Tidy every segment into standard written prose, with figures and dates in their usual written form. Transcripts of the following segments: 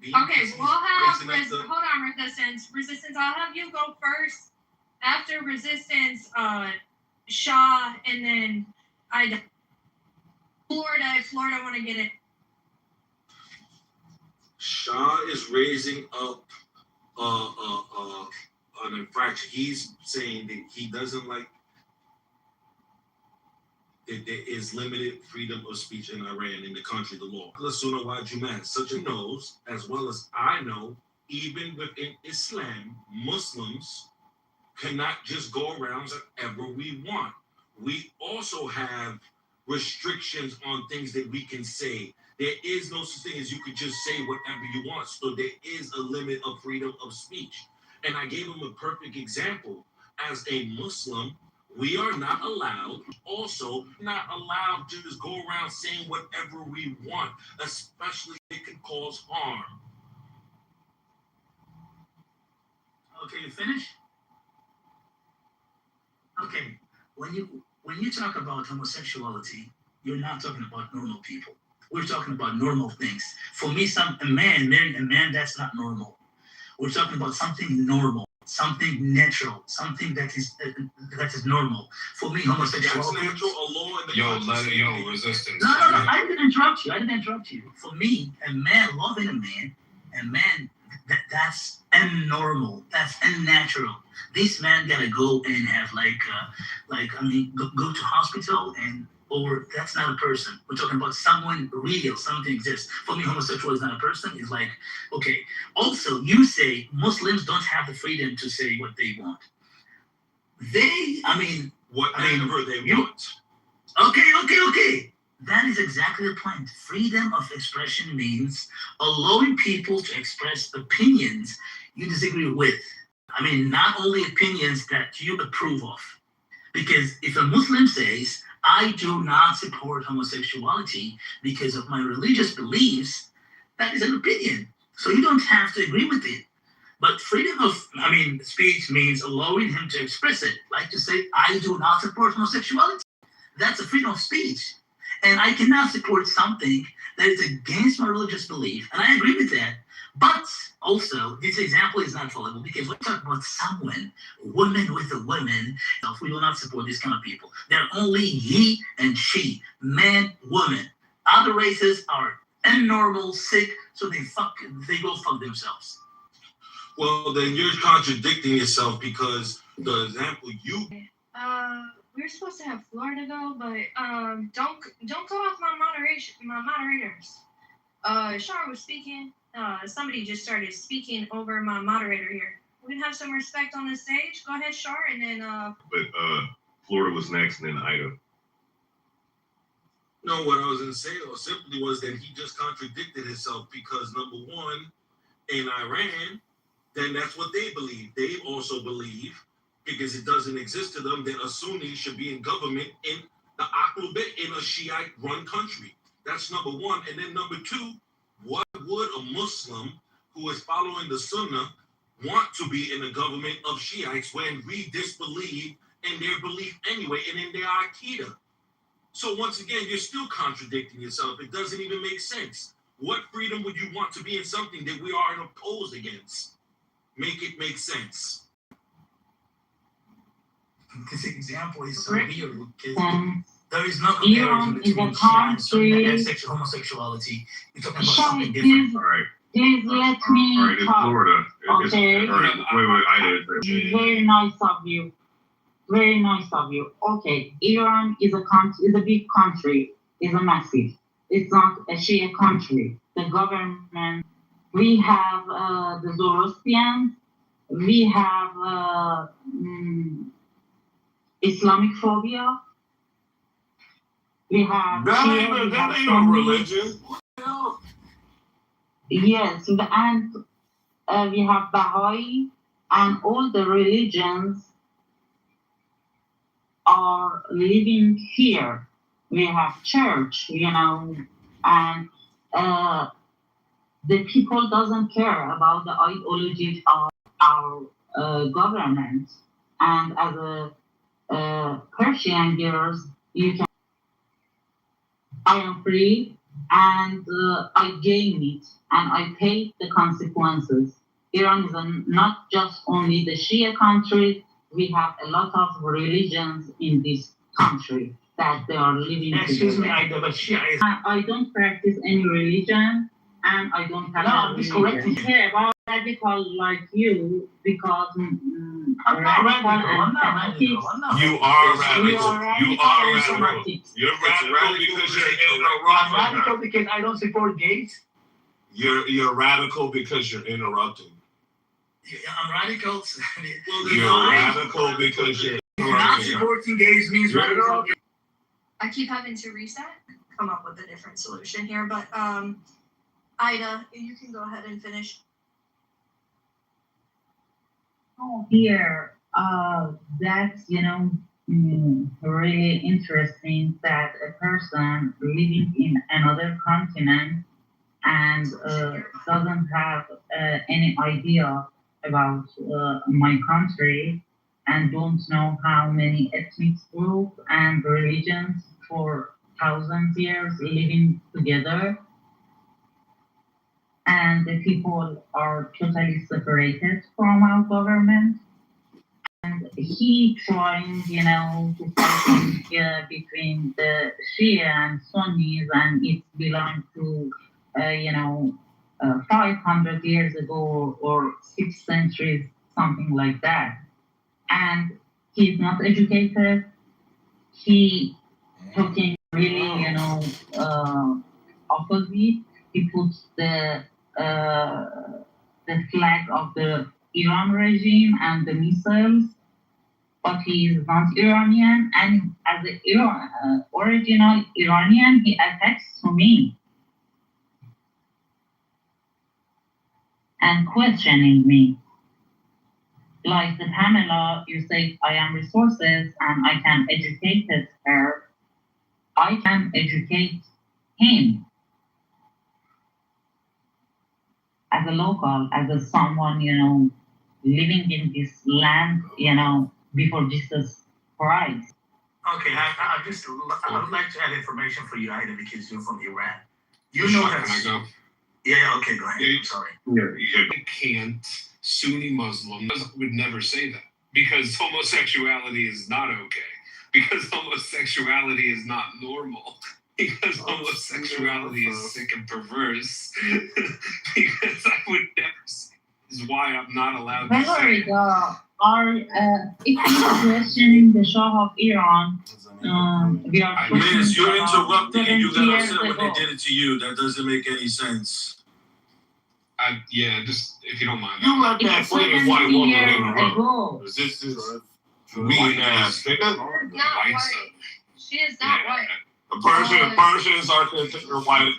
Okay, we'll have hold on, resistance. Resistance, I'll have you go first. After resistance, Shaw, and then Florida. If Florida want to get it. Shaw is raising up an infraction. He's saying that he doesn't like that there is limited freedom of speech in Iran, in the country, the law. Such a knows, as well as I know, even within Islam, Muslims cannot just go around whatever we want. We also have restrictions on things that we can say. There is no such thing as you could just say whatever you want. So there is a limit of freedom of speech. And I gave him a perfect example. As a Muslim, we are not allowed, also not allowed to just go around saying whatever we want, especially if it can cause harm. Okay, you finished? Okay, when you talk about homosexuality, you're not talking about normal people. We're talking about normal things. For me, a man marrying a man, that's not normal. We're talking about something normal, something natural, something that is normal. For me, homosexuality. That's natural, a law in the resistance. No, I didn't interrupt you. For me, a man loving a man, that's unnormal. That's unnatural. This man gotta go and have go to hospital or that's not a person. We're talking about someone real, something exists. For me, homosexual is not a person. It's like, okay. Also, you say Muslims don't have the freedom to say what they want. Whatever they want. Okay. That is exactly the point. Freedom of expression means allowing people to express opinions you disagree with. Not only opinions that you approve of. Because if a Muslim says, I do not support homosexuality because of my religious beliefs, that is an opinion. So you don't have to agree with it. But freedom of speech means allowing him to express it. Like to say, I do not support homosexuality. That's a freedom of speech. And I cannot support something that is against my religious belief. And I agree with that. But also, this example is not followable because we're talking about someone, woman with a woman. We do not support these kind of people. They're only he and she, man, woman. Other races are abnormal, sick, so they go fuck themselves. Well, then you're contradicting yourself because the example you. We're supposed to have Florida go, but don't go off my moderators. Shar was speaking. Somebody just started speaking over my moderator here. We can have some respect on the stage. Go ahead, Shar, and then. But Florida was next, and then Ida. No, what I was going to say simply was that he just contradicted himself because number one, in Iran, then that's what they believe. They also believe, because it doesn't exist to them, that a Sunni should be in government in the Ahlul-Bayt in a Shiite-run country. That's number one. And then number two, what would a Muslim who is following the Sunnah want to be in the government of Shiites when we disbelieve in their belief anyway and in their Aqidah? So once again, you're still contradicting yourself. It doesn't even make sense. What freedom would you want to be in something that we are opposed against? Make it make sense. This example is so weird because there is no comparison between homosexuality. You're talking about something different. All right. Please let me All right, in talk. Florida. Okay. Wait, Very nice of you. Very nice of you. Okay, Iran is a big country. It's a massive. It's not a Shia country. The government. We have the Zoroastrians. We have Islamic phobia. We have that ain't no religion. Yes, and we have Baha'i, and all the religions are living here. We have church, and the people doesn't care about the ideology of our government. And as a Persian girls, I am free and I gained it, and I paid the consequences. Iran is not just only the Shia country. We have a lot of religions in this country that they are living. Excuse me, Ida, but Shia is. I don't practice any religion, and I don't have. No, I'm just correcting you. I care about radical like you because I'm not radical. You are radical. You are You are radical. radical. You're radical radical because you're because in a I'm rock. radical because I don't support gays. You're radical because you're interrupting. I'm radical. You're radical because you're Not interrupting. supporting gays means You're radical. interrupting. I keep having to reset, come up with a different solution here, but Ida, you can go ahead and finish. Oh, here, that's, really interesting that a person living in another continent and doesn't have any idea about my country and don't know how many ethnic groups and religions for thousands of years living together. And the people are totally separated from our government. And he trying, to fight between the Shia and Sunnis, and it belonged to, 500 years ago or 6 centuries, something like that. And he's not educated. He talking really, opposite. He puts the flag of the Iran regime and the missiles, but he is not Iranian, and as the original Iranian, he attacks to me and questioning me. Like the Pamela, you say I am resources and I can educate her. I can educate him. As a local, as a someone, living in this land, before Jesus Christ. Okay, I would like to add information for you, Ida, because you're from Iran. You know that. Can I go? Yeah, okay, go ahead. Yeah, I'm sorry. I can't. Sunni Muslims would never say that because homosexuality is not okay. Because homosexuality is not normal. Because homosexuality is sick and perverse. Because I would never say this is why I'm not allowed to say it. If you're questioning the Shah of Iran, we are Miss, you're interrupting and you got 70 upset years when they ago. did it to you. That doesn't make any sense. Just if you don't mind. You let that It's fake 70 white woman years interrupt. ago. This is mean ass nigga. She's not White white. stuff. She is not white. Persians are considered white.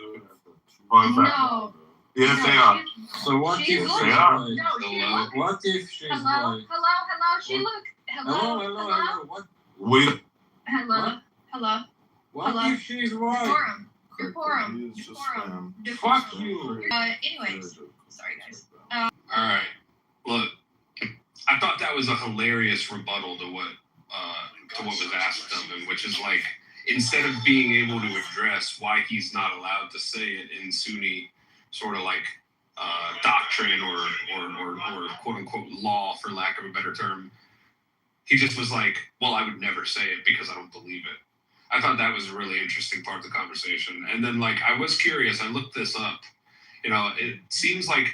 No. Yes, no, they are. So what She's if look- she's are. white? No, she look. What if she's Hello, white? hello. She What? look. Hello. What? We Hello. Hello. What Hello? if she's white? Decorum. Decorum. Decorum. Fuck you. Anyways. Sorry, guys. all right. Look, I thought that was a hilarious rebuttal to what was asked of him, which is like instead of being able to address why he's not allowed to say it in Sunni sort of like doctrine or quote unquote law, for lack of a better term, he just was like, well, I would never say it because I don't believe it. I thought that was a really interesting part of the conversation. And then like I was curious, I looked this up. It seems like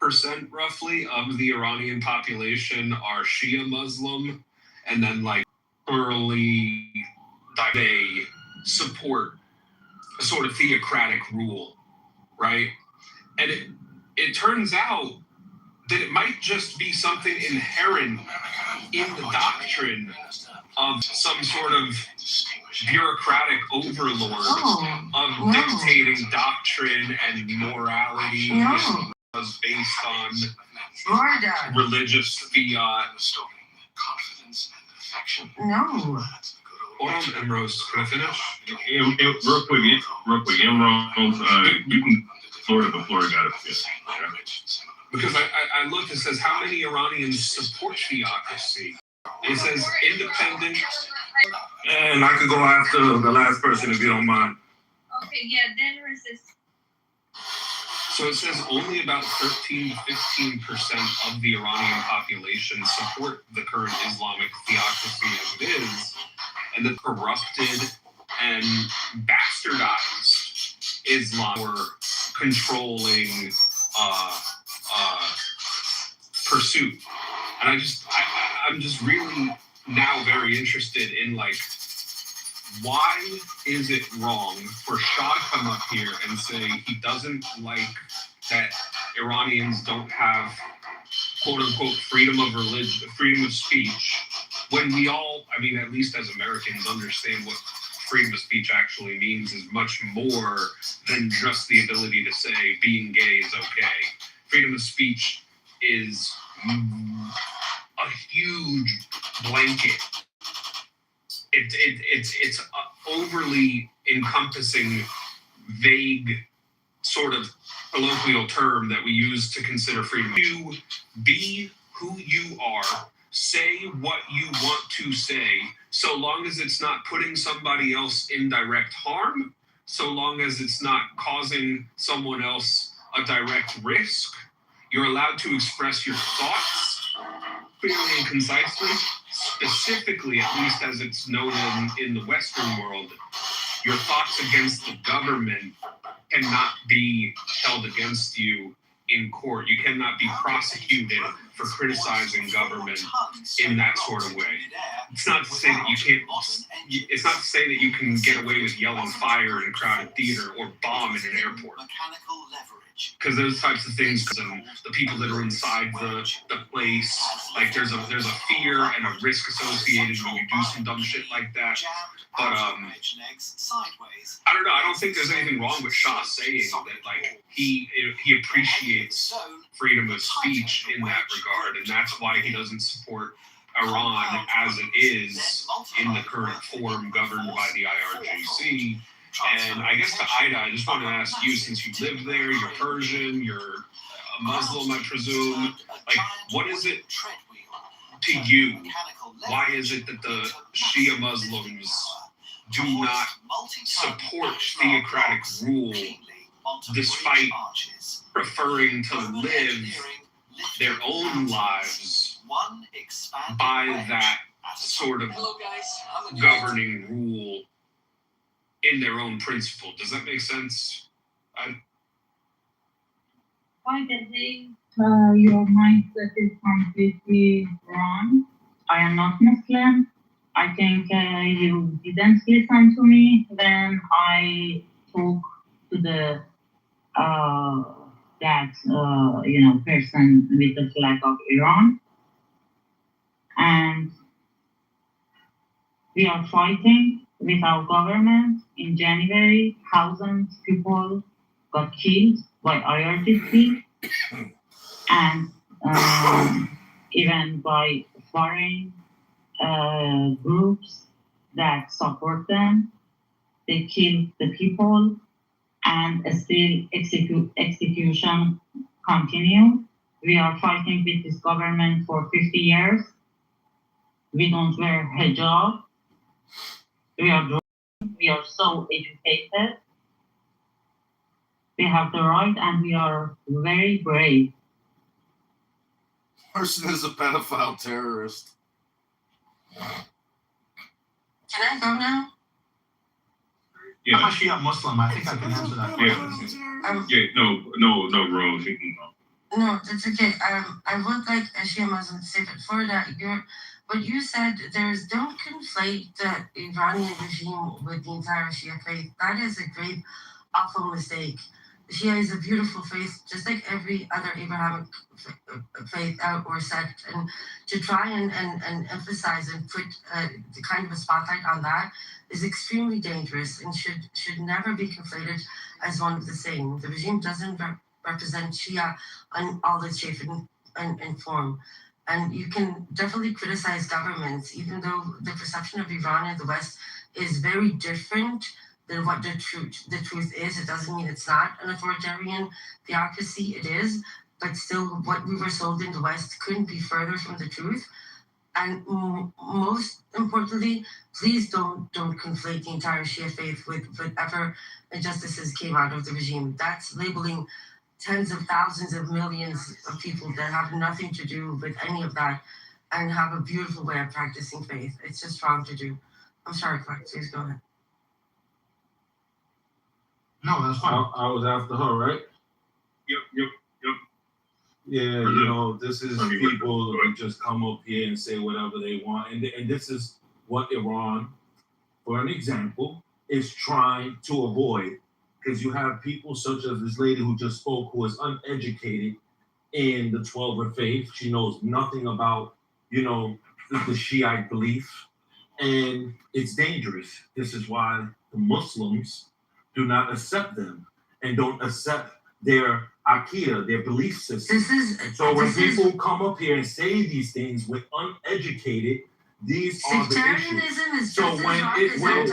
85% roughly of the Iranian population are Shia Muslim, and then like early they support a sort of theocratic rule, right? And it turns out that it might just be something inherent in the doctrine of some sort of bureaucratic overlord of dictating doctrine and morality was based on religious fiat. No. Hold on, Emrose, can I finish? Real quick, Emrose, you can Florida got it. Yeah. Because I looked, it says how many Iranians support theocracy. It says independent. And I could go after the last person if you don't mind. Okay, yeah, then resist. So it says only about 13 to 15% of the Iranian population support the current Islamic theocracy as it is, and the corrupted and bastardized Islam were controlling pursuit. And I'm just really now very interested in like, why is it wrong for Shah to come up here and say he doesn't like that Iranians don't have quote unquote freedom of religion, freedom of speech, when we all, I mean, at least as Americans, understand what freedom of speech actually means is much more than just the ability to say being gay is okay. Freedom of speech is a huge blanket. It's overly encompassing, vague sort of colloquial term that we use to consider freedom. You be who you are, say what you want to say, so long as it's not putting somebody else in direct harm, so long as it's not causing someone else a direct risk. You're allowed to express your thoughts clearly and concisely, specifically, at least as it's known in the Western world. Your thoughts against the government cannot be held against you in court. You cannot be prosecuted for criticizing government in that sort of way. It's not to say that you can't. It's not to say that you can get away with yelling fire in a crowded theater or bomb in an airport. Because those types of things, the people that are inside the place, like there's a fear and a risk associated when you do some dumb shit like that. But I don't know. I don't think there's anything wrong with Shah saying that like he appreciates freedom of speech in that regard, and that's why he doesn't support Iran as it is in the current form governed by the IRGC. And I guess to Ida, I just want to ask you, since you live there, you're Persian, you're a Muslim, I presume, like, what is it to you? Why is it that the Shia Muslims do not support theocratic rule despite preferring to live their own lives by that sort of governing rule in their own principle? Does that make sense? Why did they? Your mindset is completely wrong. I am not Muslim. I think you didn't listen to me when I talked to the person with the flag of Iran, and we are fighting with our government. In January, thousands of people got killed by IRGC and even by foreign groups that support them. They kill the people, and still execution continue. We are fighting with this government for 50 years. We don't wear hijab. We are so educated. We have the right, and we are very brave. Person is a pedophile terrorist. Can I go now? Yeah. I'm actually a Muslim. I think I can answer that question. No, Rose, you can go. No, that's okay. I would like a Shia Muslim to say, but for that, what you said, don't conflate the Iranian regime with the entire Shia faith. That is a great, awful mistake. The Shia is a beautiful faith, just like every other Abrahamic faith or sect. And to try and emphasize and put the kind of a spotlight on that is extremely dangerous and should never be conflated as one of the same. The regime doesn't represent Shia in all its shape and form. And you can definitely criticize governments, even though the perception of Iran in the West is very different than what the truth is. It doesn't mean it's not an authoritarian theocracy. It is, but still, what we were sold in the West couldn't be further from the truth. And most importantly, please don't conflate the entire Shia faith with whatever injustices came out of the regime. That's labeling tens of thousands of millions of people that have nothing to do with any of that and have a beautiful way of practicing faith. It's just wrong to do. I'm sorry, Clark, please go ahead. No, that's fine. I was after her, right? Yep. Yeah, you know, this is people who just come up here and say whatever they want. And this is what Iran, for an example, is trying to avoid. Because you have people such as this lady who just spoke, who is uneducated in the 12 faith. She knows nothing about, you know, the Shiite belief. And it's dangerous. This is why the Muslims do not accept them and don't accept their Aqidah, their belief system. So when people come up here and say these things with uneducated, these are the issues. Sectarianism is So just when as it wrong as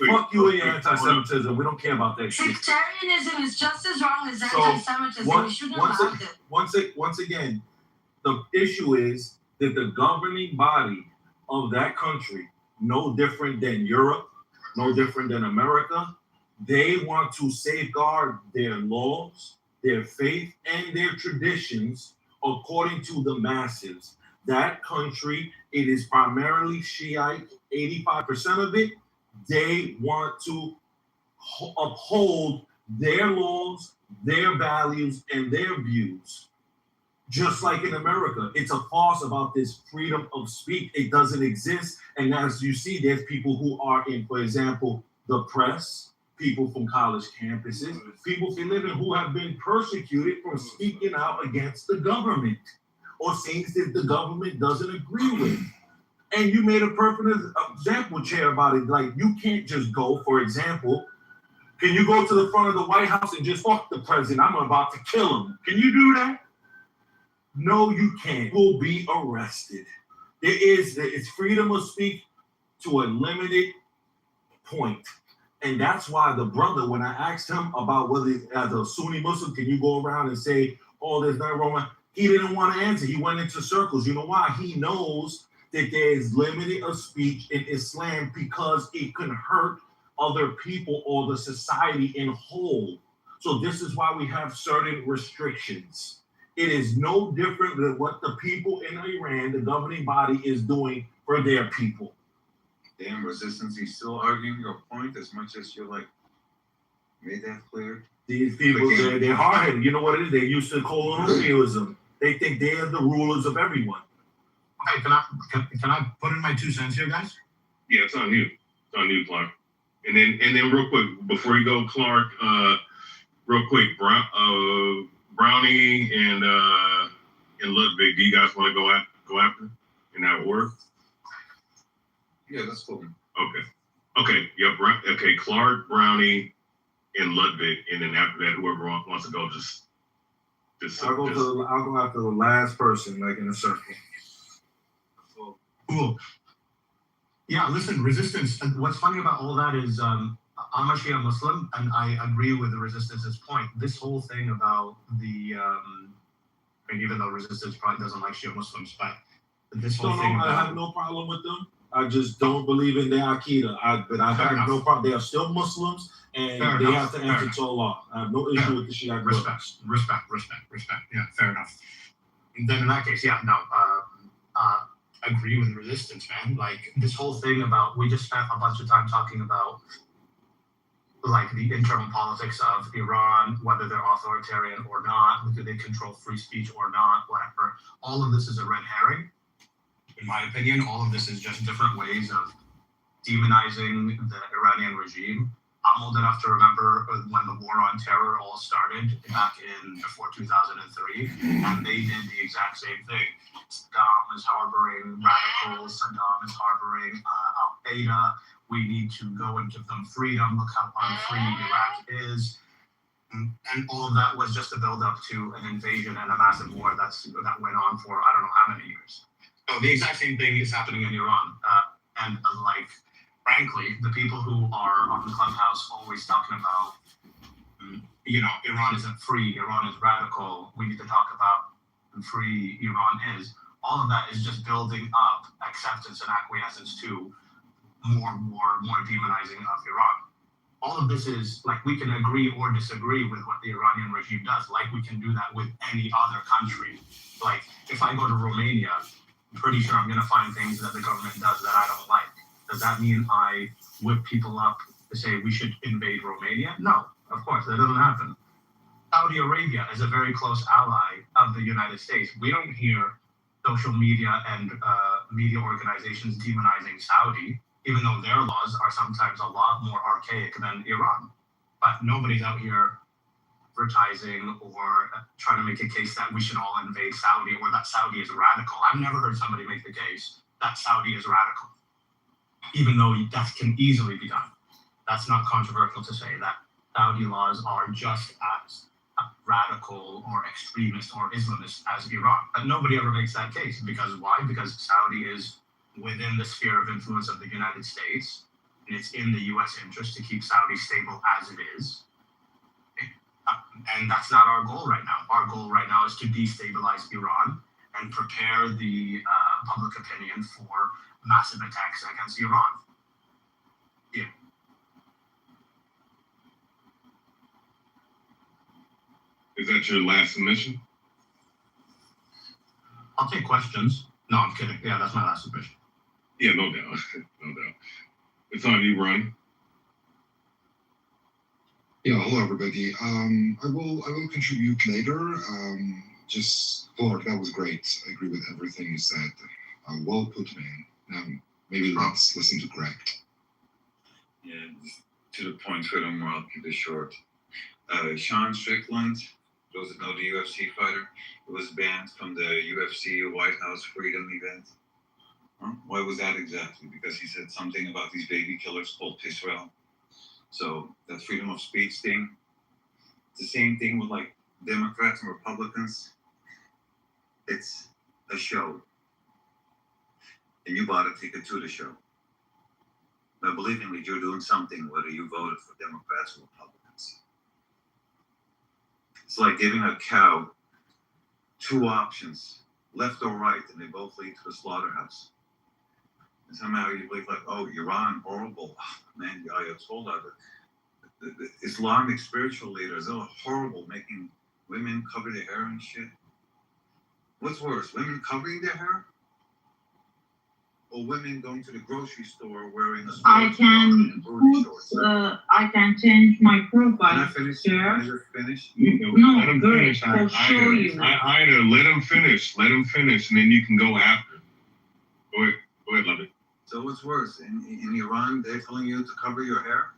fuck you and your anti-Semitism, we don't care about that shit. Sectarianism is just as wrong as So, anti-Semitism. We shouldn't allow it. Once again, the issue is that the governing body of that country, no different than Europe, no different than America, they want to safeguard their laws, their faith, and their traditions according to the masses. That country, it is primarily Shiite, 85% of it. They want to uphold their laws, their values, and their views. Just like in America, it's a farce about this freedom of speech. It doesn't exist. And as you see, there's people who are in, for example, the press, people from college campuses, people who have been persecuted for speaking out against the government or things that the government doesn't agree with. And you made a perfect example, Chair, about it. Like, you can't just go, for example, can you go to the front of the White House and just fuck the president? I'm about to kill him. Can you do that? No, you can't. You'll be arrested. It's freedom of speech to a limited point. And that's why the brother, when I asked him about whether, as a Sunni Muslim, can you go around and say, oh, there's nothing wrong, he didn't want to answer. He went into circles. You know why? He knows that there is limited of speech in Islam because it can hurt other people or the society in whole. So this is why we have certain restrictions. It is no different than what the people in Iran, the governing body, is doing for their people. Damn, resistance, he's still arguing your point as much as you like made that clear. These people, they're hard-headed. You know what it is? They're used to colonialism. They think they are the rulers of everyone. Okay, can I put in my 2 cents here, guys? Yeah, it's on you. It's on you, Clark. And then real quick, before you go, Clark, real quick, Brownie and Ludwig, do you guys want to go after in that order? Yeah, that's cool. Okay. Yeah. Okay. Clark, Brownie, and Ludwig, and then after that, whoever wants to go, just. I'll go after the last person, like in a circle. Cool. Yeah. Listen, resistance. What's funny about all that is, I'm a Shia Muslim, and I agree with the resistance's point. This whole thing about the, I mean, even though resistance probably doesn't like Shia Muslims, but this whole thing. I have no problem with them. I just don't believe in their Aqidah. But I have no problem. They are still Muslims, and they have to answer to Allah. I have no issue with the Shia. Respect. Yeah, fair enough. And then in that case, yeah, no, agree with resistance, man. Like, this whole thing about, we just spent a bunch of time talking about, like, the internal politics of Iran, whether they're authoritarian or not, whether they control free speech or not, whatever. All of this is a red herring. In my opinion, all of this is just different ways of demonizing the Iranian regime. I'm old enough to remember when the war on terror all started back in before 2003, and they did the exact same thing. Saddam is harboring radicals, Saddam is harboring Al-Qaeda. We need to go and give them freedom. Look how unfree Iraq is. And all of that was just a build up to an invasion and a massive war that went on for I don't know how many years. So the exact same thing is happening in Iran. And like, frankly, the people who are on the Clubhouse always talking about, Iran isn't free, Iran is radical, we need to talk about how free Iran is. all of that is just building up acceptance and acquiescence to more demonizing of Iran. All of this is like, we can agree or disagree with what the Iranian regime does, like we can do that with any other country. Like, if I go to Romania, I'm pretty sure I'm going to find things that the government does that I don't like. Does that mean I whip people up to say we should invade Romania? No, of course, that doesn't happen. Saudi Arabia is a very close ally of the United States. We don't hear social media and media organizations demonizing Saudi, even though their laws are sometimes a lot more archaic than Iran. But nobody's out here advertising or trying to make a case that we should all invade Saudi or that Saudi is radical. I've never heard somebody make the case that Saudi is radical, even though that can easily be done. That's not controversial to say that Saudi laws are just as radical or extremist or Islamist as Iran. But nobody ever makes that case. Because why? Because Saudi is within the sphere of influence of the United States, and it's in the U.S. interest to keep Saudi stable as it is. And that's not our goal right now. Our goal right now is to destabilize Iran and prepare the public opinion for massive attacks against Iran. Yeah. Is that your last submission? I'll take questions. No, I'm kidding. Yeah, that's my last submission. Yeah, no doubt. No doubt. It's on you, Ronnie. Yeah, hello everybody. I will contribute later. Just Clark, that was great. I agree with everything you said. Well put, man. Now maybe let's listen to Greg. Yeah, to the point, furthermore, I'll keep it short. Sean Strickland, those that know the UFC fighter, was banned from the UFC White House Freedom event. Huh? Why was that exactly? Because he said something about these baby killers called Israel. So that freedom of speech thing, it's the same thing with like Democrats and Republicans. It's a show. And you bought a ticket to the show. Now believing that you're doing something whether you voted for Democrats or Republicans. It's like giving a cow two options, left or right, and they both lead to the slaughterhouse. And somehow you believe like, oh, Iran, horrible. Oh, man, the Ayatollah, the Islamic spiritual leaders, they're horrible, making women cover their hair and shit. What's worse, women covering their hair? Or women going to the grocery store wearing a I can I can change my profile. Can I finish? Sure. Can I just finish? No, Let him great. finish. I'll show you. Ida, let him finish. Let him finish, and then you can go after. Go ahead, love it. So what's worse? In Iran, they're telling you to cover your hair,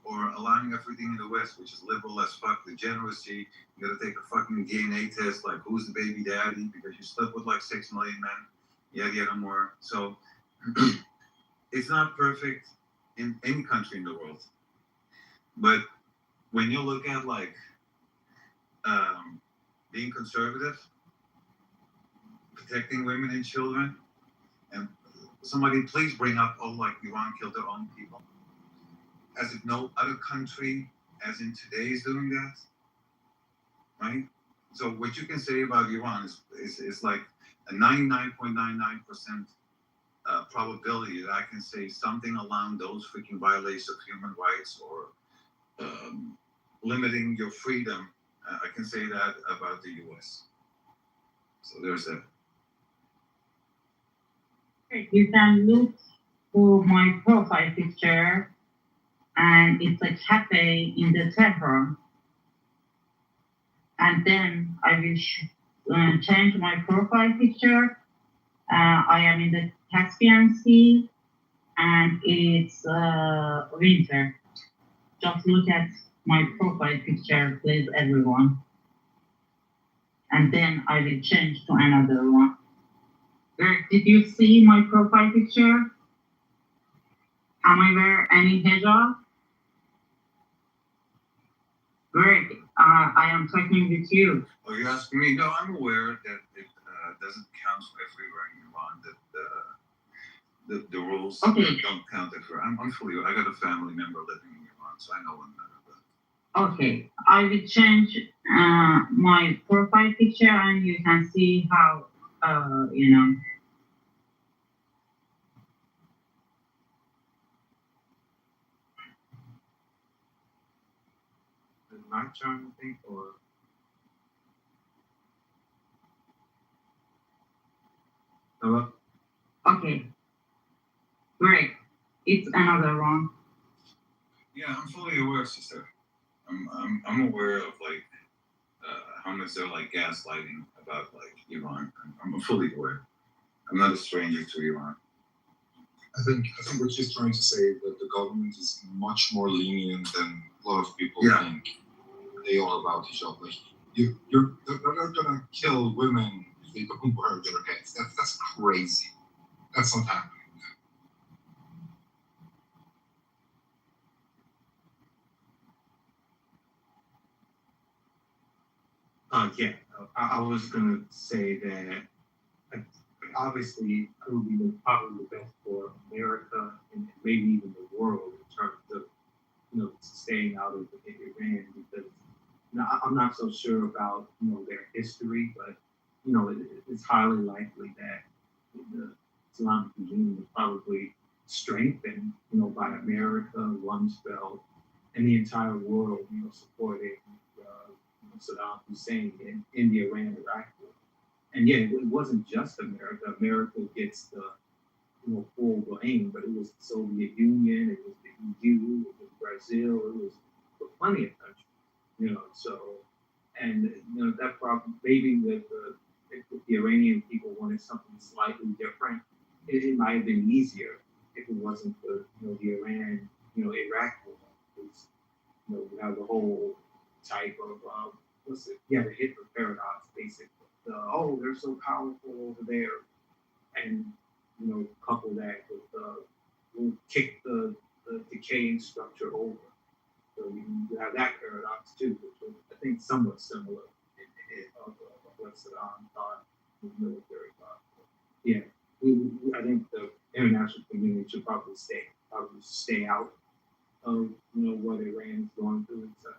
or allowing everything in the West, which is liberal as fuck, degeneracy. You gotta take a fucking DNA test, like who's the baby daddy, because you slept with like 6 million men, yada more. So it's not perfect in any country in the world. But when you look at like being conservative, protecting women and children, and somebody please bring up, oh, like Iran killed their own people. As if no other country, as in today, is doing that, right? So what you can say about Iran is like a 99.99% probability that I can say something along those freaking violations of human rights or limiting your freedom. I can say that about the U.S. So there's that. You can look for my profile picture, and it's a cafe in the Tehran. And then I will change my profile picture. I am in the Caspian Sea, and it's winter. Just look at my profile picture, please, everyone. And then I will change to another one. Did you see my profile picture? Am I wearing any hijab? Greg, I am talking with you. Oh, you're asking me? No, I'm aware that it doesn't count everywhere in Iran. That the rules don't count everywhere. I'm fully. I got a family member living in Iran, so I know one better. Okay, I will change my profile picture, and you can see how you know. Is it my turn, I think, or hello? Okay, great. It's another one. Yeah, I'm fully aware, sister. I'm aware of like how much they're like gaslighting about like Iran. I'm fully aware. I'm not a stranger to Iran. I think what she's trying to say that the government is much more lenient than a lot of people think they are about hijab. Like they're not gonna kill women if they don't wear their heads. That's crazy. That's not happening. Yeah, I was gonna say that obviously it would be probably the best for America and maybe even the world in terms of staying out of Iran because I'm not so sure about their history, but it's highly likely that the Islamic regime was probably strengthened by America, Rumsfeld, and the entire world supporting Saddam Hussein in the Iran-Iraq war. And yeah, it wasn't just America. America gets the full blame, but it was the Soviet Union, it was the EU, it was Brazil, it was plenty of countries. So and that problem maybe with if the Iranian people wanted something slightly different, it might have been easier if it wasn't for the Iran Iraq war. Because, we have the whole type of the Hitler paradox basically. They're so powerful over there, and couple that with we'll kick the decaying structure over. So you have that paradox too, which was, I think, somewhat similar of what Saddam thought was military thought. Yeah, I think the international community should probably stay out of what Iran is going through. So.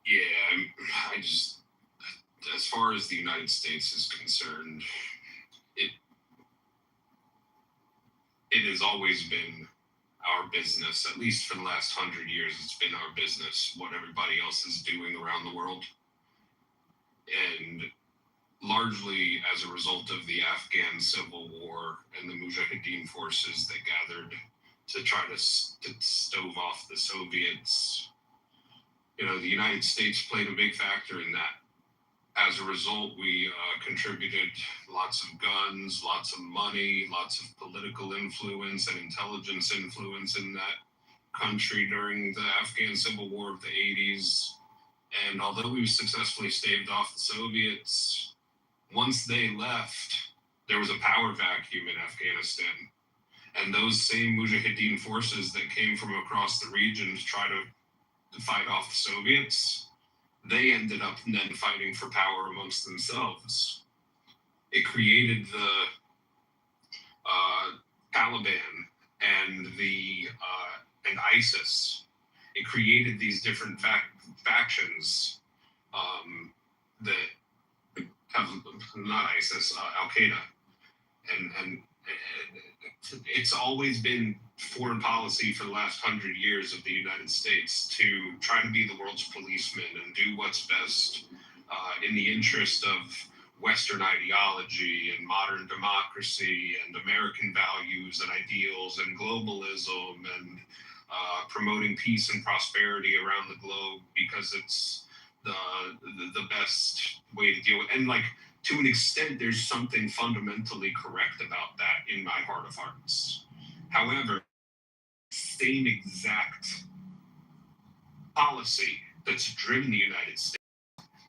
Yeah, I just, as far as the United States is concerned, it has always been our business, at least for the last 100 years, it's been our business what everybody else is doing around the world. And largely as a result of the Afghan civil war and the Mujahideen forces that gathered to try to stove off the Soviets, the United States played a big factor in that. As a result, we contributed lots of guns, lots of money, lots of political influence and intelligence influence in that country during the Afghan civil war of the 80s. And although we successfully staved off the Soviets, once they left, there was a power vacuum in Afghanistan. And those same Mujahideen forces that came from across the region to try to fight off the Soviets, they ended up then fighting for power amongst themselves. It created the Taliban and and ISIS. It created these different factions that have not ISIS, Al Qaeda, and it's always been foreign policy for the last 100 years of the United States to try to be the world's policeman and do what's best in the interest of Western ideology and modern democracy and American values and ideals and globalism and promoting peace and prosperity around the globe because it's the best way to deal with. And like, to an extent, there's something fundamentally correct about that in my heart of hearts. However, same exact policy that's driven the United States,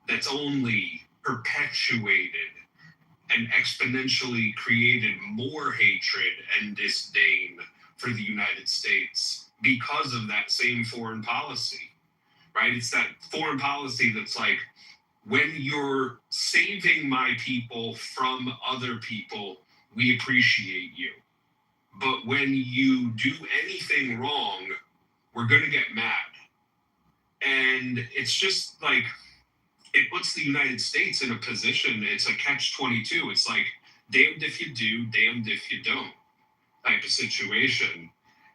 that's only perpetuated and exponentially created more hatred and disdain for the United States because of that same foreign policy, right? It's that foreign policy that's like, when you're saving my people from other people, we appreciate you. But when you do anything wrong, we're going to get mad. And it's just like, it puts the United States in a position, it's a catch-22. It's like, damned if you do, damned if you don't type of situation.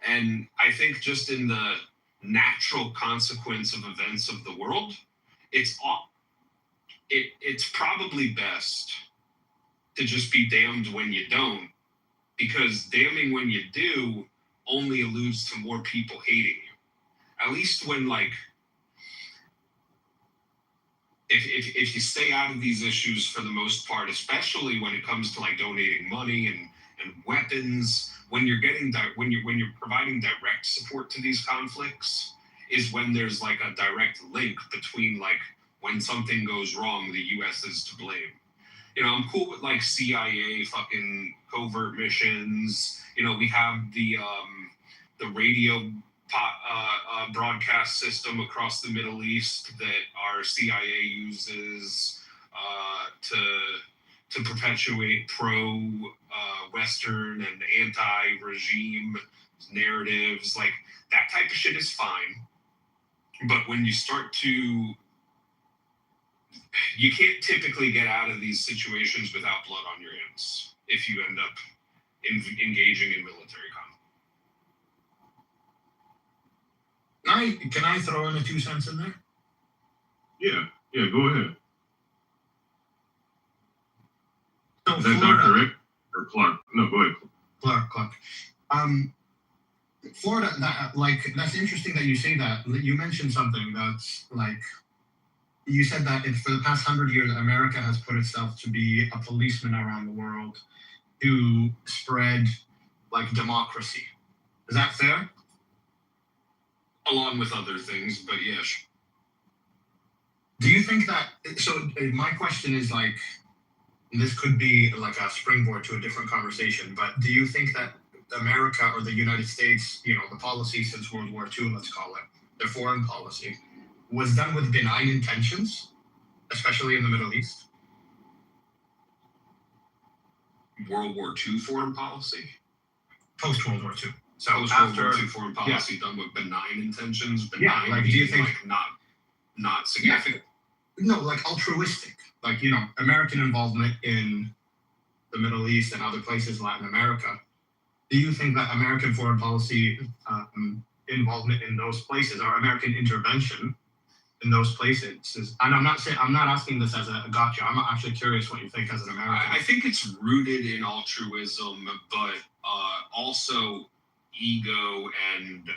And I think just in the natural consequence of events of the world, it's probably best to just be damned when you don't, because damning when you do only alludes to more people hating you. At least when, like, if you stay out of these issues for the most part, especially when it comes to like donating money and weapons, when you're providing direct support to these conflicts, is when there's like a direct link between like when something goes wrong, the U.S. is to blame. You know, I'm cool with like CIA fucking covert missions. You know, we have the radio broadcast system across the Middle East that our CIA uses to perpetuate pro-Western and anti-regime narratives. Like, that type of shit is fine. But when you start to, you can't typically get out of these situations without blood on your hands if you end up engaging in military conflict. Can I throw in a 2 cents in there? Yeah, go ahead. So Is that Florida, Dr. Rick or Clark? No, go ahead. Clark. Florida, that's interesting that you say that. You mentioned something that's like, you said that for the past 100 years, America has put itself to be a policeman around the world to spread like democracy. Is that fair? Along with other things, but yes. Do you think that, so my question is like, this could be like a springboard to a different conversation, but do you think that America or the United States, you know, the policy since World War II, let's call it, their foreign policy, was done with benign intentions, especially in the Middle East? World War II foreign policy? Post-World War II. So Post-World War II foreign policy done with benign intentions? Benign, like, do you think... Like not significant? Yeah. No, like altruistic. Like, you know, American involvement in the Middle East and other places, Latin America. Do you think that American foreign policy involvement in those places, or American intervention in those places, and I'm not asking this as a gotcha. I'm actually curious what you think as an American. I think it's rooted in altruism, but also ego and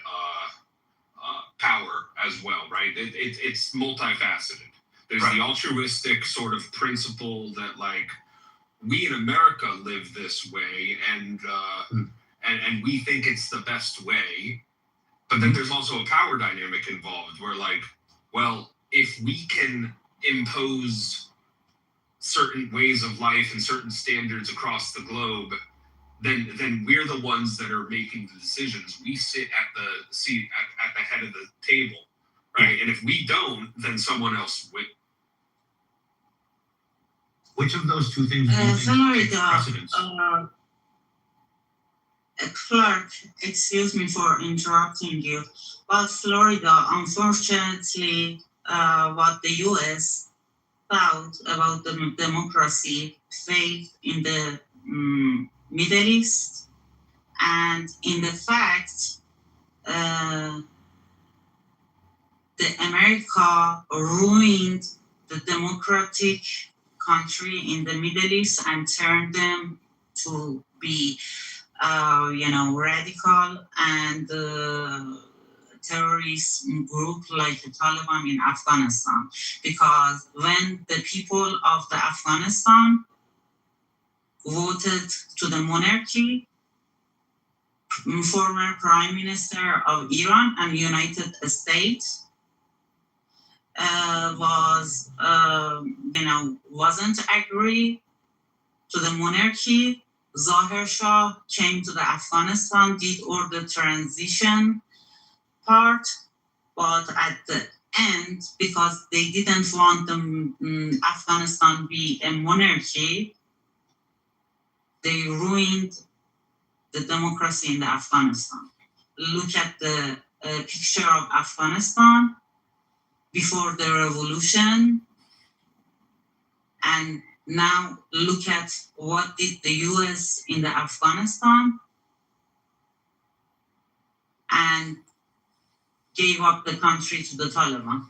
power as well, right? It's multifaceted. There's the altruistic sort of principle that, like, we in America live this way, and we think it's the best way. But then there's also a power dynamic involved where, like, well, if we can impose certain ways of life and certain standards across the globe, then we're the ones that are making the decisions. We sit at the seat at the head of the table, right? And if we don't, then someone else will. Which of those two things do you think takes precedence? Clark, excuse me for interrupting you, but Florida, unfortunately, what the U.S. thought about the democracy, faith in the Middle East, and in the fact the America ruined the democratic country in the Middle East and turned them to be radical and terrorist group like the Taliban in Afghanistan. Because when the people of the Afghanistan voted to the monarchy, former Prime Minister of Iran and United States wasn't agree to the monarchy. Zahir Shah came to the Afghanistan, did all the transition part, but at the end, because they didn't want the Afghanistan be a monarchy, they ruined the democracy in the Afghanistan. Look at the picture of Afghanistan before the revolution, and now look at what did the US in the Afghanistan, and gave up the country to the Taliban.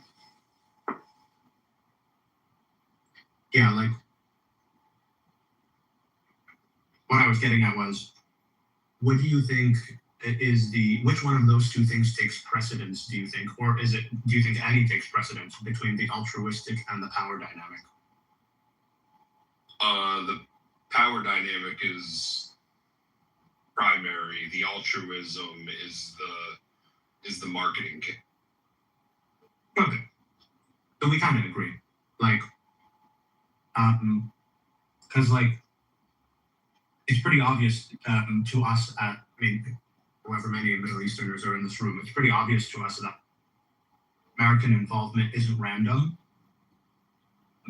Yeah, like what I was getting at was, what do you think is which one of those two things takes precedence, do you think? Or do you think any takes precedence between the altruistic and the power dynamic? The power dynamic is primary. The altruism is the marketing kit. Okay. So we kind of agree. Like, because like, it's pretty obvious to us however many Middle Easterners are in this room, it's pretty obvious to us that American involvement isn't random.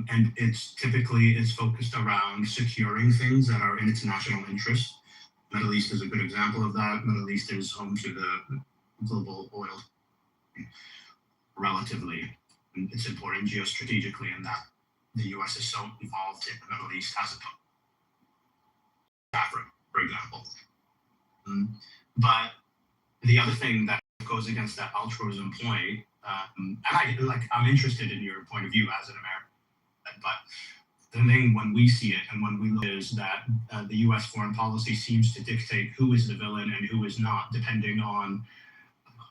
And it's focused around securing things that are in its national interest. Middle East is a good example of that. Middle East is home to the global oil. Relatively, it's important geostrategically in that the US is so involved in the Middle East as opposed to Africa, for example. But the other thing that goes against that altruism point, and I'm interested in your point of view as an American, but the thing when we see it and when we look is that the US foreign policy seems to dictate who is the villain and who is not, depending on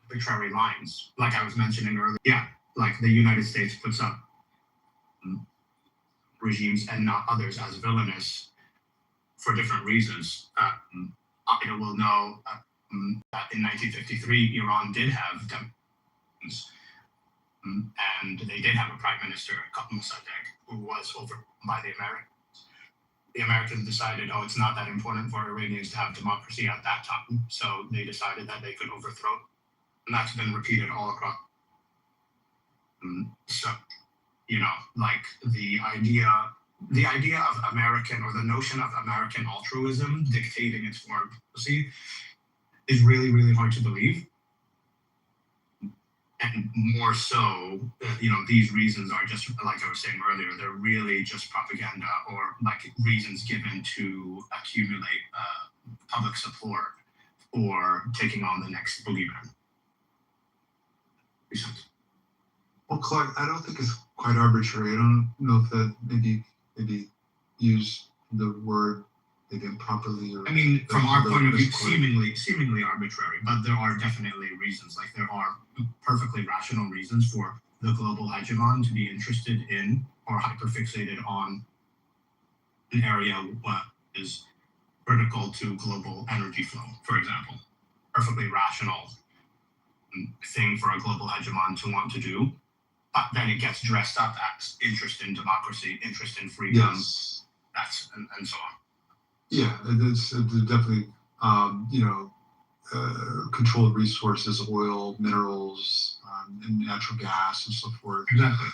arbitrary lines. Like I was mentioning earlier, yeah, like the United States puts up regimes and not others as villainous for different reasons. I will know that in 1953, Iran did have democracies, and they did have a prime minister, Mossadegh, who was overthrown by the Americans. The Americans decided, it's not that important for Iranians to have democracy at that time, so they decided that they could overthrow it. And that's been repeated all across. So, like the idea of American, or the notion of American altruism dictating its foreign policy is really, really hard to believe. And more so, these reasons are just, like I was saying earlier, they're really just propaganda, or like reasons given to accumulate public support for taking on the next boogeyman. Well, Clark, I don't think it's quite arbitrary. I don't know if that maybe use the word maybe improperly. Or from our point of view, seemingly arbitrary, but there are definitely reasons. Like there are perfectly rational reasons for the global hegemon to be interested in or hyperfixated on an area what is critical to global energy flow, for example. Perfectly rational thing for a global hegemon to want to do, but then it gets dressed up as interest in democracy, interest in freedom, yes. and so on. Yeah, it's definitely controlled resources, oil, minerals, and natural gas and so forth. Exactly.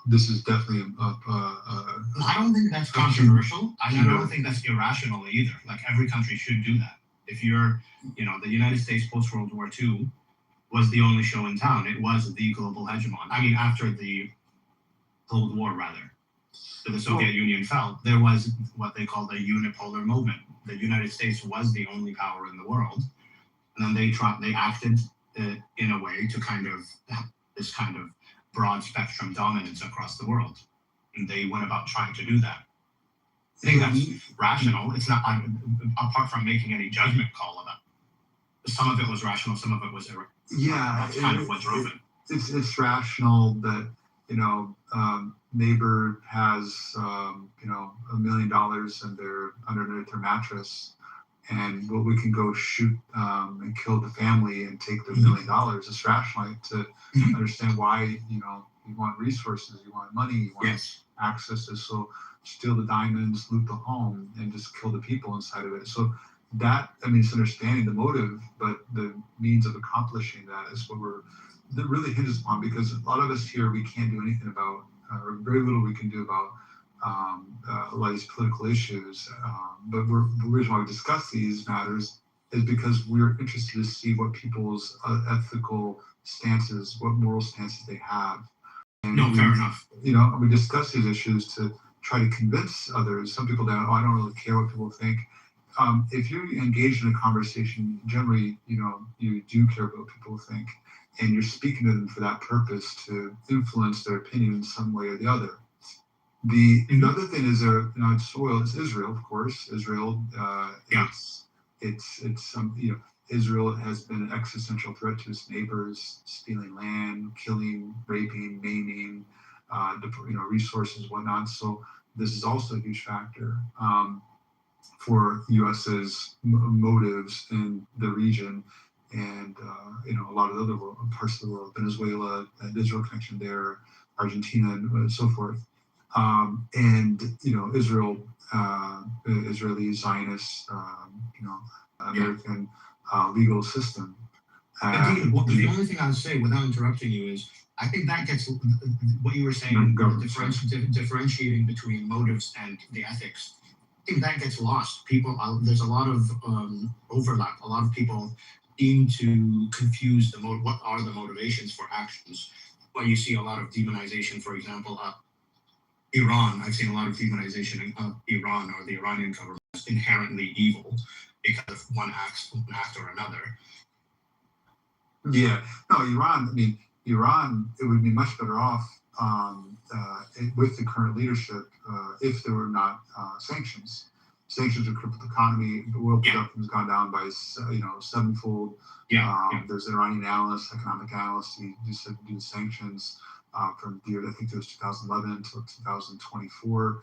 This is definitely I don't think that's controversial. I don't think that's irrational either. Like every country should do that. If you're, the United States post World War II was the only show in town. It was the global hegemon. After the Cold War, rather, so the Soviet Union fell, there was what they called a unipolar moment. The United States was the only power in the world, and then they acted in a way to kind of have this kind of broad spectrum dominance across the world, and they went about trying to do that. I think that's rational. It's not, apart from making any judgment call about it. Some of it was rational, some of it was irrational. Yeah, that's kind of what drove it. It's rational that neighbor has $1 million and they're underneath their mattress, and we can go shoot and kill the family and take their $1 million. It's rational to understand why you want resources, you want money, you want access to, so steal the diamonds, loot the home, and just kill the people inside of it. So that, it's understanding the motive, but the means of accomplishing that is what that really hinges upon, because a lot of us here, we can't do anything about, or very little we can do about a lot of these political issues. But the reason why we discuss these matters is because we're interested to see what people's ethical stances, what moral stances they have. And No, fair enough. You know, we discuss these issues to try to convince others. Some people don't, oh, I don't really care what people think. If you're engaged in a conversation, generally, you know, you do care about what people think, and you're speaking to them for that purpose to influence their opinion in some way or the other. The other thing is, you know, soil is Israel, of course. Israel, it's you know, Israel has been an existential threat to its neighbors, stealing land, killing, raping, maiming, you know, resources, whatnot. So this is also a huge factor for U.S.'s motives in the region, and you know, a lot of the other parts of the world, Venezuela, and Israel connection there, Argentina, and so forth. And you know, Israel, Israeli Zionist, you know, American legal system. Indeed, the only thing I would say, without interrupting you, is I think that gets what you were saying, differentiating between motives and the ethics. I think that gets lost. People, there's a lot of overlap. A lot of people seem to confuse what are the motivations for actions. Well, you see a lot of demonization, for example, Iran. I've seen a lot of demonization of Iran or the Iranian government as inherently evil because of one act or another. Yeah, no, Iran. I mean, Iran. It would be much better off with the current leadership if there were not sanctions. Sanctions have crippled the economy. Oil production has gone down by you know, sevenfold. There's an Iranian analyst, economic analyst, he said due to sanctions from the year, I think it was 2011 until 2024.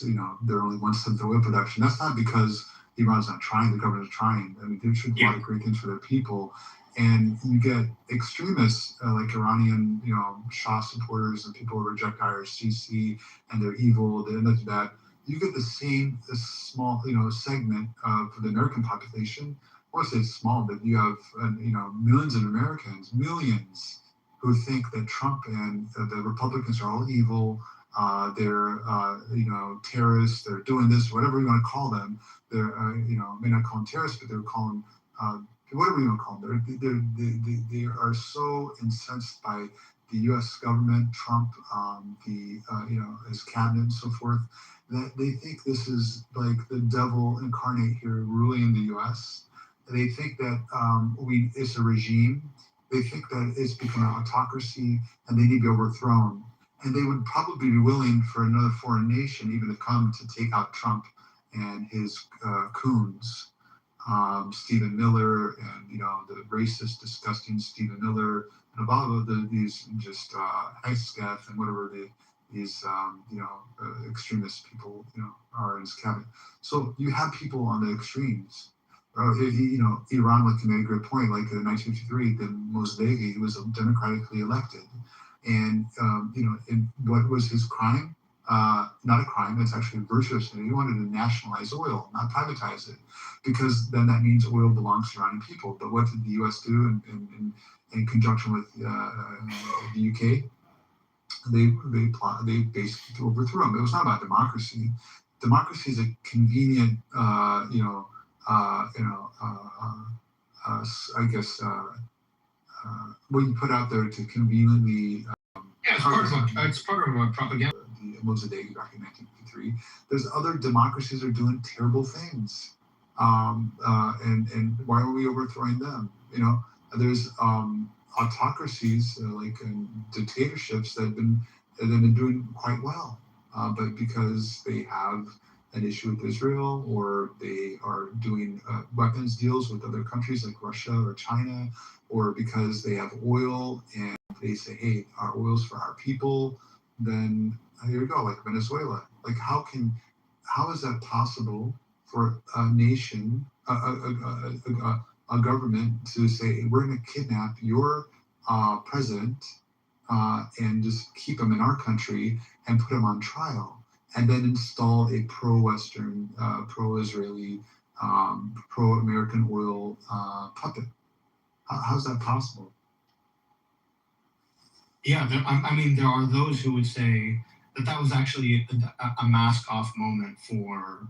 You know, they're only 1/7 of oil production. That's not because Iran's not trying, the government is trying. I mean, they're doing a lot of great things for their people. And you get extremists like Iranian, you know, Shah supporters and people who reject IRCC and they're evil, they're into that. You get the same small, you know, segment for the American population. I want to say it's small, but you have, you know, millions of Americans, millions, who think that Trump and the Republicans are all evil. They're, you know, terrorists. They're doing this, whatever you want to call them. They're, you know, may not call them terrorists, but they're calling whatever you want to call them. They are so incensed by the U.S. government, Trump, you know, his cabinet, and so forth, that they think this is like the devil incarnate here ruling the U.S. They think that it's a regime. They think that it's become an autocracy and they need to be overthrown. And they would probably be willing for another foreign nation even to come to take out Trump and his coons, Stephen Miller, and you know, the racist, disgusting Stephen Miller, and a lot of these just Heisgath and whatever these you know, extremist people, you know, are in his cabinet. So you have people on the extremes. You know, Iran, like you made a great point, like in 1953, the Mossadegh, he was democratically elected. And, you know, and what was his crime? Not a crime, it's actually virtuous. He wanted to nationalize oil, not privatize it, because then that means oil belongs to Iranian people. But what did the U.S. do in conjunction with the UK? They basically overthrew him. It was not about democracy. Democracy is a convenient, you know, I guess, what you put out there to conveniently. It's part of a propaganda. The Mossadegh back in 1953. There's other democracies that are doing terrible things, and why are we overthrowing them? You know, there's autocracies like dictatorships that have been doing quite well, but because they have an issue with Israel, or they are doing weapons deals with other countries like Russia or China, or because they have oil and they say, hey, our oil's for our people, then here you go, like Venezuela. Like how is that possible for a nation, a government to say, we're going to kidnap your president and just keep him in our country and put him on trial, and then install a pro-Western, pro-Israeli, pro-American oil puppet? How's that possible? Yeah, I mean, there are those who would say that was actually a mask-off moment for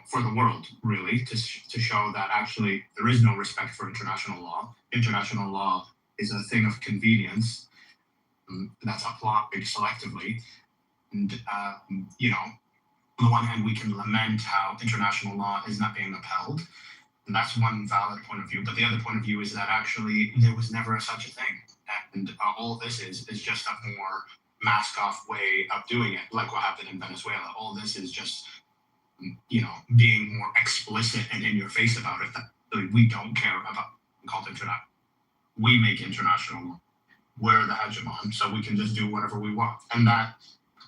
for the world, really, to show that actually there is no respect for international law. International law is a thing of convenience that's applied selectively. And, on the one hand, we can lament how international law is not being upheld. And that's one valid point of view. But the other point of view is that actually there was never such a thing. And all this is just a more mask off way of doing it, like what happened in Venezuela. All this is just, being more explicit and in your face about it. That we don't care about called international. We make international law. We're the hegemon, so we can just do whatever we want. And that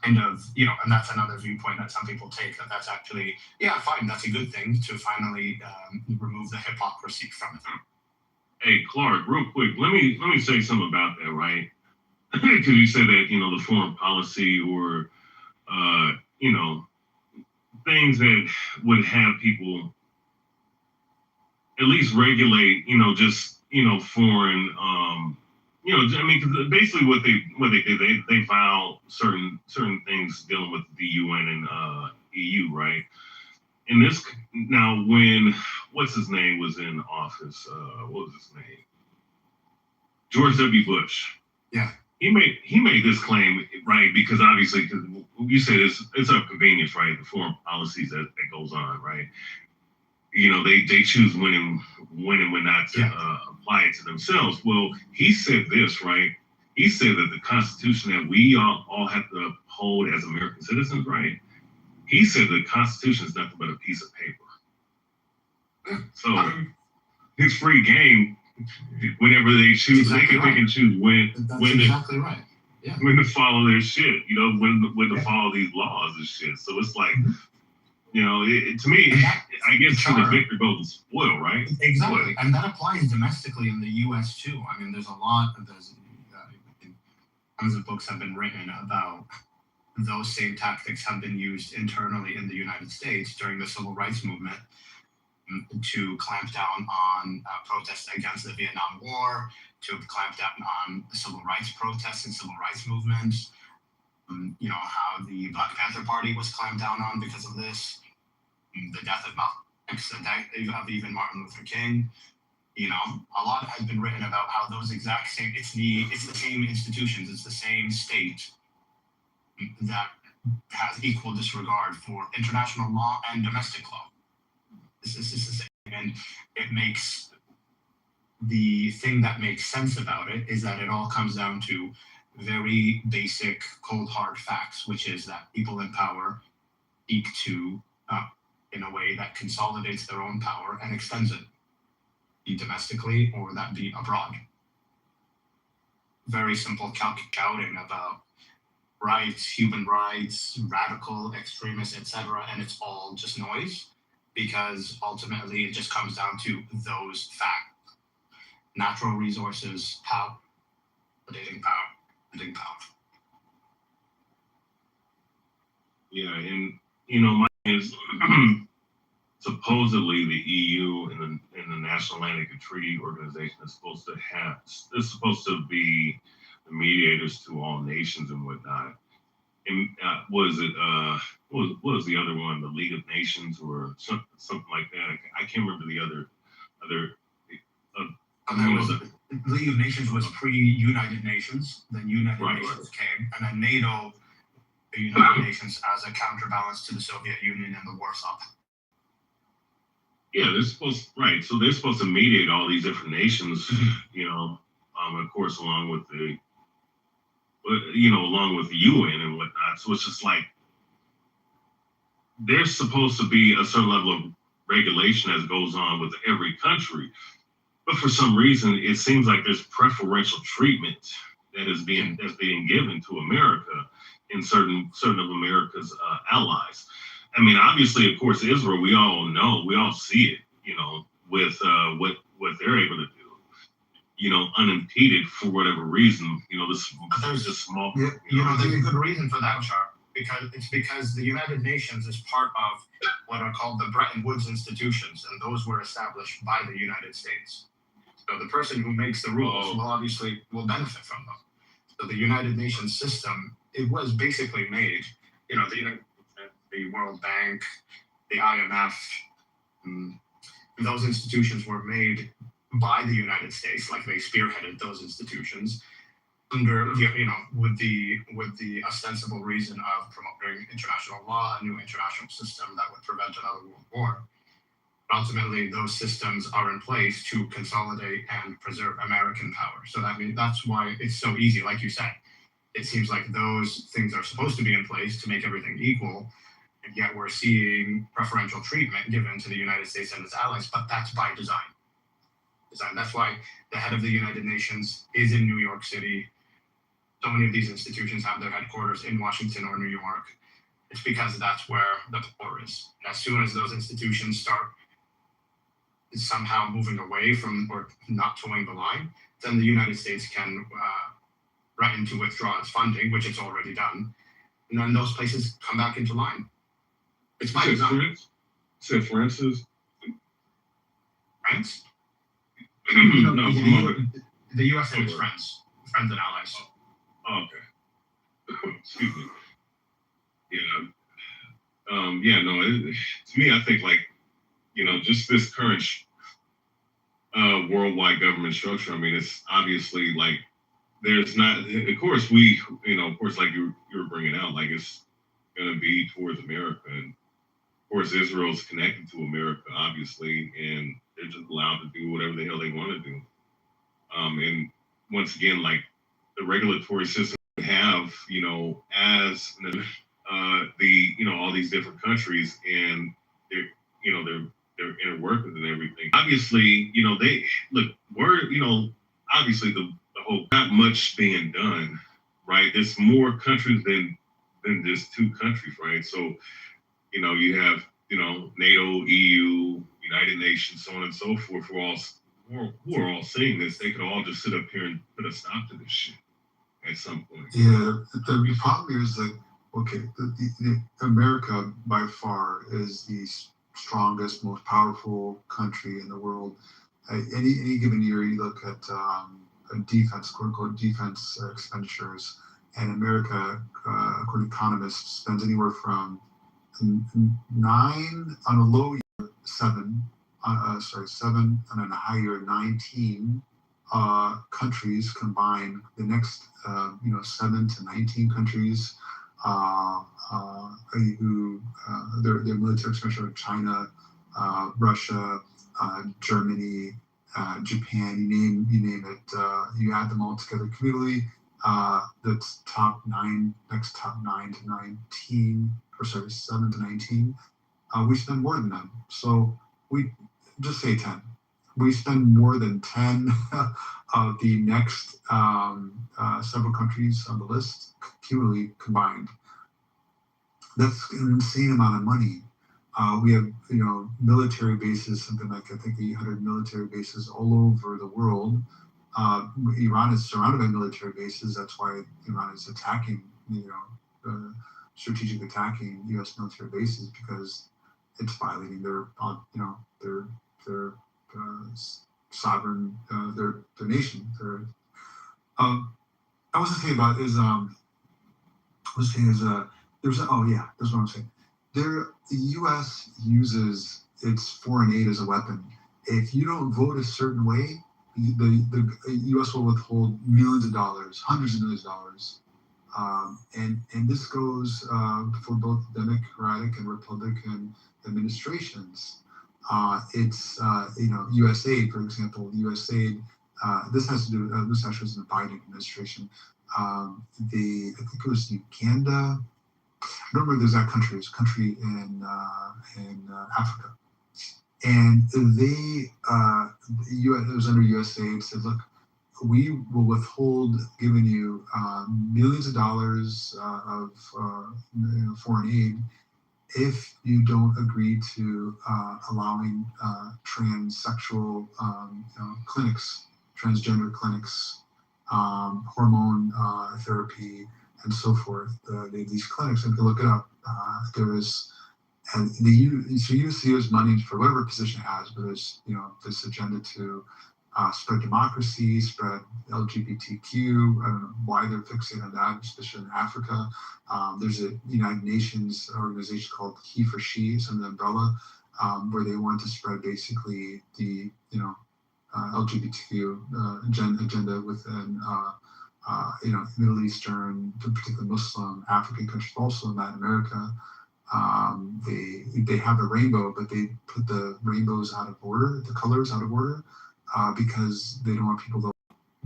kind of, and that's another viewpoint that some people take, that's actually, yeah, fine, that's a good thing to finally remove the hypocrisy from it. Hey, Clark, real quick, let me say something about that, right? Because you said that, the foreign policy or, things that would have people at least regulate, just, foreign, because basically what they did, they filed certain things dealing with the UN and EU, right? And this now, when what's his name was in office, what was his name? George W. Bush. Yeah. He made this claim, right? Because obviously, because you said it's of convenience, right? The foreign policies that goes on, right? They choose when and when not to apply it to themselves. Well, he said this, right? He said that the Constitution that we all have to uphold as American citizens, right? He said the Constitution is nothing but a piece of paper. So it's free game whenever they choose. Exactly, they can pick and choose exactly right. Yeah. When to follow their shit, when to follow these laws and shit. So it's like, to me, I guess to the victor goes the spoil, right? Exactly, and that applies domestically in the U.S. too. I mean, there's tons of books have been written about those same tactics have been used internally in the United States during the civil rights movement to clamp down on protests against the Vietnam War, to clamp down on civil rights protests and civil rights movements. How the Black Panther Party was clamped down on because of this, the death of Malcolm X, the death of even Martin Luther King. A lot has been written about how those exact same, it's the same institutions, it's the same state that has equal disregard for international law and domestic law. This is the same, and it makes the thing that makes sense about it is that it all comes down to very basic, cold hard facts, which is that people in power seek to, in a way that consolidates their own power and extends it, be domestically or that be abroad. Very simple shouting about rights, human rights, radical extremists, etc., and it's all just noise, because ultimately it just comes down to those facts: natural resources, power, dating power. Yeah, and my is supposedly the EU and the National Atlantic Treaty Organization is supposed to be the mediators to all nations and whatnot. And what was the other one? The League of Nations or something like that? I can't remember the other. The League of Nations was pre-United Nations. Then United Nations came, and then NATO, the United Nations, as a counterbalance to the Soviet Union and the Warsaw. Yeah, so they're supposed to mediate all these different nations, of course, along with the UN and whatnot. So it's just like there's supposed to be a certain level of regulation as goes on with every country. But for some reason, it seems like there's preferential treatment that's being given to America and certain of America's allies. I mean, obviously, of course, Israel, we all see it, with what they're able to do, unimpeded for whatever reason, there's a small. There's a good reason for that, Char, because the United Nations is part of what are called the Bretton Woods institutions, and those were established by the United States. So the person who makes the rules will benefit from them. So the United Nations system, it was basically made, the World Bank, the IMF. Those institutions were made by the United States, like they spearheaded those institutions under, with the ostensible reason of promoting international law, a new international system that would prevent another world war. Ultimately, those systems are in place to consolidate and preserve American power. So that's why it's so easy. Like you said, it seems like those things are supposed to be in place to make everything equal, and yet we're seeing preferential treatment given to the United States and its allies, but that's by design. That's why the head of the United Nations is in New York City. So many of these institutions have their headquarters in Washington or New York. It's because that's where the power is. And as soon as those institutions start somehow moving away from or not towing the line, then the United States can threaten to withdraw its funding, which it's already done. And then those places come back into line. It's by design. For instance, France? No, the US and its friends and allies. Oh, okay. Excuse me. Yeah. To me, I think just this current worldwide government structure. I mean, it's obviously like there's not. Of course, like you were bringing out, like it's going to be towards America, and of course, Israel's connected to America, obviously, and they're just allowed to do whatever the hell they want to do. And once again, like the regulatory system we have, as all these different countries, and they're interworking and everything. Obviously, obviously the whole not much being done, right? There's more countries than just two countries, right? So, you have NATO, EU, United Nations, so on and so forth, who are all saying this. They could all just sit up here and put a stop to this shit at some point. Yeah, the problem here is that, okay, the America by far is the strongest, most powerful country in the world. Any given year, you look at defense, quote unquote, defense expenditures, and America, according to economists, spends anywhere from 9 on a low year, 7 and on a high year, 19 countries combined. The next 7 to 19 countries who their military expenditure, China, Russia, Germany, Japan, you name it. You add them all together cumulatively. That's next top 9 to 19, 7 to 19. We spend more than them. So we just say 10. We spend more than 10 of the next several countries on the list cumulatively combined. That's an insane amount of money. We have, military bases, something like I think 800 military bases all over the world. Iran is surrounded by military bases. That's why Iran is attacking, strategic attacking U.S. military bases, because it's violating their sovereign, their nation. I was saying about is that's what I'm saying. The U.S. uses its foreign aid as a weapon. If you don't vote a certain way, the U.S. will withhold millions of dollars, hundreds of millions of dollars. And this goes for both Democratic and Republican administrations. It's USAID, for example. USAID. This has to do. This actually was in the Biden administration. I think it was Uganda. I don't remember the exact country. It's a country in Africa, and it was under USAID. Said, look, we will withhold giving you millions of dollars of foreign aid if you don't agree to allowing transsexual clinics, transgender clinics, hormone therapy, and so forth. These clinics, and if you look it up, there is, and the USC has money for whatever position it has, but there's this agenda to spread democracy, spread LGBTQ. I don't know why they're fixated on that, especially in Africa. There's a United Nations organization called He for She, it's under the umbrella, where they want to spread basically the LGBTQ agenda within Middle Eastern, particularly Muslim, African countries, also in Latin America. They have a rainbow, but they put the rainbows out of order, the colors out of order, because they don't want people to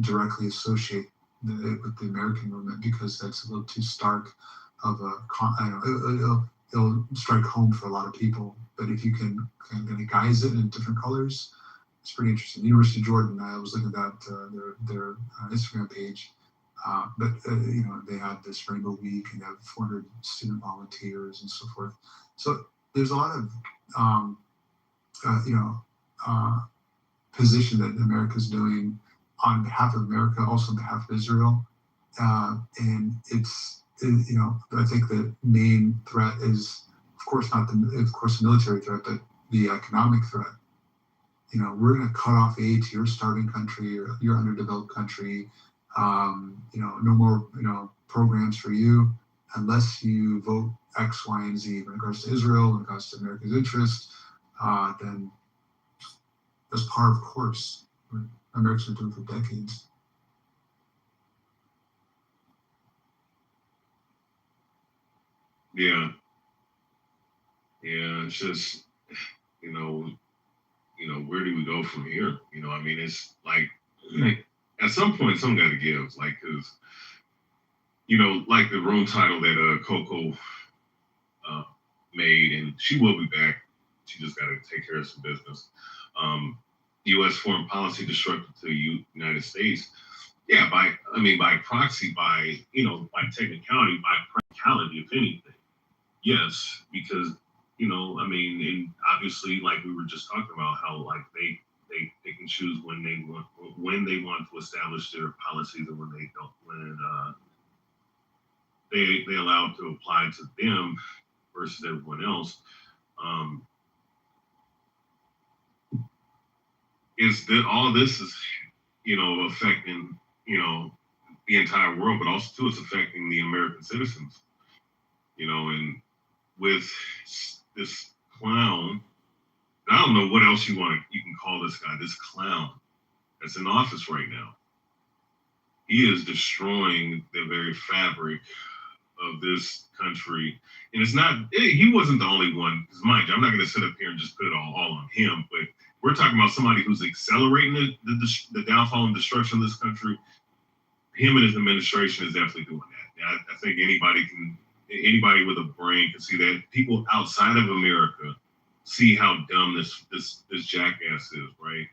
directly associate it with the American movement, because that's a little too stark of it'll strike home for a lot of people. But if you can kind of guise it in different colors, it's pretty interesting. University of Jordan, I was looking at that, their Instagram page. But they had this Rainbow Week and they have 400 student volunteers and so forth. So there's a lot of position that America's doing on behalf of America, also on behalf of Israel, and I think the main threat is, of course, not the military threat, but the economic threat. We're going to cut off aid to your starving country or your underdeveloped country. No more, programs for you unless you vote X, Y, and Z. When it comes to Israel, when it comes to America's interest, then that's par of course. Americans have been doing for decades. Yeah. It's just, where do we go from here? It's like at some point, something got to give. Like, cause, like the room title that Coco made, and she will be back. She just got to take care of some business. U.S. foreign policy destructive to the United States. Yeah, by proxy, by technicality, by practicality, if anything. Yes, because and obviously, like we were just talking about, how like they can choose when they want to establish their policies and when they don't, when they allow it to apply to them versus everyone else. Is that all this is affecting the entire world, but also too it's affecting the American citizens. And with this clown, I don't know what else you can call this guy, this clown that's in office right now. He is destroying the very fabric of this country. And it's not, he wasn't the only one, because mind you, I'm not going to sit up here and just put it all on him, but we're talking about somebody who's accelerating the downfall and destruction of this country. Him and his administration is definitely doing that. I think anybody with a brain can see that. People outside of America see how dumb this jackass is, right?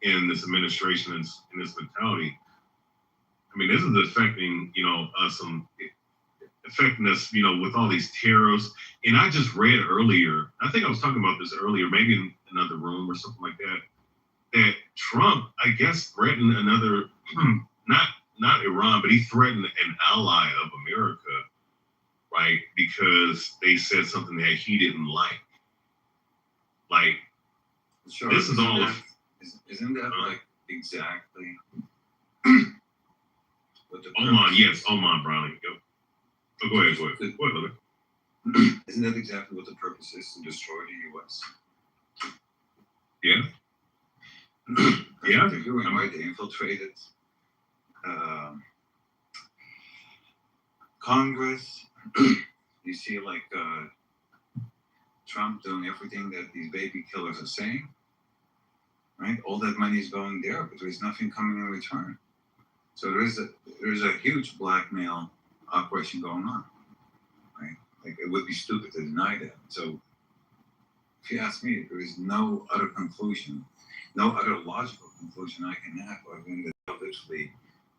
And this administration and this mentality. This is affecting, us, affecting us, with all these tariffs. And I just read earlier, I think I was talking about this earlier, maybe in another room or something like that, that Trump, I guess, threatened another, not Iran, but he threatened an ally of America, right? Because they said something that he didn't like. Like, sure, this is all. Isn't that like exactly what the Oman, yes, Oman, Brownie. Yep. Oh, go ahead. Isn't that exactly what the purpose is, to destroy the U.S.? Yeah. Yeah. They're doing, right? They infiltrated Congress. You see, like Trump doing everything that these baby killers are saying, right? All that money is going there, but there's nothing coming in return. So there's a huge blackmail operation going on, right? Like, it would be stupid to deny that. So if you ask me, there is no other conclusion, no other logical conclusion I can have other than that they're literally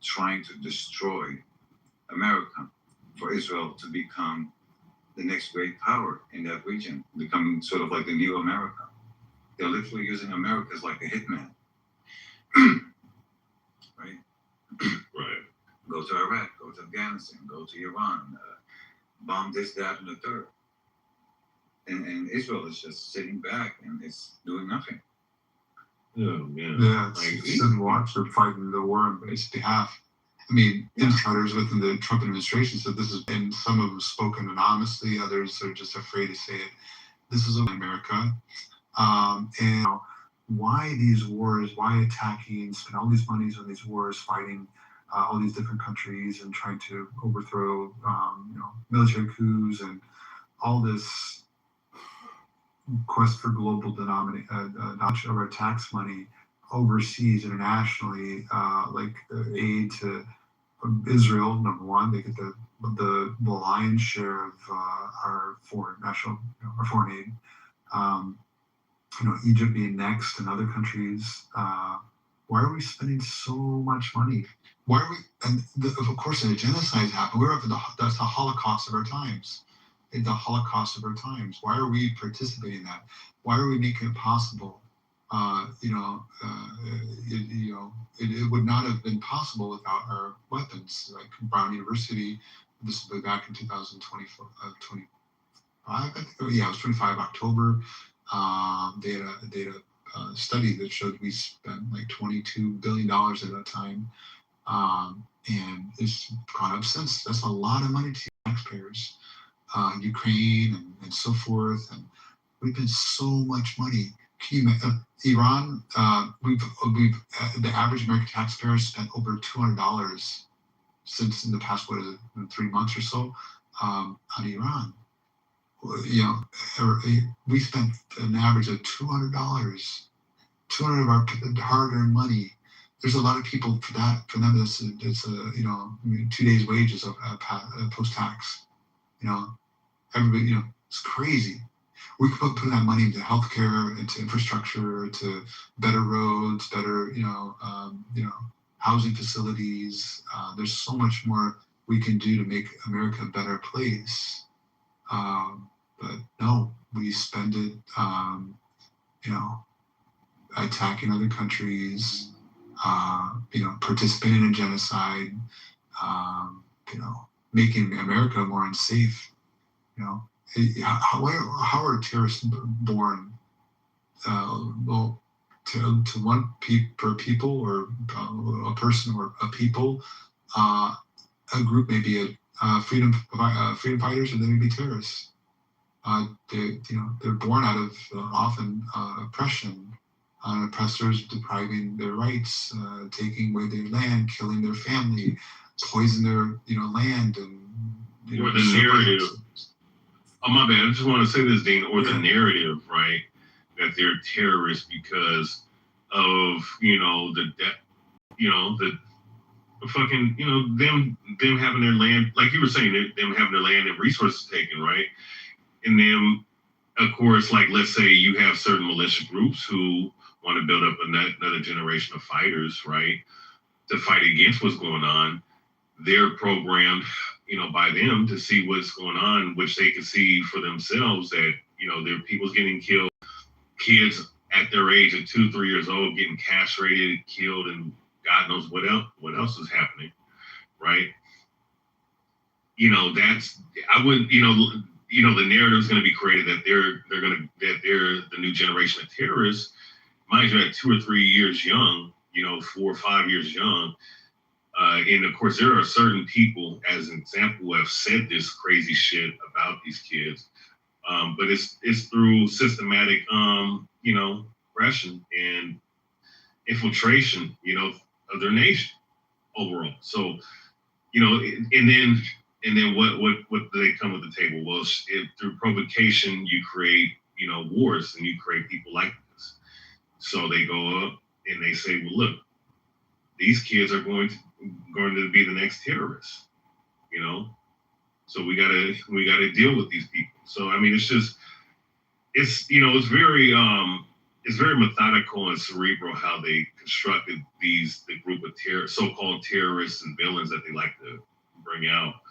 trying to destroy America for Israel to become the next great power in that region, becoming sort of like the new America. They're literally using America as like a hitman. Right? Right. Go to Iraq, go to Afghanistan, go to Iran, bomb this, that, and the third. And Israel is just sitting back and it's doing nothing. Oh, yeah. Yeah, it's Sid Watch are fighting the war on its behalf. I mean, insiders within the Trump administration said this is, and some of them spoken anonymously, others are just afraid to say it. This is America. And why these wars, why attacking, spend all these monies on these wars, fighting all these different countries and trying to overthrow, military coups and all this quest for global knowledge of our tax money overseas, internationally, like the aid to Israel, number one, they get the lion's share of our foreign aid. Egypt being next and other countries. Why are we spending so much money? Why are we? And of course, a genocide happened. That's the Holocaust of our times. The Holocaust of our times. Why are we participating in that? Why are we making it possible? It would not have been possible without our weapons. Like Brown University, this was back in 2024, 25. I think, it was 25 October. They had a study that showed we spent like $22 billion at that time. And it's gone up since. That's a lot of money to taxpayers. Ukraine and so forth. And we've been so much money. Can you imagine? Iran, we've the average American taxpayer spent over $200 since in the past, 3 months or so, on Iran. We spent an average of $200 of our hard-earned money. There's a lot of people for them it's 2 days' wages of post-tax. Everybody, it's crazy. We could put that money into healthcare, into infrastructure, to better roads, better housing facilities. There's so much more we can do to make America a better place. But no, we spend it, attacking other countries, participating in genocide, making America more unsafe. How are terrorists born? To one per people, or a person, or a people, a group may be freedom fighters, and they may be terrorists. They're born out of often oppression, oppressors depriving their rights, taking away their land, killing their family, poison their land, and or the narrative. Oh, my bad. I just want to say this, Dean. Or the narrative, right? That they're terrorists because of the fucking them having their land, like you were saying, them having their land and resources taken, right? And then, of course, like, let's say you have certain militia groups who want to build up another generation of fighters, right, to fight against what's going on. They're programmed, by them to see what's going on, which they can see for themselves that, there are people's getting killed, kids at their age of 2-3 years old getting castrated, killed, and God knows what else is happening, right? I wouldn't, the narrative is going to be created that they're the new generation of terrorists. Mind you, at 2 or 3 years young, 4 or 5 years young. And of course, there are certain people, as an example, who have said this crazy shit about these kids. But it's through systematic, oppression and infiltration, of their nation overall. So, and then what do they come with the table? Well, through provocation, you create, wars, and you create people like this. So they go up and they say, well, look, these kids are going to be the next terrorists, So we gotta deal with these people. So I mean, it's very methodical and cerebral how they constructed the group of so-called terrorists and villains that they like to bring out,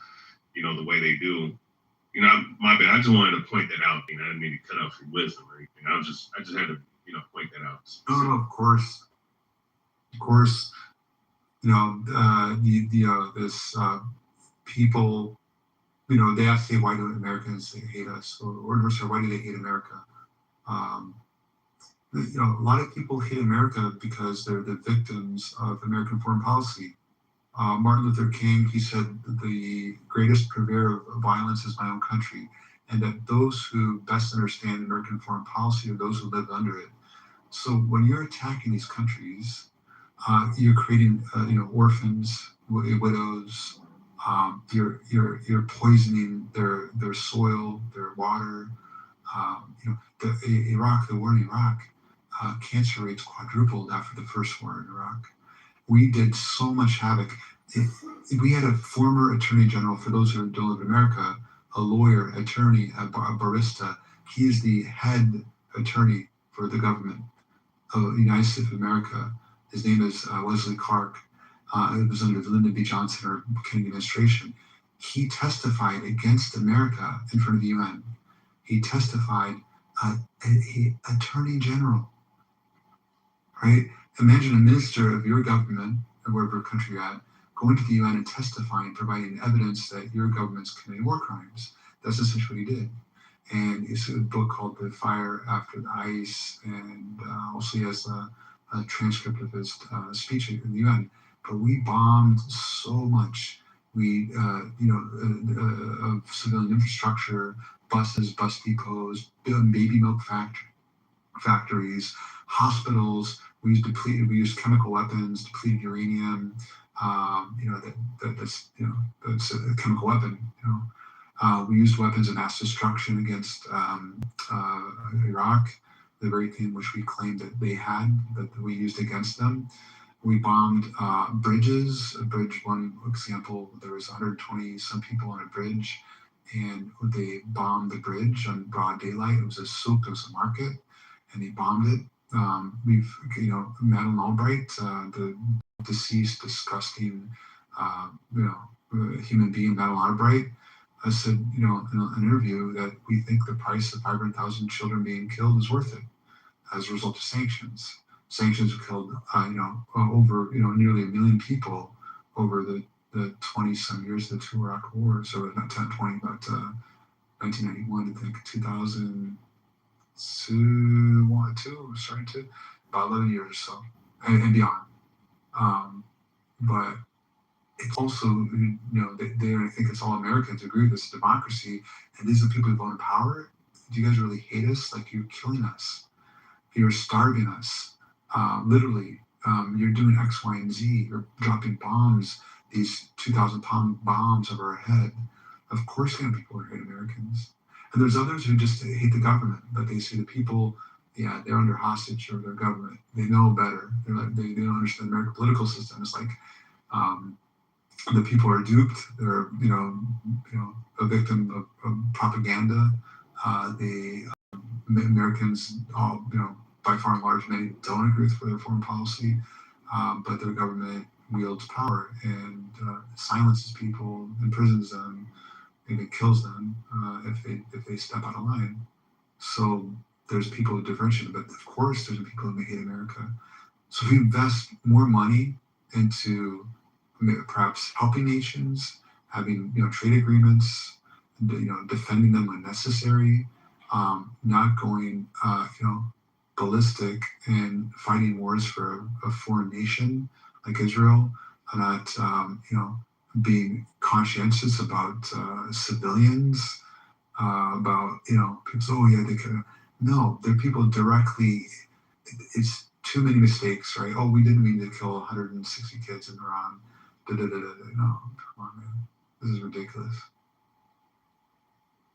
the way they do. My bad. I just wanted to point that out. I didn't mean to cut off your wisdom or anything. I just had to, point that out. No, of course. This people, they ask, why do Americans hate us, or why do they hate America? A lot of people hate America because they're the victims of American foreign policy. Martin Luther King, he said, the greatest purveyor of violence is my own country, and that those who best understand American foreign policy are those who live under it. So when you're attacking these countries, you're creating, orphans, widows. You're poisoning their soil, their water. The war in Iraq, cancer rates quadrupled after the first war in Iraq. We did so much havoc. We had a former attorney general, for those who don't live in America, a lawyer, attorney, a barista. He is the head attorney for the government of the United States of America. His name is Wesley Clark. It was under the Lyndon B. Johnson or Kennedy administration. He testified against America in front of the UN. He testified, attorney general, right? Imagine a minister of your government, or wherever country you're at, going to the UN and testifying, providing evidence that your government's committing war crimes. That's essentially what he did. And it's a book called The Fire After the Ice, and also he has a transcript of his speech in the UN. But we bombed so much. We, of civilian infrastructure, buses, bus depots, baby milk factories, hospitals. We used chemical weapons, depleted uranium. That's a chemical weapon. We used weapons of mass destruction against Iraq, the very thing which we claimed that they had, that we used against them. We bombed bridges. One example, there was 120 some people on a bridge, and they bombed the bridge on broad daylight. It was a souk, it was a market, and they bombed it. Madeleine Albright, the deceased, disgusting, human being, Madeleine Albright, said, in an interview, that we think the price of 500,000 children being killed is worth it as a result of sanctions. Sanctions have killed, over, nearly 1 million people over the 20-some years of the two Iraq wars, or not 10, 20, but 1991, I think, 2002, starting to, about 11 years or so, and beyond. But it's also, I think it's all Americans agree with this democracy, and these are the people who vote in power. Do you guys really hate us? Like, you're killing us. You're starving us. Literally, you're doing X, Y, and Z. You're dropping bombs, these 2,000-pound bombs over our head. Of course, there are people who hate Americans. And there's others who just hate the government, but they see the people, they're under hostage of their government. They know better. They don't understand the American political system. It's like, the people are duped. They're, a victim of propaganda. The Americans, all, by far and large, many don't agree with their foreign policy, but their government wields power and silences people, imprisons them, and it kills them if they step out of line. So there's people who differentiate, but of course there's people who hate America. So if we invest more money into perhaps helping nations, having trade agreements, defending them when necessary, not going ballistic and fighting wars for a foreign nation like Israel, not being conscientious about civilians, about people say, oh yeah, they could. No, they're people directly. It's too many mistakes, right? Oh, we didn't mean to kill 160 kids in Iran. No, come on, man. This is ridiculous.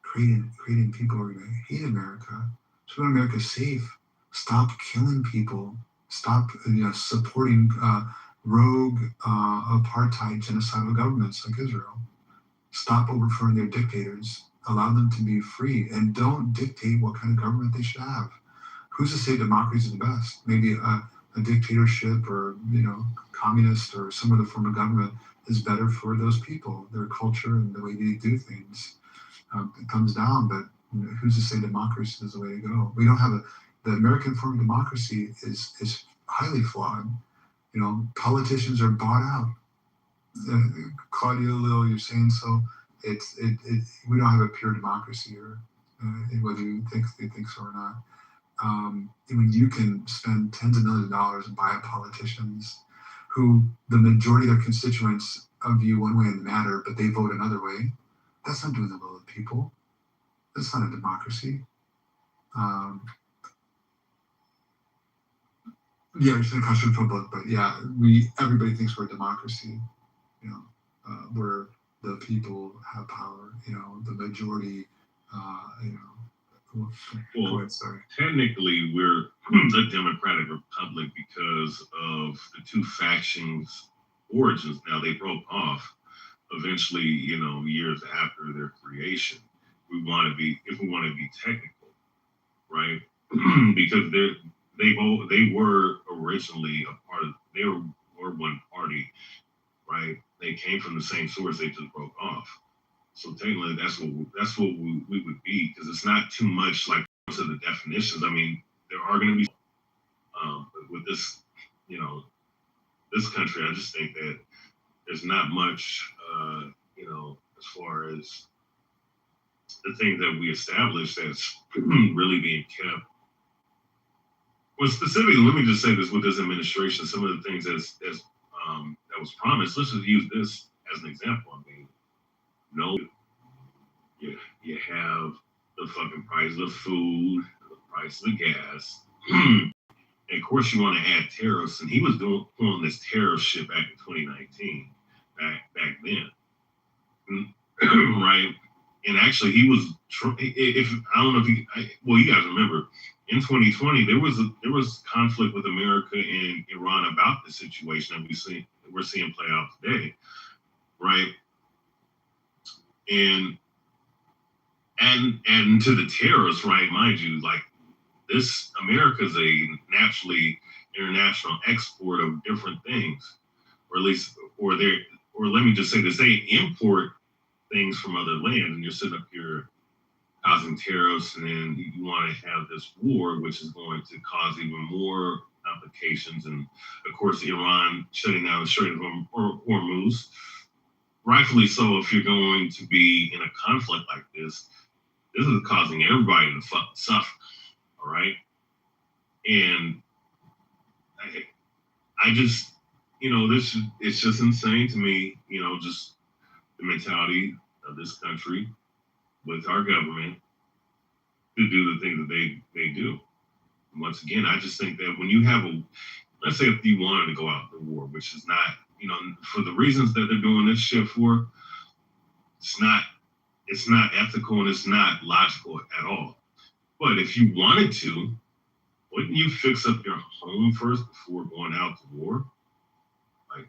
Creating people who are going to hate America. So when America's safe, stop killing people. Stop supporting rogue apartheid genocidal governments like Israel. Stop overthrowing their dictators. Allow them to be free, and don't dictate what kind of government they should have. Who's to say democracy is the best? Maybe a dictatorship or communist or some other form of government is better for those people, their culture and the way they do things. It comes down, but who's to say democracy is the way to go? We don't have the American form of democracy is highly flawed. Politicians are bought out. Claudia Lil, you're saying so. We don't have a pure democracy here, whether you think so or not. I mean, you can spend tens of millions of dollars and buy politicians who the majority of their constituents view one way in the matter, but they vote another way. That's not doing the will of the people. That's not a democracy. Yeah, it's in a constitutional book, but yeah, everybody thinks we're a democracy, you know, where the people have power, you know, the majority, you know. Go ahead, sorry. Technically, we're a democratic republic because of the two factions' origins. Now they broke off eventually, you know, years after their creation. If we want to be technical, right? Because they were originally they were one party, right? They came from the same source. They just broke off. So technically, that's what we would be, because it's not too much like to the definitions. I mean, there are going to be, but with this, you know, this country, I just think that there's not much, you know, as far as the things that we established that's really being kept. Well, specifically, let me just say this with this administration, some of the things that was promised. Let's just use this as an example. I mean, no, you have the fucking price of food, the price of gas. And of course, you want to add tariffs, and he was doing this tariff shit back in 2019, back then, right? And actually, he was. If I don't know if you guys remember, in 2020 there was conflict with America and Iran about the situation that we're seeing play out today, right? And to the tariffs, right? Mind you, like this, America's a naturally international export of different things, or at least, or let me just say this: they import things from other lands, and you're sitting up here causing tariffs, and then you want to have this war, which is going to cause even more complications. And of course, Iran shutting down the Strait of Hormuz, rightfully so. If you're going to be in a conflict like this is causing everybody to fucking suffer. All right, and I just, you know, it's just insane to me. You know, just the mentality of this country with our government to do the things that they do. And once again, I just think that when you have let's say if you wanted to go out to war, which is not, you know, for the reasons that they're doing this shit for, it's not ethical and it's not logical at all. But if you wanted to, wouldn't you fix up your home first before going out to war? Like,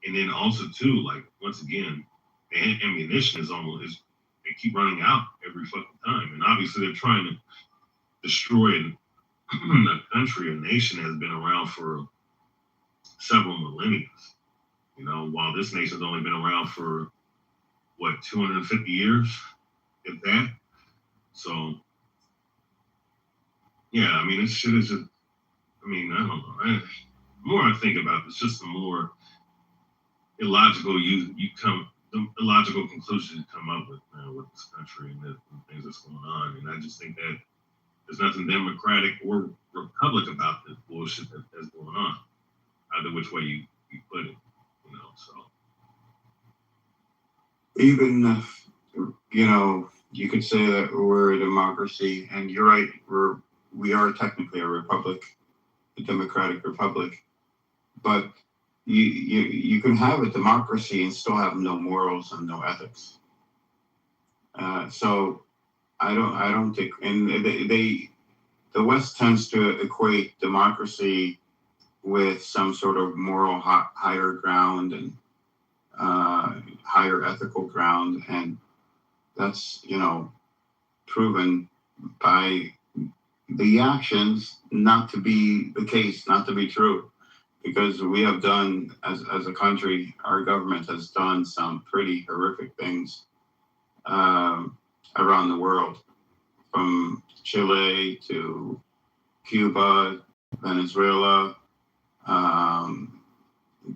and then also too, like, once again, the ammunition they keep running out every fucking time. And obviously they're trying to destroy a country, a nation that has been around for several millennia. You know, while this nation's only been around for, what, 250 years, if that? So, yeah, I mean, this shit is just, I mean, I don't know. The more I think about this, just the more illogical the illogical conclusions you come up with, man, with this country and the things that's going on. And I just think that there's nothing democratic or republic about this bullshit that's going on, either which way you put it, you know. So even you know, you could say that we're a democracy, and you're right, we are technically a republic, a democratic republic, but you can have a democracy and still have no morals and no ethics. So I don't think, and the West tends to equate democracy with some sort of moral higher ground and higher ethical ground, and that's, you know, proven by the actions not to be the case, not to be true. Because we have done, as a country, our government has done some pretty horrific things around the world, from Chile to Cuba, Venezuela,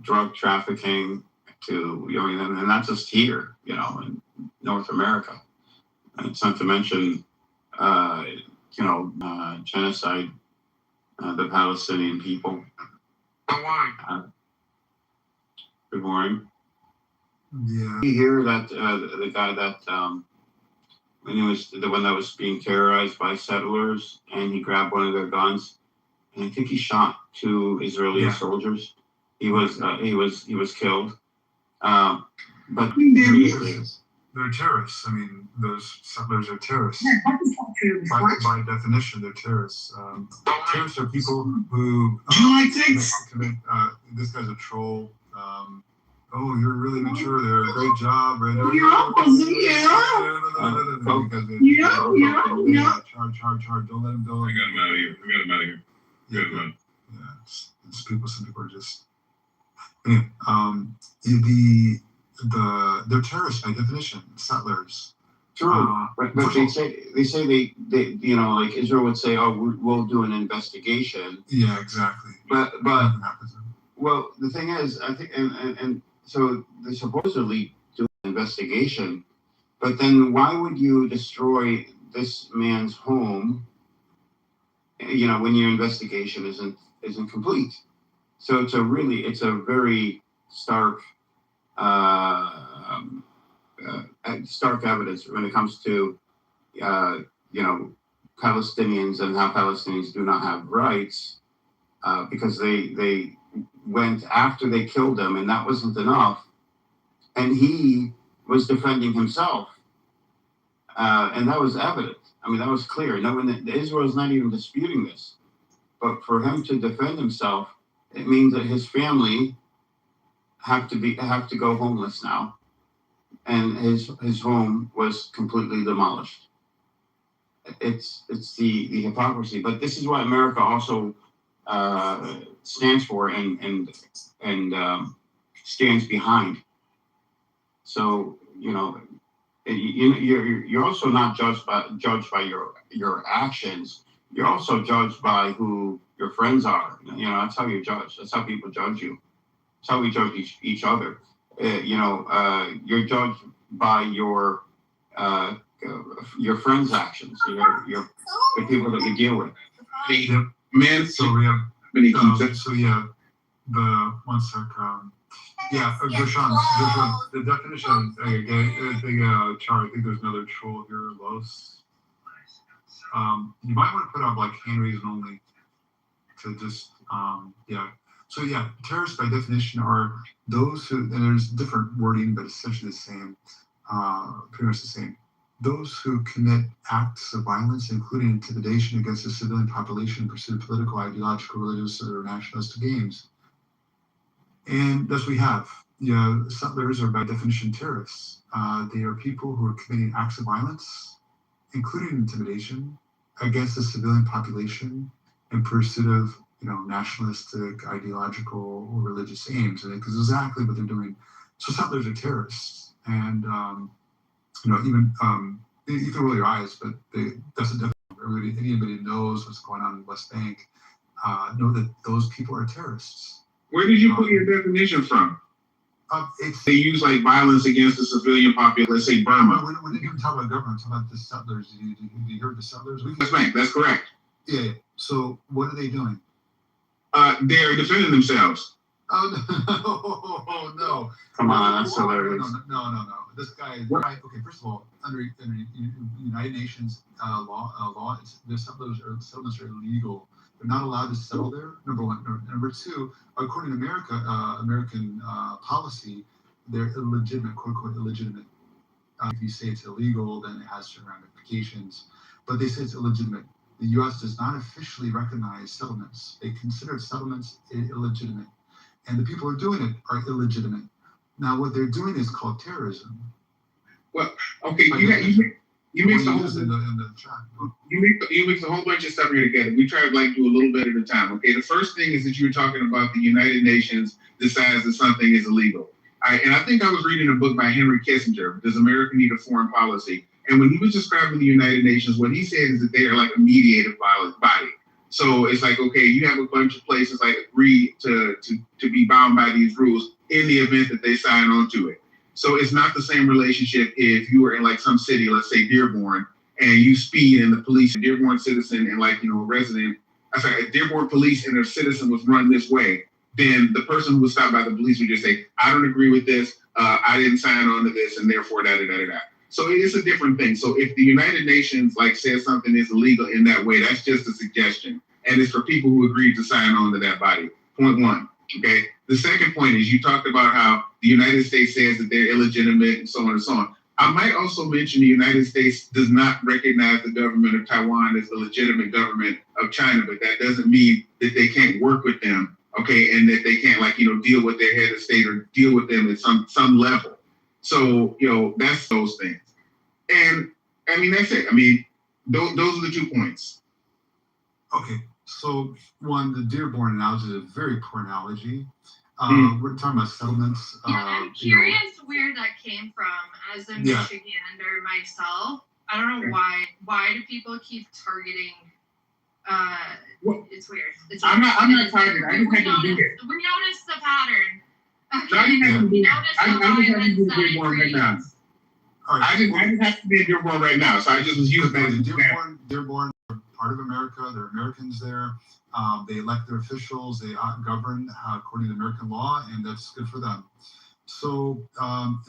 drug trafficking to, I mean, and not just here, you know, in North America. And it's not to mention genocide the Palestinian people. Good morning. Yeah. You hear that the guy that when he was the one that was being terrorized by settlers, and he grabbed one of their guns, and I think he shot 2 Israeli soldiers. He was killed. But they're terrorists. I mean, those settlers are terrorists. By definition, they're terrorists. Terrorists are people who commit. This guy's a troll. Oh, you're really mature there. Great job, Brandon. Charge. Don't let him go. I got him out of here. Yeah, some people are just. Anyway, they're terrorists by definition, settlers. True, but they say they like Israel would say, oh, we'll do an investigation. Yeah, exactly. But well, the thing is, I think, and so they supposedly do an investigation, but then why would you destroy this man's home? When your investigation isn't complete. So it's a very stark stark evidence when it comes to Palestinians and how Palestinians do not have rights because they went after they killed them, and that wasn't enough, and he was defending himself, and that was evident. I mean, that was clear. No one, Israel's not even disputing this, but for him to defend himself, it means that his family have to go homeless now, and his home was completely demolished. It's the hypocrisy, but this is what America also stands for and stands behind. So you're also not judged by your actions. You're also judged by who your friends are. That's how you're judged. That's how people judge you. That's how we judge each other. You're judged by your friends' actions. The people that you deal with. Man, so we have the one sec. Gershon, the definition. Char, I think there's another troll here, Los. You might want to put up like hand raising only to just So terrorists by definition are those who, and there's different wording, but essentially the same, pretty much the same. Those who commit acts of violence, including intimidation against the civilian population in pursuit of political, ideological, religious, or nationalistic aims. And thus we have, settlers are by definition terrorists. They are people who are committing acts of violence, including intimidation, against the civilian population in pursuit of, nationalistic, ideological, or religious aims. And because exactly what they're doing. So settlers are terrorists, and even you can roll your eyes, but that's a definite. Anybody knows what's going on in the West Bank, know that those people are terrorists. Where did you put your definition from? They use like violence against the civilian population. Let's say Burma. When you talk about government, talk about the settlers. Do you hear the settlers? That's correct. Yeah. So what are they doing? They're defending themselves. Oh no! Come on, that's hilarious. No. This guy is right. Okay, first of all, under United Nations law, the settlements are illegal. They're not allowed to settle there. Number one. Number two, according to American policy, they're illegitimate, quote unquote illegitimate. If you say it's illegal, then it has certain ramifications. But they say it's illegitimate. The U.S. does not officially recognize settlements. They consider settlements illegitimate. And the people who are doing it are illegitimate. Now, what they're doing is called terrorism. Well, okay, you mix a whole bunch of stuff here together. We try to do a little bit at a time. Okay, the first thing is that you were talking about the United Nations decides that something is illegal. And I think I was reading a book by Henry Kissinger, Does America Need a Foreign Policy? And when he was describing the United Nations, what he said is that they are like a mediative body. So it's like, okay, you have a bunch of places agree to be bound by these rules in the event that they sign on to it. So it's not the same relationship if you were in some city, let's say Dearborn, and you speed and the police, a Dearborn citizen and like, a resident, a Dearborn police and a citizen was run this way, then the person who was stopped by the police would just say, I don't agree with this, I didn't sign on to this, and therefore da-da-da-da-da. So it's a different thing. So if the United Nations says something is illegal in that way, that's just a suggestion. And it's for people who agreed to sign on to that body. Point one. Okay. The second point is you talked about how the United States says that they're illegitimate and so on and so on. I might also mention the United States does not recognize the government of Taiwan as the legitimate government of China, but that doesn't mean that they can't work with them, okay, and that they can't deal with their head of state or deal with them at some level. So, that's those things. And I mean, that's it. I mean, those are the 2 points. Okay, so one, the Dearborn analogy is a very poor analogy. We're talking about settlements. I'm curious where that came from as a Michigander myself. I don't know why. Why do people keep targeting? It's weird. I'm not targeting. I just have to do it. We noticed the pattern. I'm just having to do Dearborn right now. I just have to be in Dearborn right now, so I just was using that. Dearborn are part of America. There are Americans there. They elect their officials. They govern according to American law, and that's good for them. So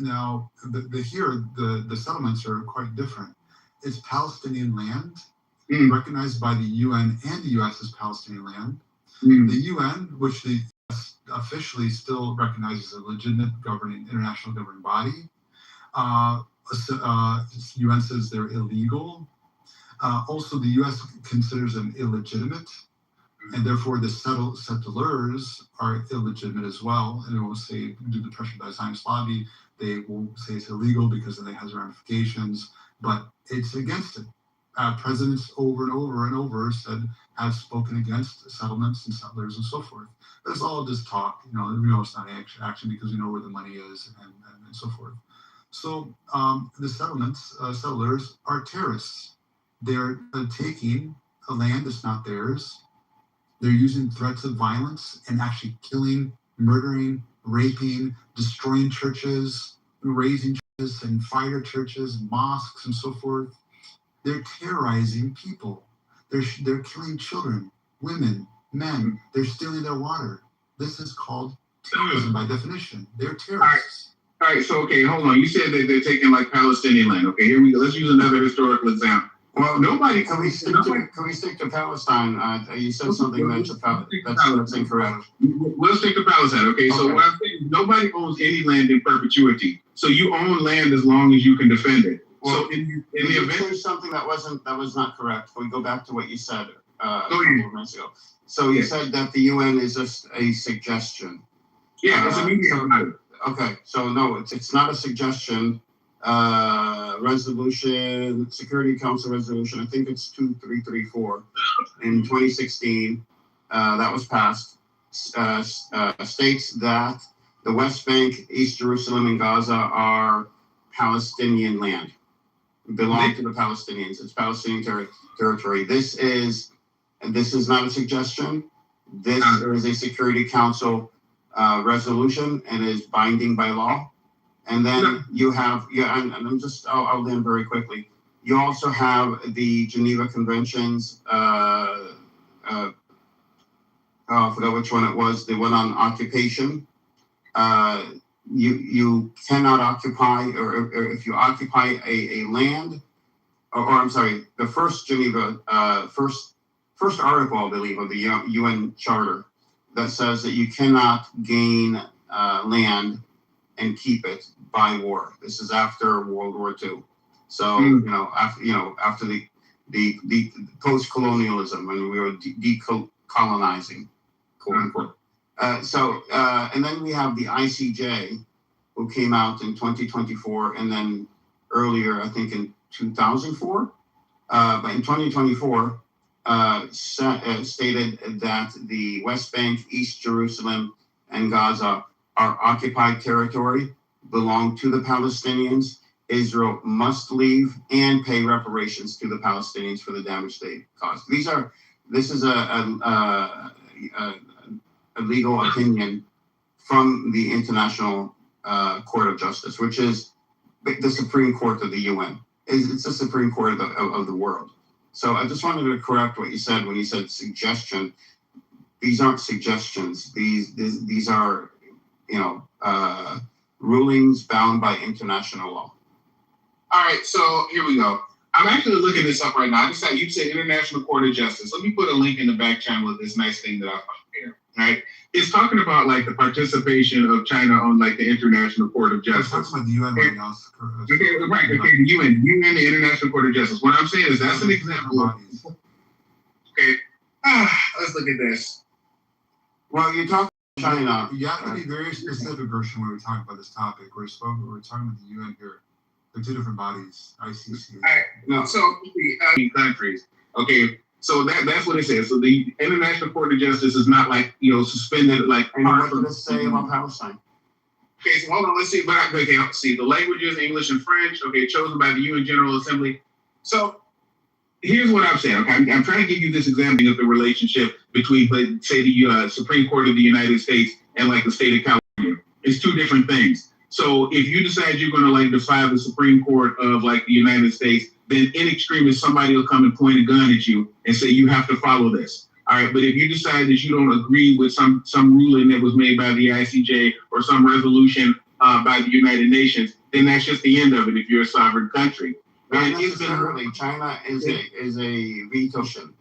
now the settlements are quite different. It's Palestinian land, recognized by the UN and the U.S. as Palestinian land. The UN, which the US officially still recognizes a legitimate international governing body. UN says they're illegal. Also, the U.S. considers them illegitimate, and therefore the settlers are illegitimate as well. And it will say, due to pressure by the Zionist lobby, they will say it's illegal because then it has ramifications, but it's against it. Presidents over and over and over have spoken against settlements and settlers and so forth. But it's all just talk. We know it's not action because we know where the money is and so forth. So the settlers are terrorists. They're taking a land that's not theirs. They're using threats of violence and actually killing, murdering, raping, destroying churches, razing churches and fire churches, mosques and so forth. They're terrorizing people. They're killing children, women, men. They're stealing their water. This is called terrorism by definition. They're terrorists. All right, so hold on. You said that they're taking Palestinian land. Okay, here we go. Let's use another historical example. Well, Can we stick to Palestine? You said something that's incorrect. We'll stick to Palestine. Okay. So what I'm saying is nobody owns any land in perpetuity. So you own land as long as you can defend it. Well, so in the you event said something that was not correct. Can we go back to what you said a couple of minutes ago? So you said that the UN is just a suggestion. Yeah, it's a media matter. Okay, so no, it's not a suggestion. Resolution, Security Council resolution, I think it's 2334 in 2016, that was passed, states that the West Bank, East Jerusalem, and Gaza are Palestinian land, belong to the Palestinians. It's Palestinian territory. This is not a suggestion. This is a Security Council resolution and is binding by law. And then you have, I'll end very quickly. You also have the Geneva Conventions, I forgot which one it was, the one on occupation. You cannot occupy, or if you occupy a land, or I'm sorry, the first Geneva, first article, I believe, of the UN Charter that says that you cannot gain land and keep it by war. This is after World War II. So after the post-colonialism, when we were decolonizing, quote unquote. And then we have the ICJ, who came out in 2024, and then earlier, I think in 2004. But in 2024, stated that the West Bank, East Jerusalem, and Gaza are occupied territory, belong to the Palestinians. Israel must leave and pay reparations to the Palestinians for the damage they caused. This is a legal opinion from the International Court of Justice, which is the Supreme Court of the UN. it's the Supreme Court of the world. So I just wanted to correct what you said when you said suggestion. These aren't suggestions. These are, rulings bound by international law. All right, so here we go. I'm actually looking this up right now. I decided you said International Court of Justice. Let me put a link in the back channel of this nice thing that I found here. All right, it's talking about like the participation of China on like the International Court of Justice. It's talking about the UN right now. Okay, right. Okay, the UN, the International Court of Justice. What I'm saying is that's an example of. Okay, let's look at this. Well, you talk China. You have to be very specific, Gershon, when we're talking about this topic. We're talking about the UN here. They're two different bodies, ICC. All right, no, so countries. Okay, so that's what it says. So the International Court of Justice is not like suspended like. And what did it say about Palestine? Okay, so hold on. Let's see. Let's see. The languages, English and French. Okay, chosen by the UN General Assembly. So here's what I'm saying. Okay, I'm trying to give you this example of the relationship between, say, the Supreme Court of the United States and like the state of California. It's two different things. So if you decide you're going to like defy the Supreme Court of like the United States, then in extremis somebody will come and point a gun at you and say you have to follow this. All right, but if you decide that you don't agree with some ruling that was made by the ICJ or some resolution by the United Nations, then that's just the end of it if you're a sovereign country. Not necessarily. China is a veto nation.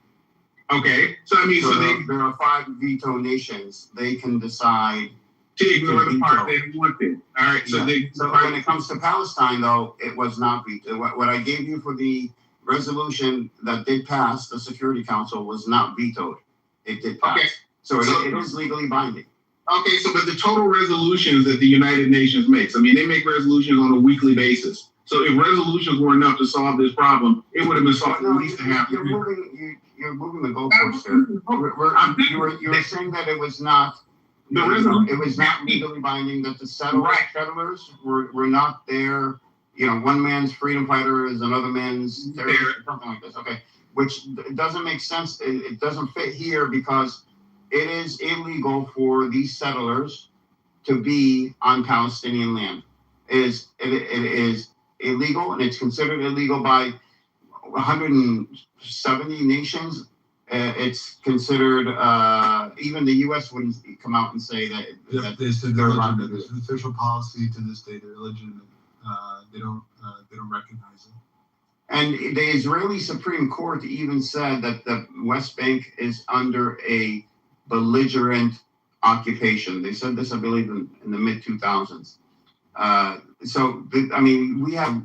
Okay, so I mean, there are 5 veto nations. They can decide to ignore the part they want to. All right, so when it comes to Palestine, though, it was not vetoed. What I gave you for the resolution that did pass the Security Council was not vetoed. It did pass. Okay. So it is legally binding. Okay, so but the total resolutions that the United Nations makes, I mean, they make resolutions on a weekly basis. So if resolutions were enough to solve this problem, it would have been solved at least a half year. You're moving the goalposts here. You were saying that it was not. It was not legally binding, that the settlers were not there. One man's freedom fighter is another man's terrorist, something like this. Okay, which doesn't make sense. It doesn't fit here because it is illegal for these settlers to be on Palestinian land. It is illegal, and it's considered illegal by 170 nations. It's considered, even the U.S. wouldn't come out and say that. They said they're legitimate. It's an official policy to this day. They're legitimate. They don't recognize it. And the Israeli Supreme Court even said that the West Bank is under a belligerent occupation. They said this, I believe, in the mid-2000s. We have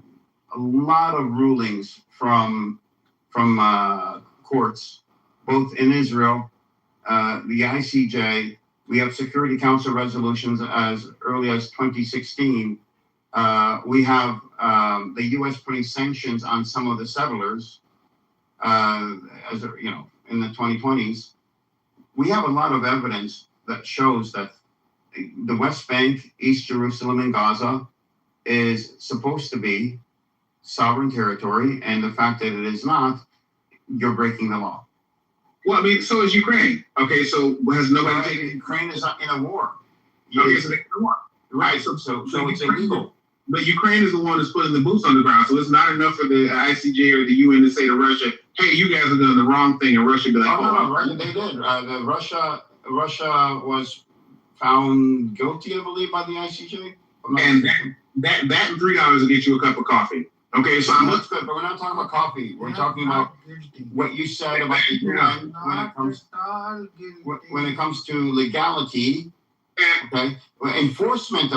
a lot of rulings from courts, both in Israel, the ICJ. We have Security Council resolutions as early as 2016. We have the U.S. putting sanctions on some of the settlers, in the 2020s. We have a lot of evidence that shows that the West Bank, East Jerusalem, and Gaza is supposed to be sovereign territory, and the fact that it is not, you're breaking the law. Well, I mean, so is Ukraine. Okay, so has nobody taken? Ukraine is in a war. Okay, so they're in a war. Right, so it's illegal. But Ukraine is the one that's putting the boots on the ground, so it's not enough for the ICJ or the UN to say to Russia, "Hey, you guys are doing the wrong thing," and Russia be like, "Oh, they did." Russia was found guilty, I believe, by the ICJ. And that and $3 will get you a cup of coffee. Okay, so that's good, but we're not talking about coffee. We're talking about what you said about the UN when it comes to legality. Okay, well, enforcement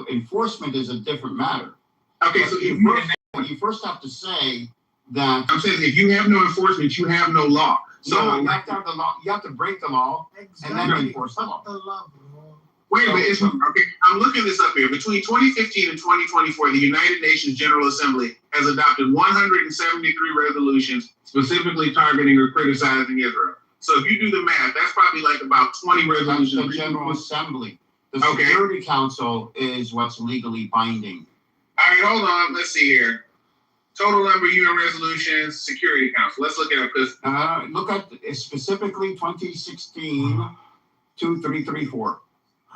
enforcement is a different matter. Okay, so you first have to say that I'm saying if you have no enforcement, you have no law. So you have to have the law. You have to break the law and then enforce the law. Wait a minute. Okay, I'm looking this up here. Between 2015 and 2024, the United Nations General Assembly has adopted 173 resolutions specifically targeting or criticizing Israel. So if you do the math, that's probably like about 20 resolutions. That's the General Assembly. The Security Council is what's legally binding. All right, hold on. Let's see here. Total number of UN resolutions, Security Council. Let's look it up. Look at specifically 2016 2334.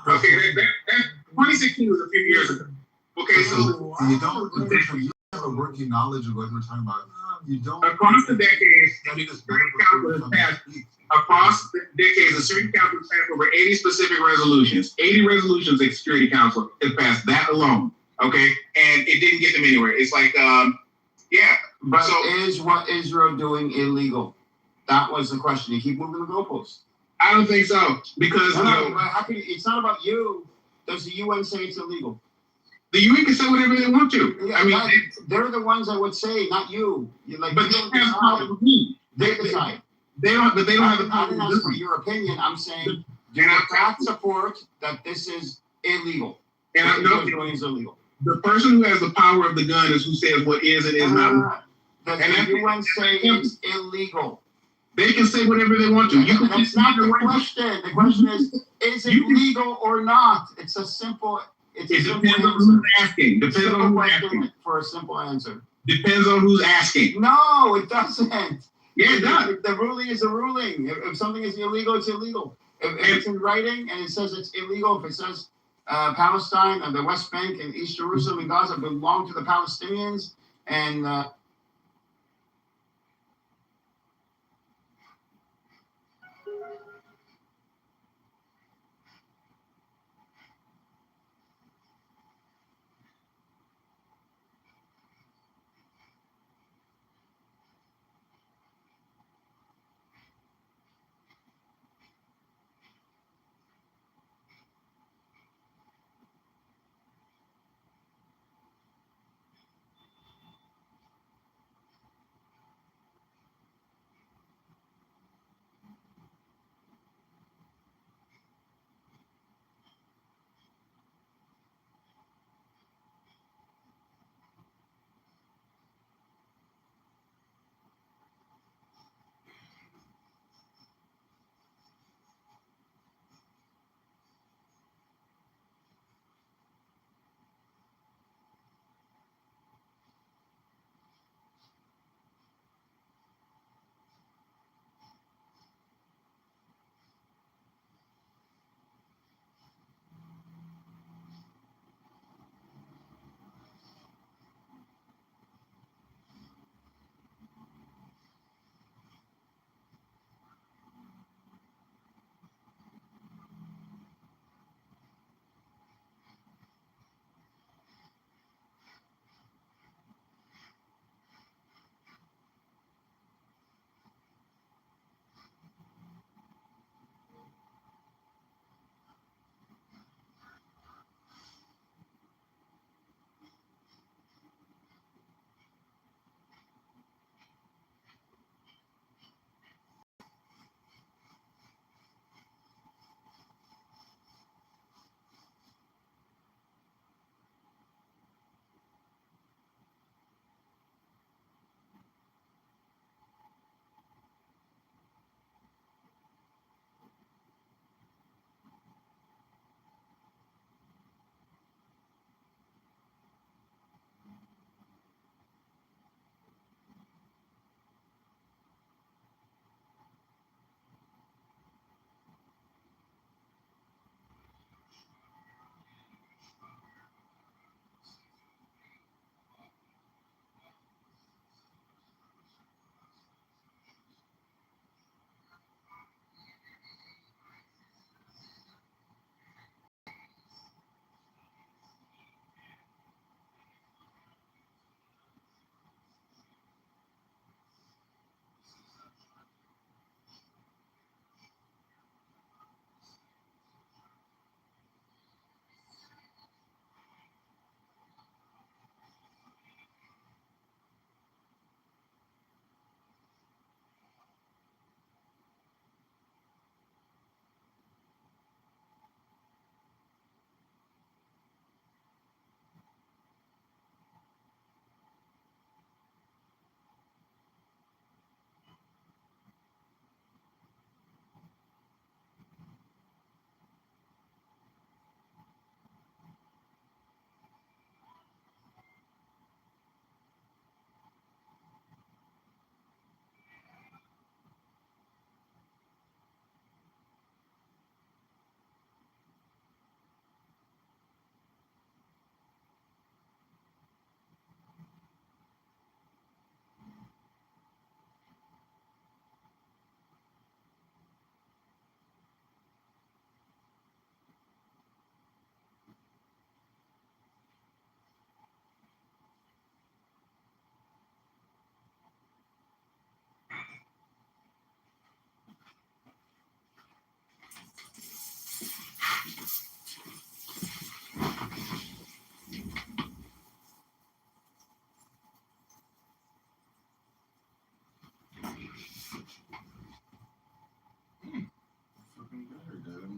Okay, that 2016 was a few years ago. Okay, so you don't. have a working knowledge of what we're talking about. You don't. Across the decades, That the is Security better Council before has something passed speaks. across the decades, the Security Council has passed over 80 specific resolutions. 80 resolutions the Security Council has passed that alone. Okay, and it didn't get them anywhere. It's like, yeah. But So is what Israel doing illegal? That was the question. You keep moving the goalposts. I don't think so because But how can it's not about you. Does the UN say it's illegal? the UN can say whatever they want to. Yeah, I mean, they're the ones that would say, not you. You're like, but you they don't have decide. power for me. They decide. They don't. But they don't have the I power didn't to ask do for it. your opinion. I'm saying, do And you I- fact support that this is illegal? And I What know Israel's doing is illegal. the person who has the power of the gun is who says what is and is not. Does And the that's- UN say it's illegal? They can say whatever they want to. You can That's not the question. The question is it You can- legal or not? It's a simple. It's a It simple depends on answer. who's asking. Depends Simple on who's question asking. for a simple answer. Depends on who's asking. No, it doesn't. Yeah, it does. The ruling is a ruling. If something is illegal, it's illegal. If it's in writing and it says it's illegal, if it says Palestine and the West Bank and East Jerusalem and Gaza belong to the Palestinians and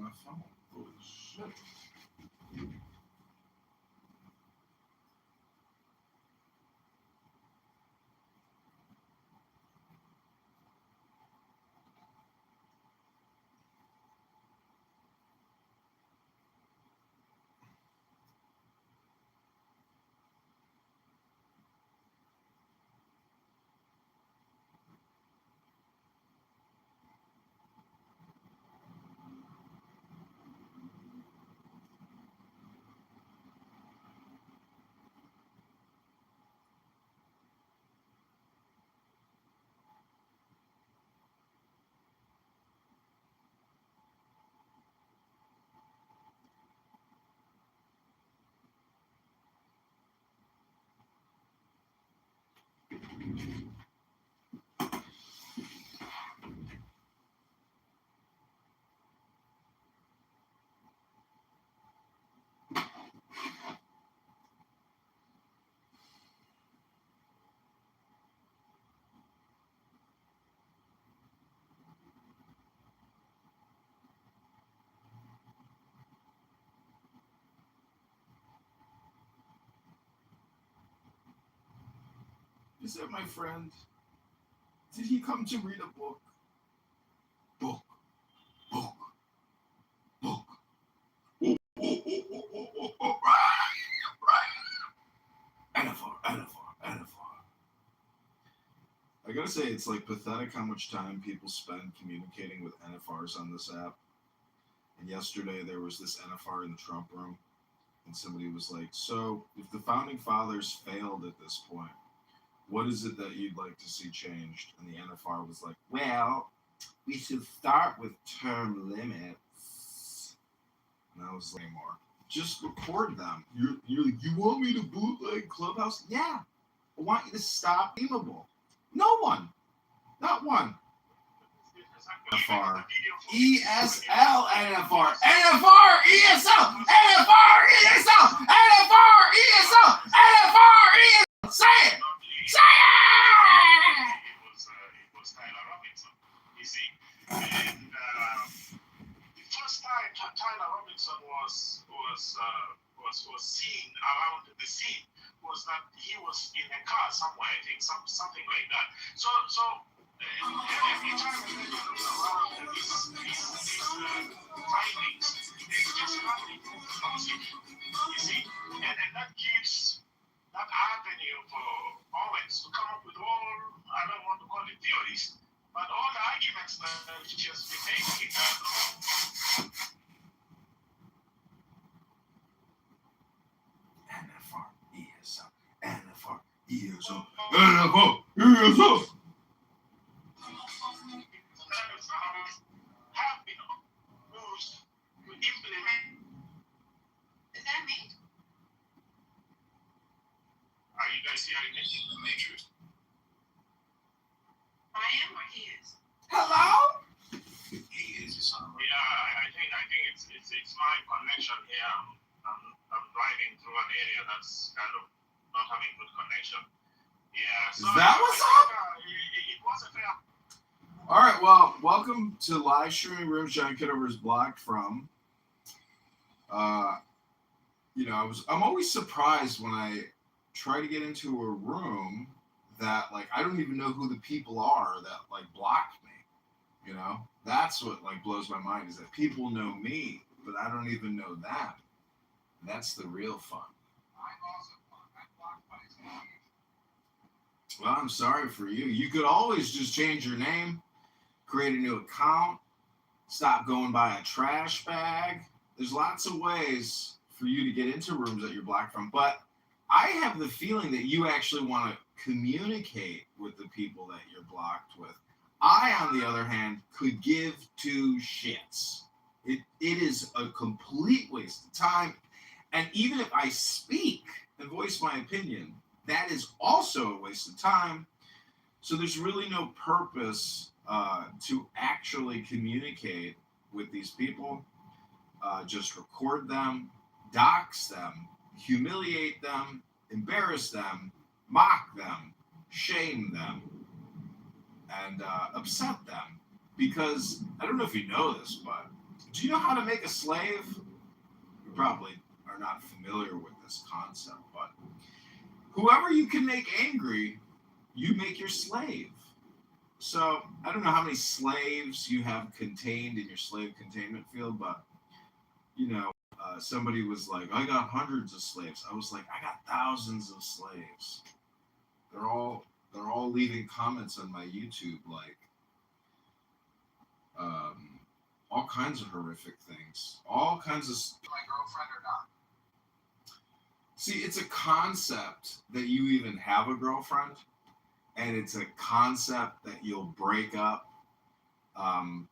my phone. Holy shit. Is that my friend? Did he come to read a book? Book. Book. Book. Anaphar. I gotta say, it's like pathetic how much time people spend communicating with NFRs on this app. And yesterday there was this NFR in the Trump room, and somebody was like, so if the founding fathers failed at this point, what is it that you'd like to see changed? And the NFR was like, well, we should start with term limits. And I was like, more. Just record them. You're like, you want me to bootleg Clubhouse? Yeah. I want you to stop memeable. No one. Not one. NFR. ESL NFR. NFR ESL. NFR ESL. NFR ESL. NFR ESL. Say it. Say it. It was Tyler Robinson. You see, and the first time Tyler Robinson was seen around the scene was that he was in a car somewhere. I think something like that. So every time we look around these findings, it's just happening conclusive. You see, and that gives that avenue for Owens to come up with all, I don't want to call it theories, but all the arguments that he's just been making. NFR ESL. NFR ESL. NFR ESL. Have been used to implement. Is that me? Are you guys hearing me? The Matrix. I am or he is? Hello? He is. Yeah, I think it's my connection here. I'm driving through an area that's kind of not having good connection. Yeah. So Is that what's up? It was a fair. All right, well, welcome to live streaming rooms John Kitover is blocked from. I'm always surprised when I try to get into a room that, like, I don't even know who the people are that, like, blocked me. You know, that's what, like, blows my mind, is that people know me, but I don't even know them. That's the real fun. Well, I'm sorry for you. You could always just change your name, create a new account, stop going by a trash bag. There's lots of ways for you to get into rooms that you're blocked from. But I have the feeling that you actually want to communicate with the people that you're blocked with. I, on the other hand, could give two shits. It is a complete waste of time. And even if I speak and voice my opinion, that is also a waste of time. So there's really no purpose to actually communicate with these people. Just record them, dox them, humiliate them, embarrass them, mock them, shame them, and upset them. Because I don't know if you know this, but Do you know how to make a slave? You probably are not familiar with this concept, but whoever you can make angry, you make your slave. So I don't know how many slaves you have contained in your slave containment field, but somebody was like, "I got hundreds of slaves." I was like, "I got thousands of slaves." They're all leaving comments on my YouTube, like all kinds of horrific things, all kinds of. My girlfriend or not? See, it's a concept that you even have a girlfriend, and it's a concept that you'll break up. And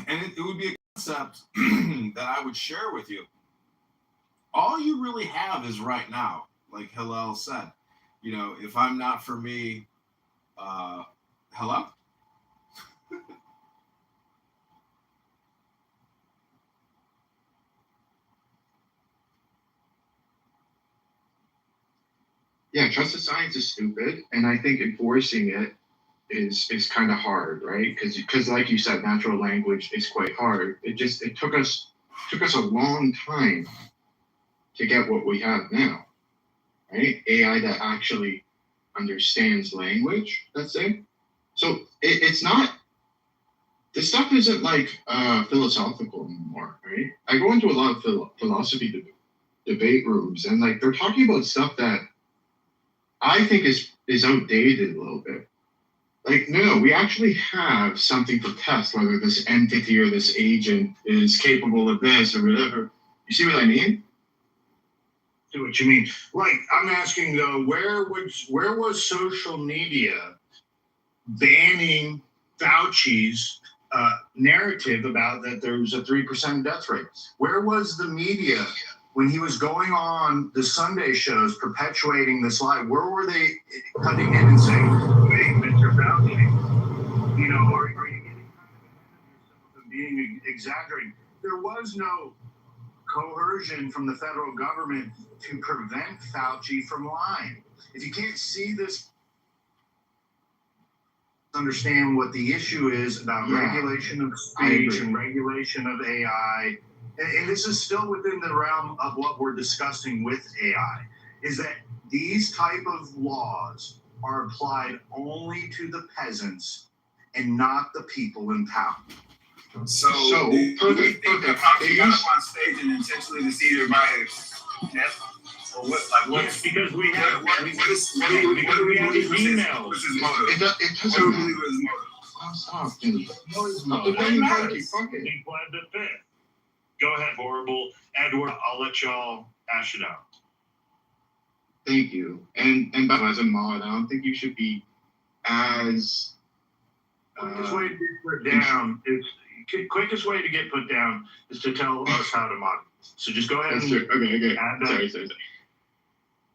it would be a concept that I would share with you. All you really have is right now, like Hillel said. If I'm not for me, hello? Yeah, trusted science is stupid, and I think enforcing it is kind of hard, right? Because like you said, natural language is quite hard. It took us a long time to get what we have now, right? AI that actually understands language, let's say. So it's not. This stuff isn't like philosophical anymore, right? I go into a lot of philosophy debate rooms, and like they're talking about stuff that I think is outdated a little bit. Like, no, we actually have something to test whether this entity or this agent is capable of this or whatever. You see what I mean? See what you mean. Like, I'm asking though, where was social media banning Fauci's narrative about that there was a 3% death rate? Where was the media when he was going on the Sunday shows perpetuating this lie? Where were they cutting in and saying, "Hey, Mr. Fauci, are you getting being exaggerating?" There was no coercion from the federal government to prevent Fauci from lying. If you can't see this, understand what the issue is about regulation of speech and regulation of AI, and this is still within the realm of what we're discussing with AI, is that these type of laws are applied only to the peasants and not the people in power. So do you think that Fauci got up on stage and intentionally deceived everybody? Yes. Or what? Like what? Yes, because we have his emails. What's his motive? It doesn't believe his motive. Stop, Jimmy. It matters. He pled the fifth. Go ahead, horrible Edward. I'll let y'all hash it out. Thank you. And as a mod, I don't think you should be as quickest way to get put down is quickest way to get put down is to tell us how to mod. So just go ahead. Okay. Sorry.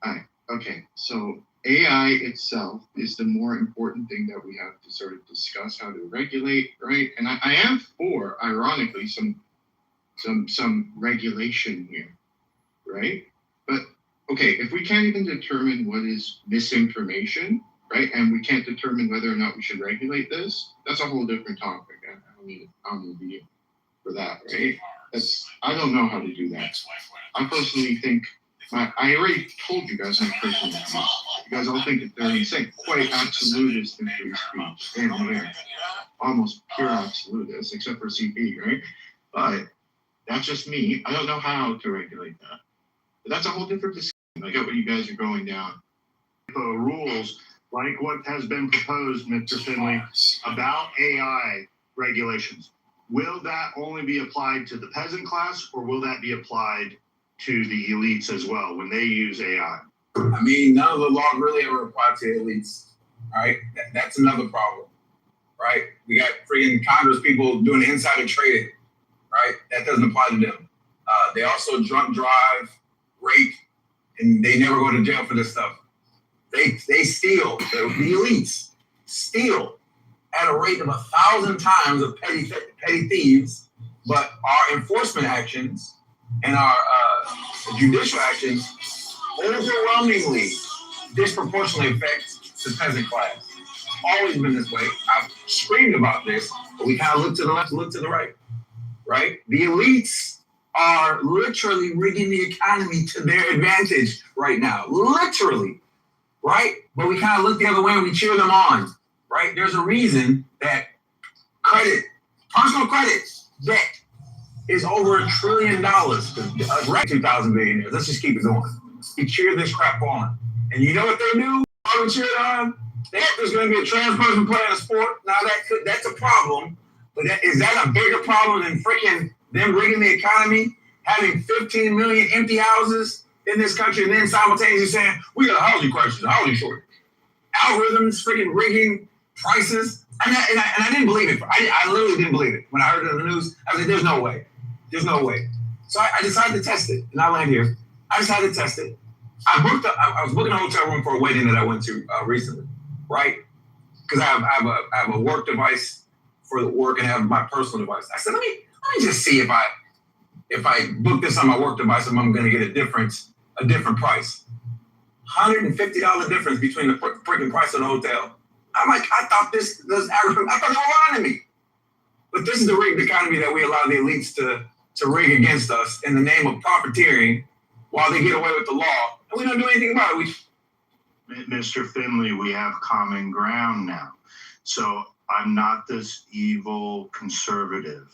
All right. Okay. So AI itself is the more important thing that we have to sort of discuss how to regulate, right? And I am for, ironically, some regulation here, right? But okay, if we can't even determine what is misinformation, right, and we can't determine whether or not we should regulate this, that's a whole different topic. I don't need to be here for that, right? I don't know how to do that. I personally think I already told you guys my personal views. You guys all think that they're insane, quite absolutist in free speech. Damn near. Almost pure absolutist, except for CP, right? But that's just me. I don't know how to regulate that. But that's a whole different discussion. I get what you guys are going down. Rules like what has been proposed, Mr. Finley, about AI regulations. Will that only be applied to the peasant class, or will that be applied to the elites as well when they use AI? I mean, none of the laws really ever apply to elites, right? That's another problem, right? We got freaking Congress people doing insider trading, right? That doesn't apply to them. They also drunk drive, rape, and they never go to jail for this stuff. They steal. The elites steal at a rate of 1,000 times of petty thieves, but our enforcement actions and our judicial actions overwhelmingly disproportionately affect the peasant class. Always been this way. I've screamed about this, but we kind of look to the left, look to the right. right? The elites are literally rigging the economy to their advantage right now, literally, right? But we kind of look the other way and we cheer them on, right? There's a reason that personal credit debt is over $1 trillion. 2,000 billionaires. Let's just keep it going. We cheer this crap on. And you know what they do? Why we cheer it on? There's going to be a trans person playing a sport. Now that's a problem. But is that a bigger problem than freaking them rigging the economy, having 15 million empty houses in this country, and then simultaneously saying, we got a housing crisis, a housing shortage. Algorithms freaking rigging prices. And I didn't believe it. I literally didn't believe it. When I heard it on the news, I was like, there's no way. There's no way. So I decided to test it. And I land here. I decided to test it. I was booking a hotel room for a wedding that I went to recently, right? Because I have a work device for the work and I have my personal device. I said, let me just see if I book this on my work device, if I'm going to get a different price. $150 difference between the freaking price of the hotel. I'm like, I thought they were lying to me. But this is the rigged economy that we allow the elites to rig against us in the name of profiteering while they get away with the law. And we don't do anything about it. Mr. Finley, we have common ground now. So I'm not this evil conservative.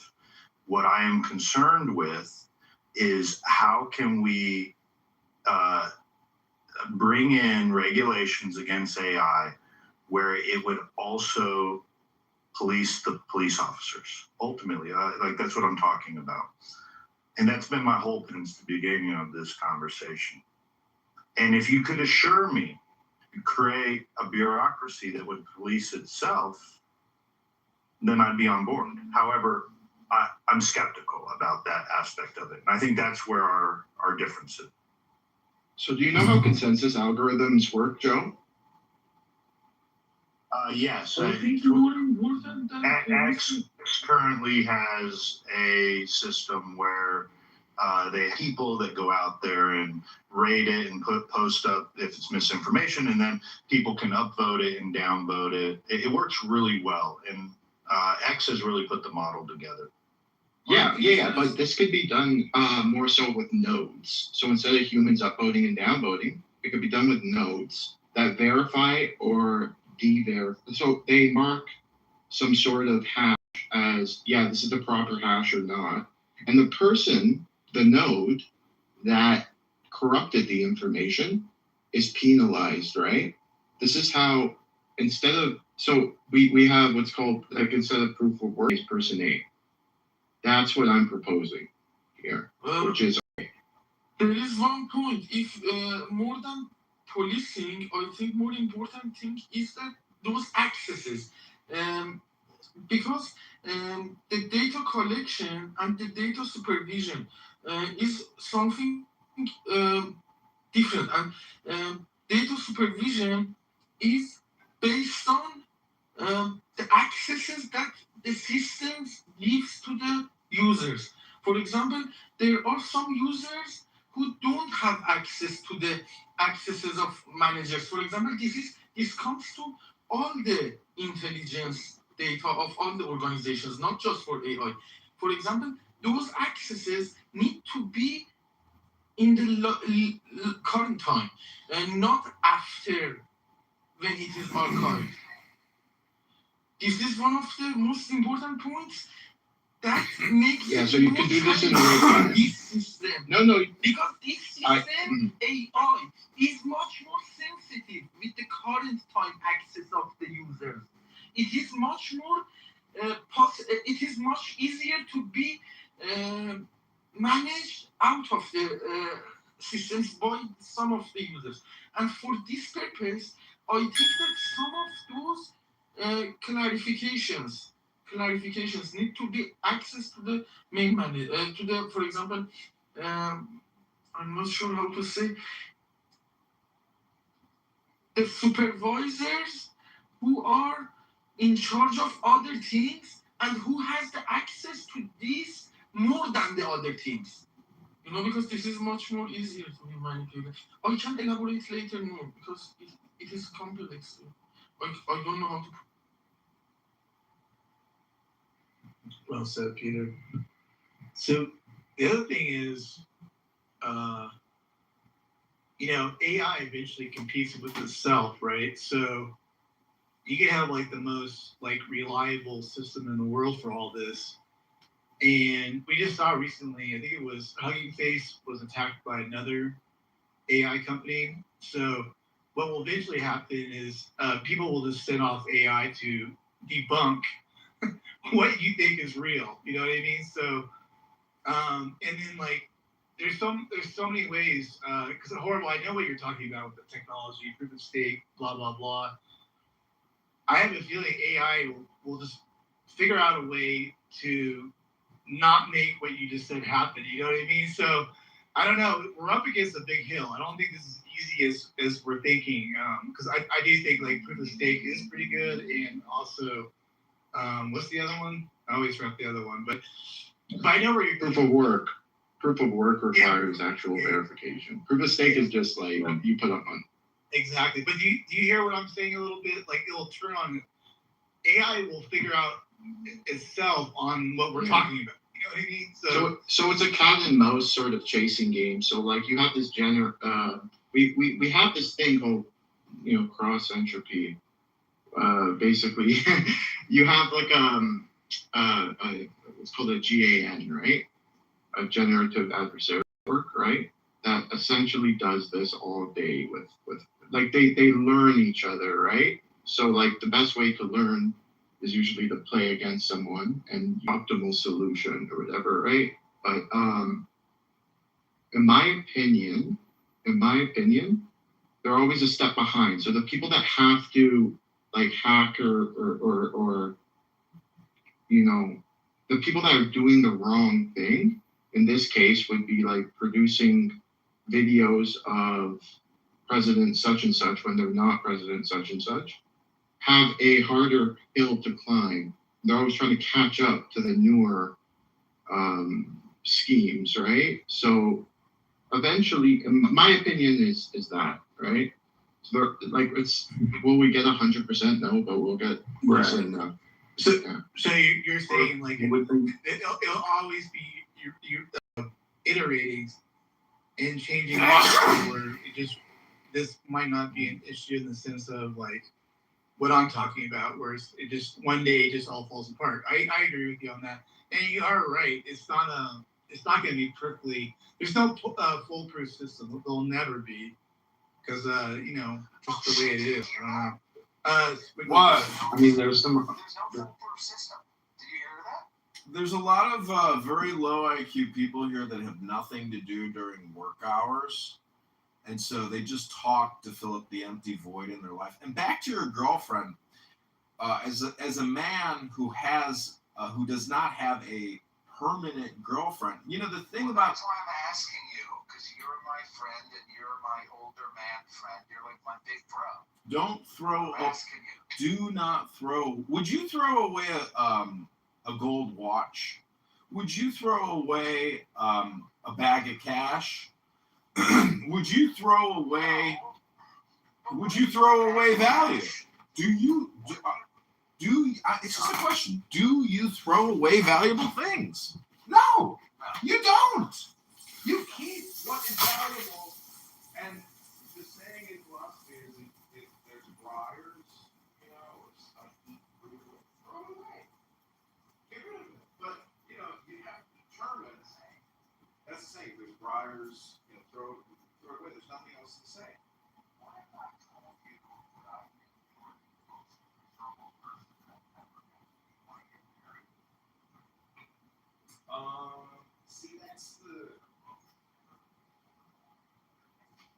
What I am concerned with is how can we bring in regulations against AI where it would also police the police officers. Ultimately, that's what I'm talking about. And that's been my hope since the beginning of this conversation. And if you could assure me, create a bureaucracy that would police itself, then I'd be on board. However, I'm skeptical about that aspect of it. And I think that's where our difference is. So do you know how consensus algorithms work, Joe? Yes. I think more important than X currently has a system where they have people that go out there and rate it and post up if it's misinformation, and then people can upvote it and downvote it. It works really well, and X has really put the model together. Yeah, but this could be done more so with nodes. So instead of humans upvoting and downvoting, it could be done with nodes that verify or de-verify. So they mark some sort of hash as, yeah, this is the proper hash or not. And the person, the node that corrupted the information is penalized, right? This is how, we have what's called, like, instead of proof of work, is person A. That's what I'm proposing here, which is there is one point. If more than policing, I think more important thing is that those accesses, because the data collection and the data supervision is something different, and data supervision is based on the accesses that the systems gives to the users. For example, there are some users who don't have access to the accesses of managers. For example, this comes to all the intelligence data of all the organizations, not just for AI. For example, those accesses need to be in the current time and not after when it is archived. This is one of the most important points that makes so you can do this in real time. This system. No. Because this system, AI, is much more sensitive with the current time access of the users. It is much more it is much easier to be managed out of the systems by some of the users. And for this purpose, I think that some of those clarifications need to be access to the main manager, to the, for example, I'm not sure how to say, the supervisors who are in charge of other teams and who has the access to this more than the other teams. Because this is much more easier to be manipulated. I can elaborate later more because it is complex. I don't know how to. Well said, Peter. So the other thing is, AI eventually competes with itself, right? So you can have like the most like reliable system in the world for all this. And we just saw recently, I think it was Hugging Face was attacked by another AI company. So what will eventually happen is people will just send off AI to debunk what you think is real. You know what I mean? So and then like there's so many ways because horrible. I know what you're talking about with the technology, proof of stake, blah blah blah. I have a feeling AI will just figure out a way to not make what you just said happen. You know what I mean? So I don't know. We're up against a big hill. I don't think this is easy as we're thinking. Because I do think like proof of stake is pretty good, and also what's the other one? I always forget the other one, but I know where you're. Proof of work. Proof of work requires actual verification. Proof of stake is just like you put up on. Exactly. But do you hear what I'm saying a little bit? Like it'll turn on. AI will figure out itself on what we're talking about. You know what I mean? So it's a cat and mouse sort of chasing game. So like you have this we have this thing called cross entropy. Basically, you have like it's called a GAN, right? A generative adversarial network, right? That essentially does this all day with like they learn each other, right? So like the best way to learn is usually to play against someone and optimal solution or whatever, right? But in my opinion, they're always a step behind. So the people that have to like hack or the people that are doing the wrong thing in this case would be like producing videos of President such and such when they're not President such and such, have a harder hill to climb. They're always trying to catch up to the newer schemes, right? So eventually, in my opinion, is that, right? So like will we get 100%? No, but we'll get less than enough. So you're saying like it'll always be you iterating and changing where it just this might not be an issue in the sense of like what I'm talking about, where it just one day it just all falls apart. I agree with you on that, and you are right. It's not going to be perfectly. There's no foolproof system. There'll never be because just the way it is. What? I mean, there's some. There's a lot of very low IQ people here that have nothing to do during work hours. And so they just talk to fill up the empty void in their life. And back to your girlfriend, as a man who does not have a permanent girlfriend, the thing about. That's why I'm asking you, because you're my friend and you're my older man friend. You're like my big bro. Don't throw. I'm asking you. Do not throw. Would you throw away a gold watch? Would you throw away a bag of cash? Would you throw away value? It's just a question. Do you throw away valuable things? No, you don't. You keep what is valuable. And the saying in philosophy is if there's briars, or stuff, throw it away. Get rid of it. But, you have to determine. That's the saying. There's briars, throw it away. There's nothing else to say. See, that's the.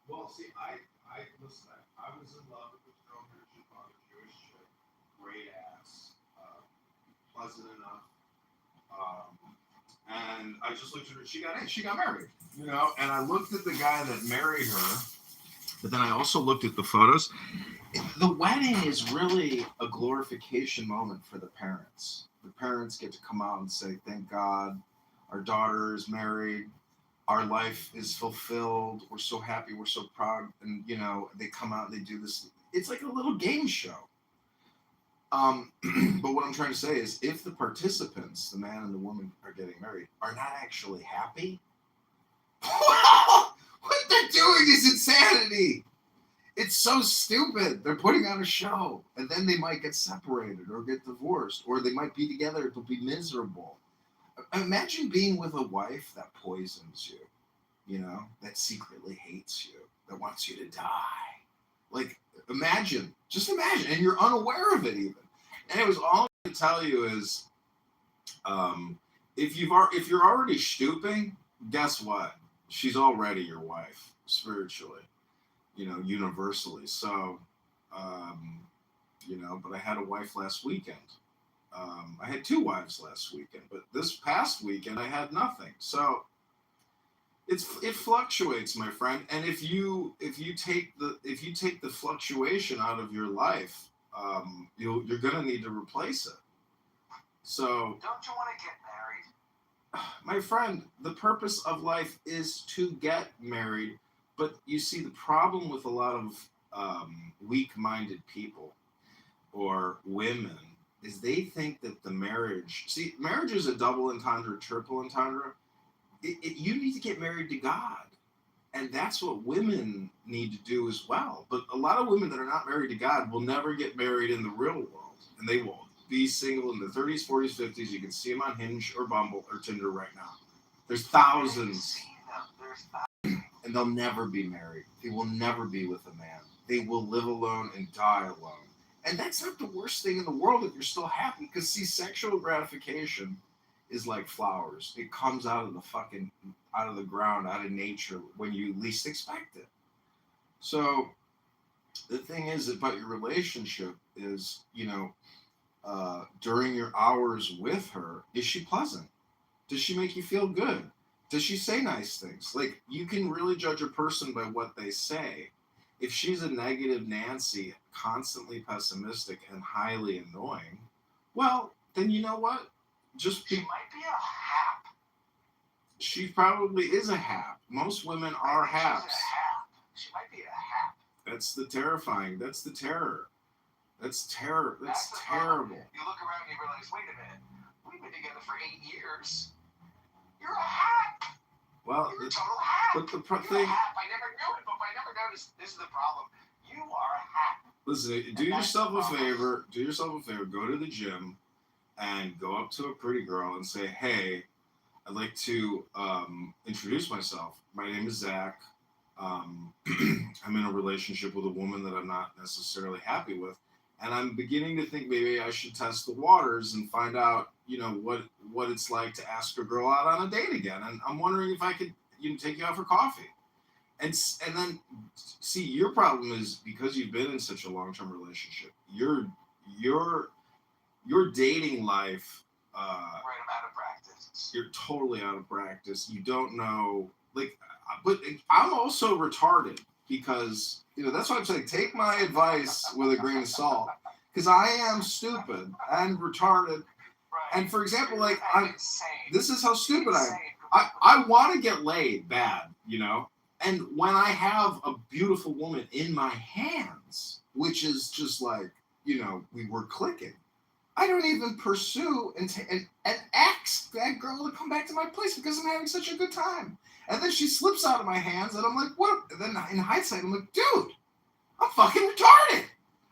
Well, see, I listen. I was in love with this girl here. She found a Jewish chick, great ass, pleasant enough. And I just looked at her. She got married, And I looked at the guy that married her, but then I also looked at the photos. The wedding is really a glorification moment for the parents. The parents get to come out and say, "Thank God, our daughter is married. Our life is fulfilled. We're so happy. We're so proud." And they come out and they do this. It's like a little game show. But what I'm trying to say is, if the participants, the man and the woman are getting married, are not actually happy, what they're doing is insanity. It's so stupid. They're putting on a show, and then they might get separated or get divorced, or they might be together. It'll be miserable. Imagine being with a wife that poisons you, that secretly hates you, that wants you to die. Like, just imagine, and you're unaware of it even. Anyways, all I'm going to tell you is, if you're already stooping, guess what? She's already your wife spiritually, universally. So, but I had a wife last weekend. I had 2 wives last weekend, but this past weekend I had nothing. So it fluctuates, my friend. And if you take the fluctuation out of your life, you're gonna need to replace it. So Don't you want to get married? my friend, the purpose of life is to get married. But you see, the problem with a lot of weak-minded people or women is they think that marriage is a double entendre, triple entendre. You need to get married to God. And that's what women need to do as well. But a lot of women that are not married to God will never get married in the real world. And they will be single in their 30s, 40s, 50s. You can see them on Hinge or Bumble or Tinder right now. There's thousands. And they'll never be married. They will never be with a man. They will live alone and die alone. And that's not the worst thing in the world if you're still happy. Because, see, sexual gratification is like flowers. It comes out of the ground, out of nature, when you least expect it. So the thing is about your relationship is, during your hours with her, is she pleasant? Does she make you feel good? Does she say nice things? Like, you can really judge a person by what they say. If she's a negative Nancy, constantly pessimistic and highly annoying, well, then you know what? She might be a hap. She probably is a hap. Most women are haps. She might be a hap. That's the terrifying. That's the terror. That's terror. That's the terrible. problem. You look around and you realize, wait a minute, we've been together for 8 years. You're a hap. Well, You're a total hap. But the You're thing. a hap. I never knew it, but I never noticed. This is the problem. You are a hap. Listen, do yourself a favor. Do yourself a favor. Go to the gym and go up to a pretty girl and say, "Hey, I'd like to introduce myself. My name is Zach. I'm in a relationship with a woman that I'm not necessarily happy with, and I'm beginning to think maybe I should test the waters and find out, what it's like to ask a girl out on a date again. And I'm wondering if I could, take you out for coffee." And then, see, your problem is because you've been in such a long-term relationship. Your dating life. Right, I'm out of practice. You're totally out of practice. You don't know, but I'm also retarded because, that's why I'm saying take my advice with a grain of salt, because I am stupid and retarded. Right. And for example, Insane. This is how stupid I am. I want to get laid bad, and when I have a beautiful woman in my hands, which is just like, we were clicking, I don't even pursue and ask that girl to come back to my place because I'm having such a good time. And then she slips out of my hands, and I'm like, what? And then in hindsight, I'm like, dude, I'm fucking retarded.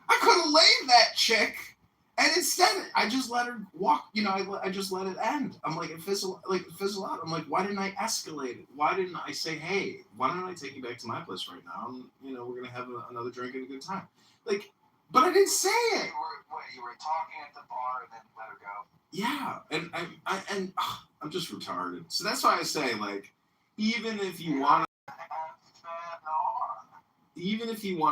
I could have laid that chick, and instead, I just let her walk. I just let it end. I'm like, it fizzle out. I'm like, why didn't I escalate it? Why didn't I say, hey, why don't I take you back to my place right now? And, we're gonna have another drink and a good time. But I didn't say it. You were talking at the bar and then let her go. Yeah, and I'm just retarded. So that's why I say, even if you want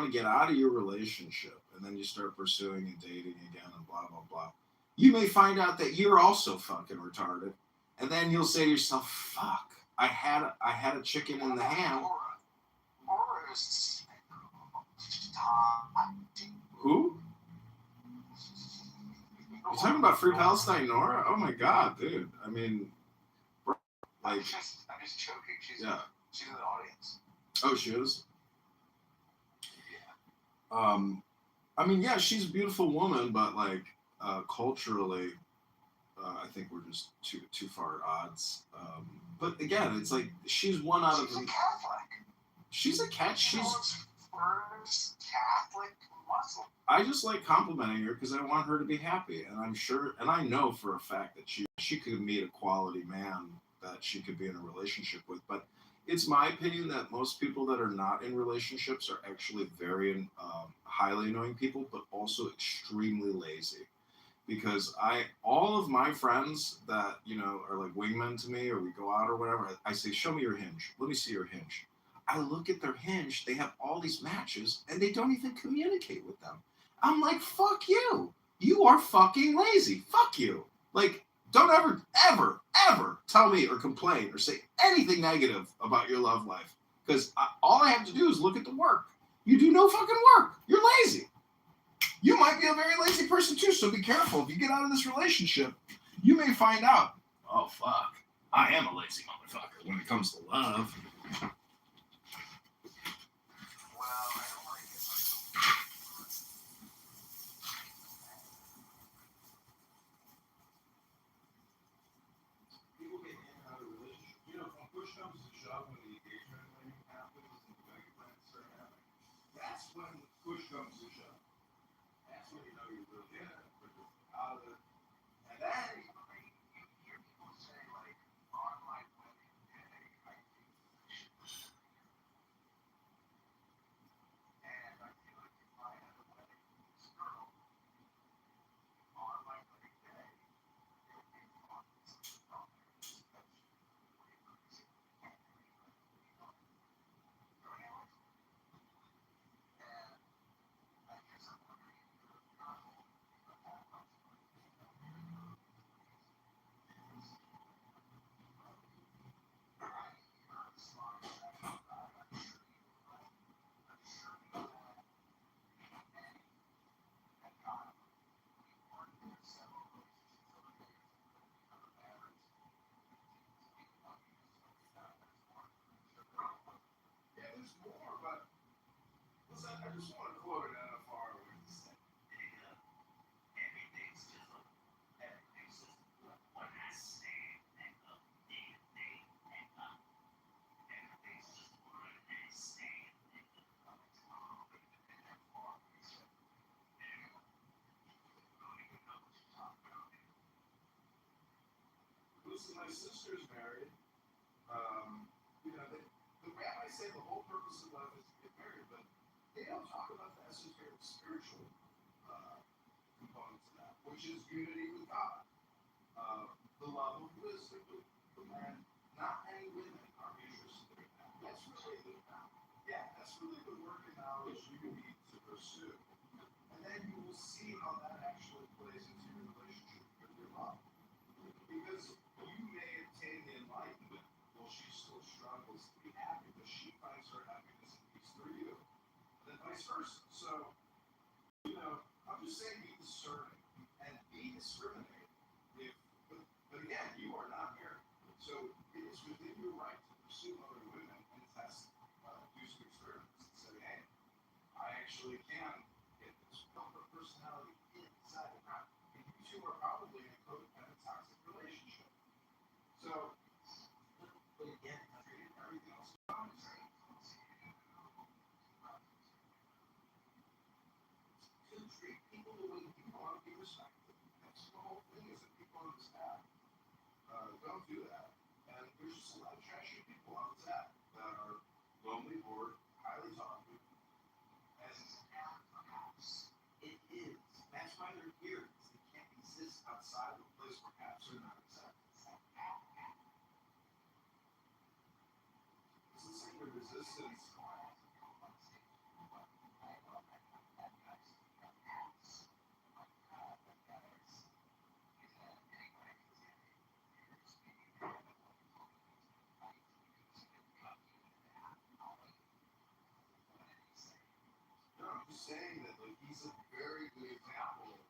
to get out of your relationship and then you start pursuing and dating again and blah blah blah, you may find out that you're also fucking retarded, and then you'll say to yourself, "Fuck, I had a chicken in the hand." Who? You talking about Free Palestine Nora? Oh my god, dude. I mean, I'm just joking. She's in the audience. Oh, she is? Yeah. I mean, yeah, she's a beautiful woman, but like culturally, I think we're just too far at odds. But again, it's like she's one out of. She's a Catholic. She's a cat. She's First Catholic Muslim. I just like complimenting her because I want her to be happy, and I'm sure, and I know for a fact that she could meet a quality man that she could be in a relationship with. But it's my opinion that most people that are not in relationships are actually very highly annoying people, but also extremely lazy. Because all of my friends that are like wingmen to me, or we go out or whatever, I say, show me your hinge. Let me see your hinge. I look at their hinge. They have all these matches, and they don't even communicate with them. I'm like, fuck you. You are fucking lazy. Fuck you. Like, don't ever tell me or complain or say anything negative about your love life. Because all I have to do is look at the work. You do no fucking work. You're lazy. You might be a very lazy person too, so be careful. If you get out of this relationship, you may find out, oh, fuck, I am a lazy motherfucker when it comes to love. People get in and out of relationships. When push comes to shove, when the engagement ring happens and the wedding plans start happening, that's when push comes to shove. That's when you know you're really in it, but you're out of it. And then You hear people say, like, on my wedding day, I think I should pursue you. And I feel like if I had a wedding with this girl, on my wedding day, it would be fun. It's not there. It's way crazy. Can't do anybody. Very awesome. And I guess I'm wondering if you're a girl, but that much money. Yeah, there's more, but listen, I just want to quote an NFR where he said, everything's just one night stand, nigga. Everything's just one night stand, nigga. Listen, my sister's married. The rabbis say the whole purpose of life is to get married, but they don't talk about the esoteric spiritual components of that, which is unity with God, the love of wisdom, the man. Not many women are interested in that. That's really that's really the work and knowledge you need to pursue, and then you will see how that actually plays into your relationship with your love, because you may obtain the enlightenment while she still struggles to be happy, but she finds her happiness and peace through you, and then vice versa. So, I'm just saying be discerning and be discriminating. But again, you are not married. So it is within your right to pursue other women and test, do some experiments and say, hey, I actually can get this personality inside of her. And you two are probably in a codependent toxic relationship. So, but again, treat everything else around you. To treat people the way you want to be respected. That's the whole thing, is that people on this app don't do that. And there's just a lot of trashy people on this app that are lonely, bored, highly talkative. And it is. That's why they're here, because they can't exist outside of a place where apps are not accepted. This is like a resistance. No, I'm just saying that like he's a very good example.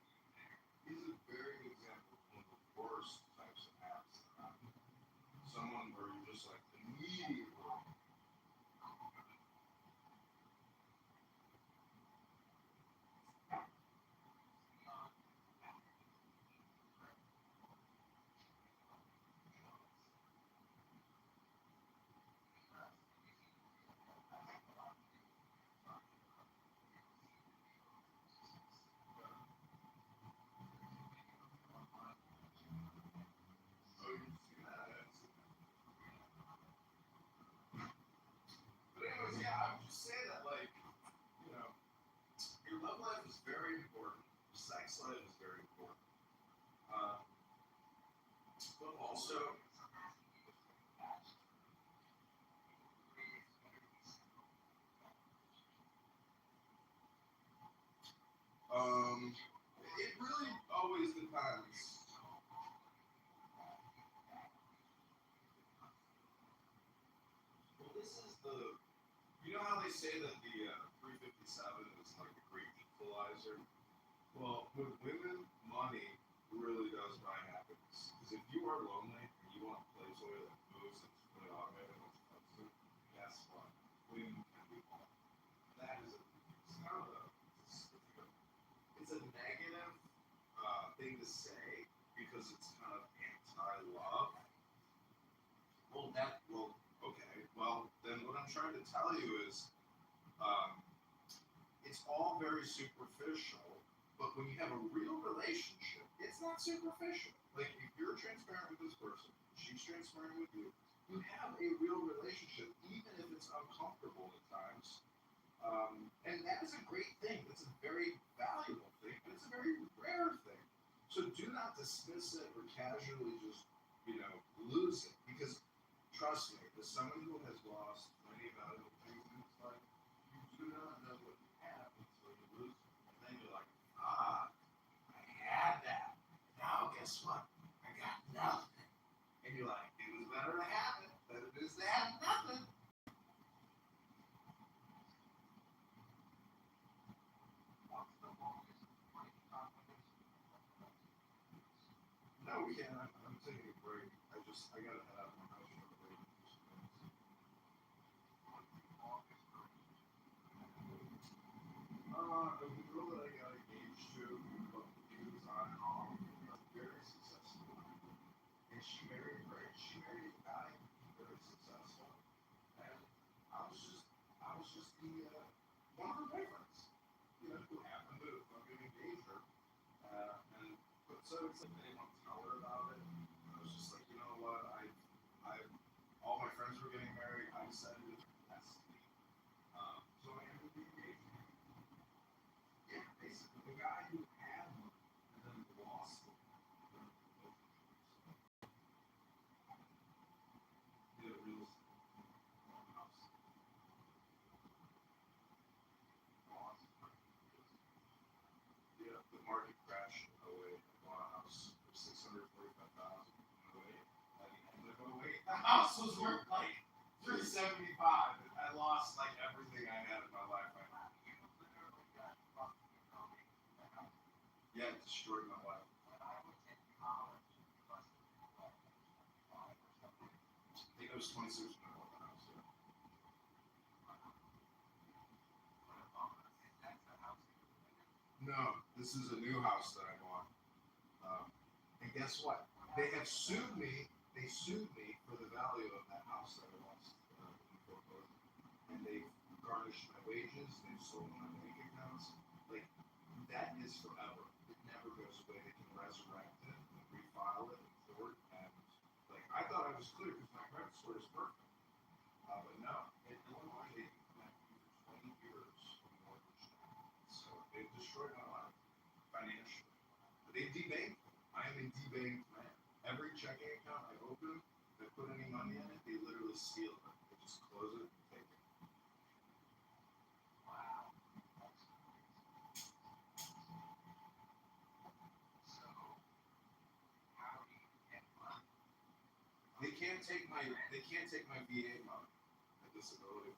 He's a very good example of one of the worst types of apps. Someone where you're just like immediately. slide is very important. But also, it really always depends. Well, this is the, you know how they say that the 357 is like a great equalizer? Well, with women, money really does buy happiness. Because if you are lonely and you want a place where that moves and it's really automated and expensive, guess what? Women can be home. That is it's kind of it's a negative thing to say because it's kind of anti-love. Okay. Well, then what I'm trying to tell you is, it's all very superficial. But when you have a real relationship, it's not superficial. Like if you're transparent with this person, she's transparent with you. You have a real relationship, even if it's uncomfortable at times. And that is a great thing. It's a very valuable thing, and it's a very rare thing. So do not dismiss it or casually just, lose it. Because trust me, as someone who has lost many valuable things in his life, you do not know what you have until you lose it. And then you're like, I had that. Now guess what? I got nothing. And you're like, it was better to have it than it is to have nothing. No, we can't. I'm taking a break. I gotta head out of my house for a break. The girl that I got engaged to, but he was on and off, very successful. And she married a guy very successful. And I was just the one of her boyfriends, who happened to fucking engage her. But so it's like they didn't want to tell her about it. I was just like, you know what? All my friends were getting married. I decided to test me. So I ended the engagement. Yeah, basically the guy who had one and then lost it. Did a real house. Yeah, the market crashed in 08. I bought a house for $645,000 in 08. At the end of 08, the house was worth like $375. I lost like everything I had in my life. Yeah, it destroyed my life. I think it was 26 when I bought the house. Yeah. No, this is a new house that I bought. And guess what? They have sued me. They sued me for the value of that house that I lost in foreclosure. And they've garnished my wages. They've stolen my bank accounts. Like, that is forever. It never goes away. They can resurrect it and refile it in court. And, like, I thought I was clear because my credit score is perfect. But no, in Illinois, they can come after you for 20 years for mortgage. So they've destroyed my life financially. But they debanked me. I am a debanked man. Every checking account I open, if I put any money in it, they literally steal it. They just close it and take it. Wow. So, how do you get money? They can't take my VA money, my disability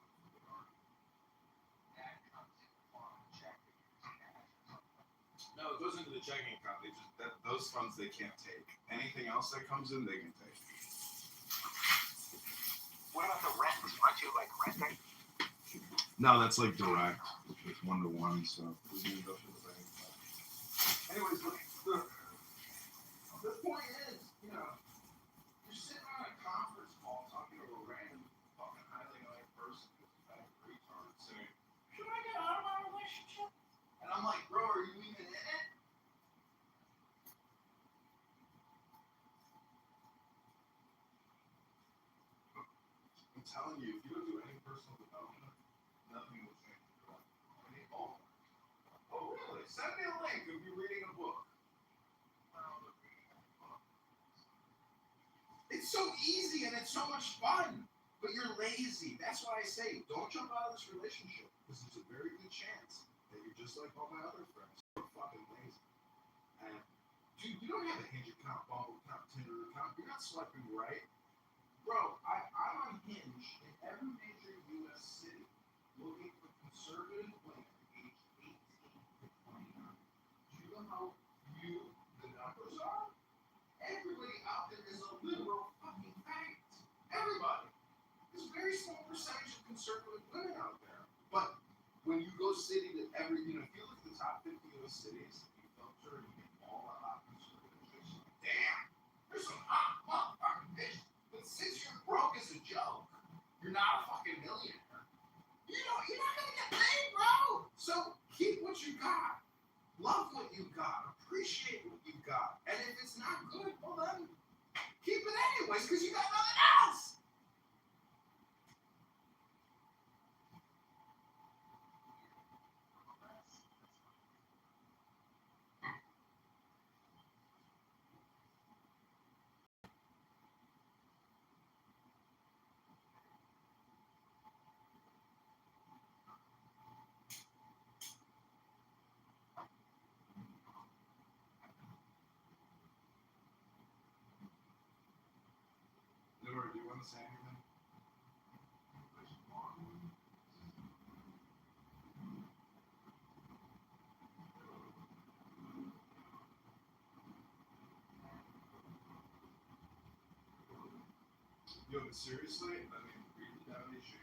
money. That comes in the form of a check. No, it goes into the checking account. Those funds they can't take. Anything else that comes in, they can take. What about the rent? Aren't you like renting? No, that's like direct. It's 1-to-1, so it doesn't even go through the bank. Anyways, the point is, you're sitting on a conference call talking to a random fucking highly liked person who's a fat retard saying, should I get out of my relationship? And I'm like, bro, are you even in it? I'm telling you, if you don't do any personal development, nothing will change in your life. Oh, really? Send me a link if you're reading a book. It's so easy and it's so much fun, but you're lazy. That's why I say don't jump out of this relationship because there's a very good chance that you're just like all my other friends. You're fucking lazy. And dude, you don't have a Hinge account, Bumble account, Tinder account. You're not swiping right. Bro, I'm on Hinge in every major U.S. city looking for conservative women aged 18 to 29. Do you know how few the numbers are? Everybody out there is a liberal fucking faggot. Everybody. There's a very small percentage of conservative women out there. But when you go city to every, if you look at the top 50 U.S. cities, you filter and you get all the hot conservative chicks. Damn, there's some hot motherfucking bitches. But since you're broke as a joke, you're not a fucking millionaire. You're not gonna get paid, bro. So keep what you got. Love what you got. Appreciate what you got. And if it's not good, well then keep it anyways, because you got nothing else. Laura, do you want to say anything? Yo, but seriously, I mean, read the donation.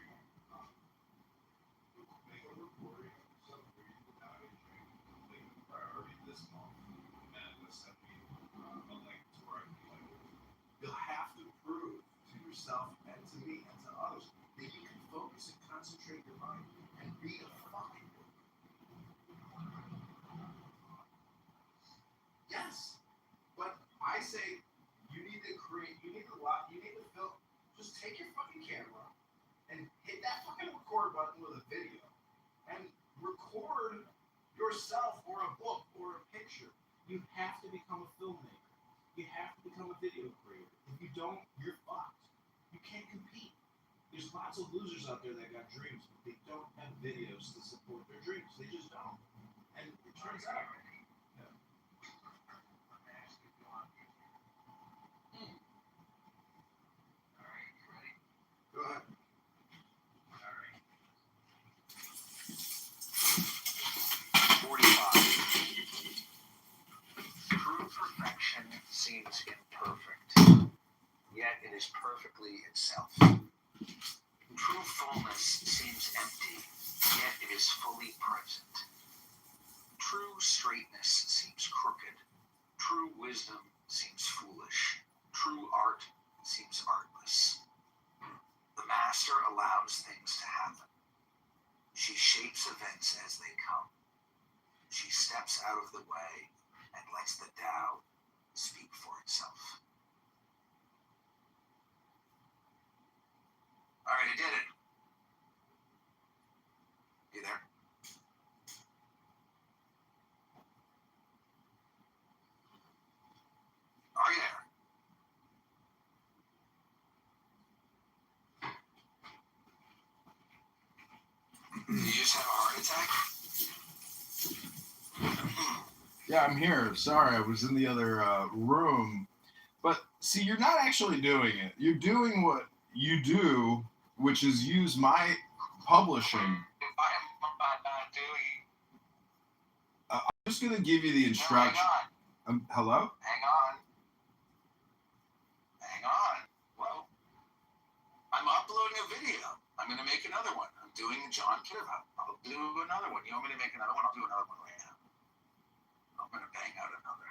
Make a recording of yourself reading the donation. Make a priority this month. And let's send me a link to where I can play with you. You'll have to prove to yourself and to me and to others that you can focus and concentrate your mind and read a fucking book. Yes, but I say you need to film. Just take your fucking camera and hit that fucking record button with a video and record yourself or a book or a picture. You have to become a filmmaker. You have to become a video creator. If you don't, you're fucked. You can't compete. There's lots of losers out there that got dreams, but they don't have videos to support their dreams. They just don't. And it turns out. Yeah. Go ahead. All right. 45. True perfection seems imperfect, yet it is perfectly itself. True fullness seems empty, yet it is fully present. True straightness seems crooked. True wisdom seems foolish. True art seems artless. The master allows things to happen. She shapes events as they come. She steps out of the way and lets the Tao speak for itself. All right, I did it. You there? Are you there? Did you just have a heart attack? Yeah, I'm here. Sorry, I was in the other room. But see, you're not actually doing it. You're doing what you do, which is use my publishing. I'm not doing. I'm just going to give you the instruction. Hello? Hang on. Well, I'm uploading a video. I'm going to make another one. I'm doing John Kitover. I'll do another one. You want me to make another one? I'll do another one right now. I'm going to bang out another.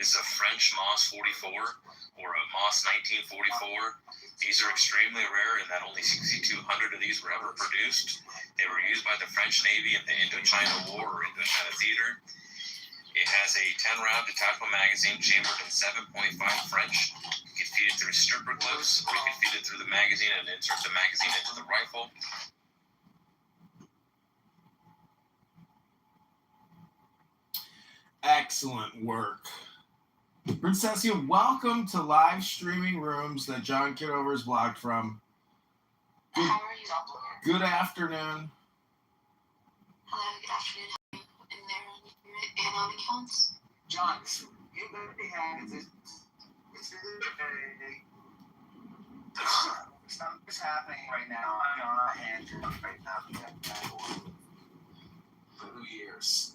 This is a French Moss 44 or a Moss 1944. These are extremely rare in that only 6,200 of these were ever produced. They were used by the French Navy in the Indochina War or Indochina Theater. It has a 10-round detachable magazine chambered in 7.5 French. You can feed it through stripper clips, or you can feed it through the magazine and insert the magazine into the rifle. Excellent work. Princessia, welcome to live streaming rooms that John Kitover is blocked from. Good, How are you? good afternoon. Hello, good afternoon. How are you in there on your anon accounts? John, you better have this. Something's happening right now. I'm on a hand job right now. For 2 years.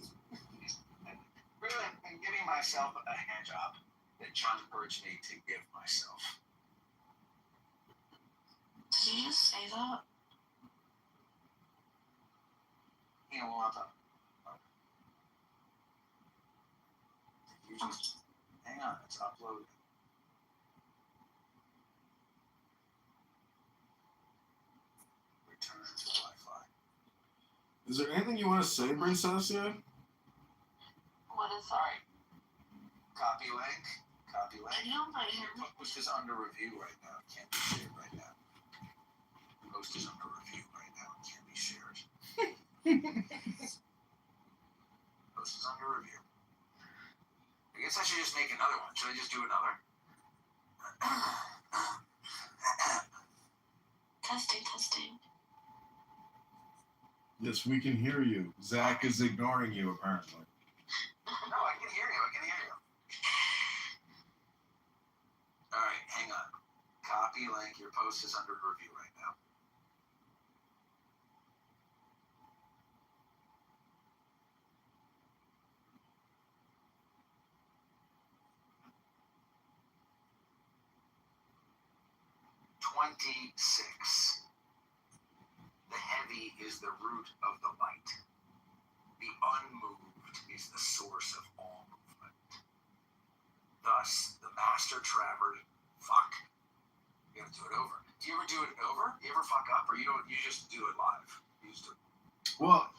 Really, I'm giving myself a hand job that John encouraged me to give myself. Did you just say that? You know what? You just hang on, it's uploading. Return to Wi-Fi. Is there anything you want to say, Princessia? What is that? Copy link. Copy link. I know, but I hear Post is under review right now. It can't be shared right now. Post is under review right now. It can't be shared. Post is under review. I guess I should just make another one. Should I just do another? Testing, testing. Yes, we can hear you. Zach is ignoring you, apparently. No, I can hear you. I can hear you. All right, hang on. Copy link. Your post is under review right now. "26. The heavy is the root of the light. The unmoved is the source of all movement. Thus, the master traveler, fuck. You gotta do it over. Do you ever do it over? You ever fuck up, or you don't? You just do it live. You just do it. Well,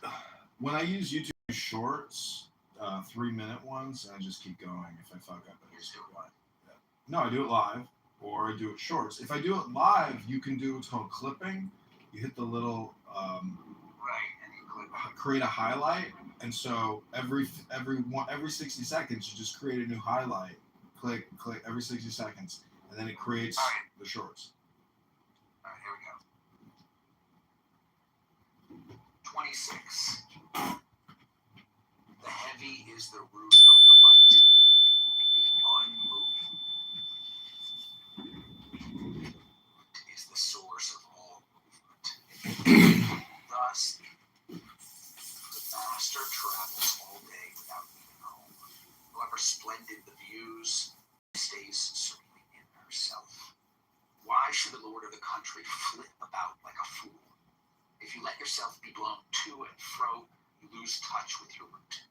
when I use YouTube Shorts, 3-minute ones, I just keep going. If I fuck up, I just do it live. Yeah. No, I do it live, or I do it Shorts. If I do it live, you can do what's called clipping. You hit the little Right, and you click. create a highlight, and so every 60 seconds, you just create a new highlight. Click every 60 seconds, and then it creates the shorts. All right, here we go. 26. The heavy is the root of the light. The unmoved is the source of all movement. Thus, the master travels all day without leaving home. However splendid the views, stays serenely in herself. Why should the lord of the country flit about like a fool? If you let yourself be blown to and fro, you lose touch with your root.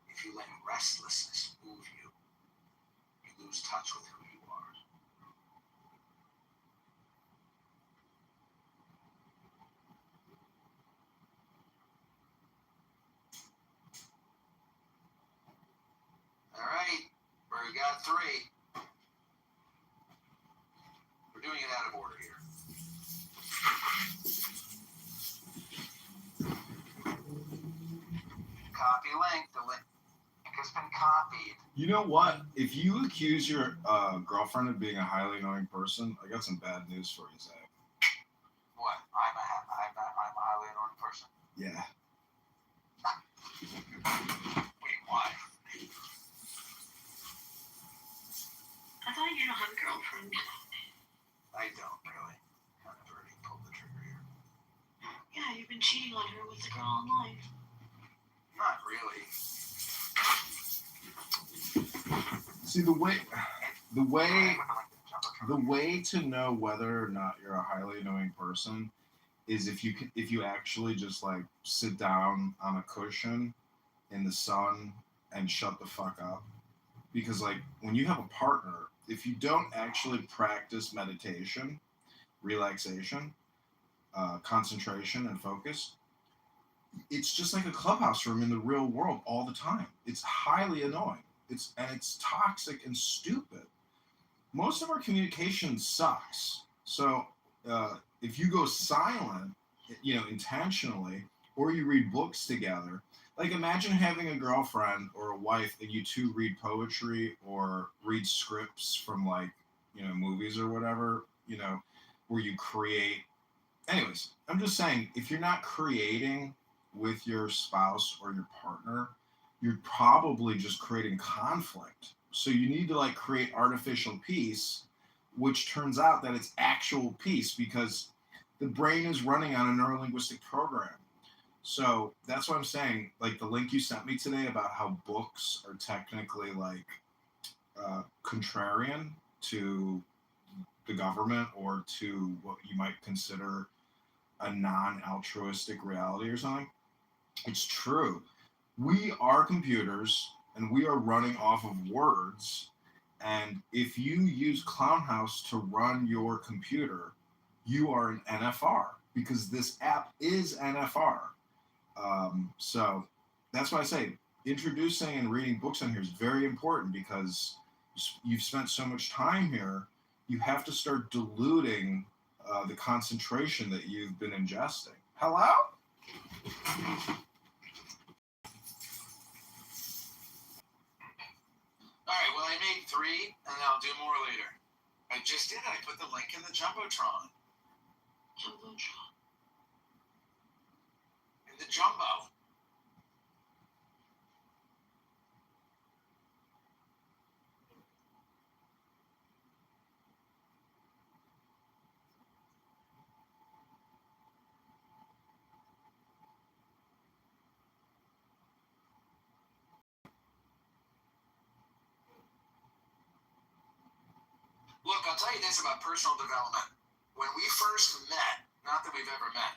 If you let restlessness move you, you lose touch with who you are. All right, we got 3. We're doing it out of order here. Copy link. The link has been copied. You know what? If you accuse your girlfriend of being a highly annoying person, I got some bad news for you, Zach. What? I'm a highly annoying person. Yeah. Wait, why? I thought you don't have a girlfriend. I don't really. Kind of already pulled the trigger here. Yeah, you've been cheating on her with the girl online. Not really. See, the way to know whether or not you're a highly annoying person is if you actually just like sit down on a cushion in the sun and shut the fuck up. because like when you have a partner, if you don't actually practice meditation, relaxation, concentration, and focus, it's just like a clubhouse room in the real world all the time. It's highly annoying. It's toxic and stupid. Most of our communication sucks. So if you go silent, intentionally, or you read books together, like imagine having a girlfriend or a wife and you two read poetry or read scripts from movies or whatever, where you create. Anyways, I'm just saying, if you're not creating with your spouse or your partner, you're probably just creating conflict. So you need to create artificial peace, which turns out that it's actual peace because the brain is running on a neurolinguistic program. So that's what I'm saying. The link you sent me today about how books are technically contrarian to the government or to what you might consider a non-altruistic reality or something. It's true. We are computers and we are running off of words. And if you use Clownhouse to run your computer, you are an NFR because this app is NFR. So that's why I say introducing and reading books on here is very important because you've spent so much time here. You have to start diluting the concentration that you've been ingesting. Hello? Alright, well I made 3 and I'll do more later. I just did. I put the link in the Jumbotron. Jumbotron. In the Jumbo. Look, I'll tell you this about personal development. When we first met, not that we've ever met,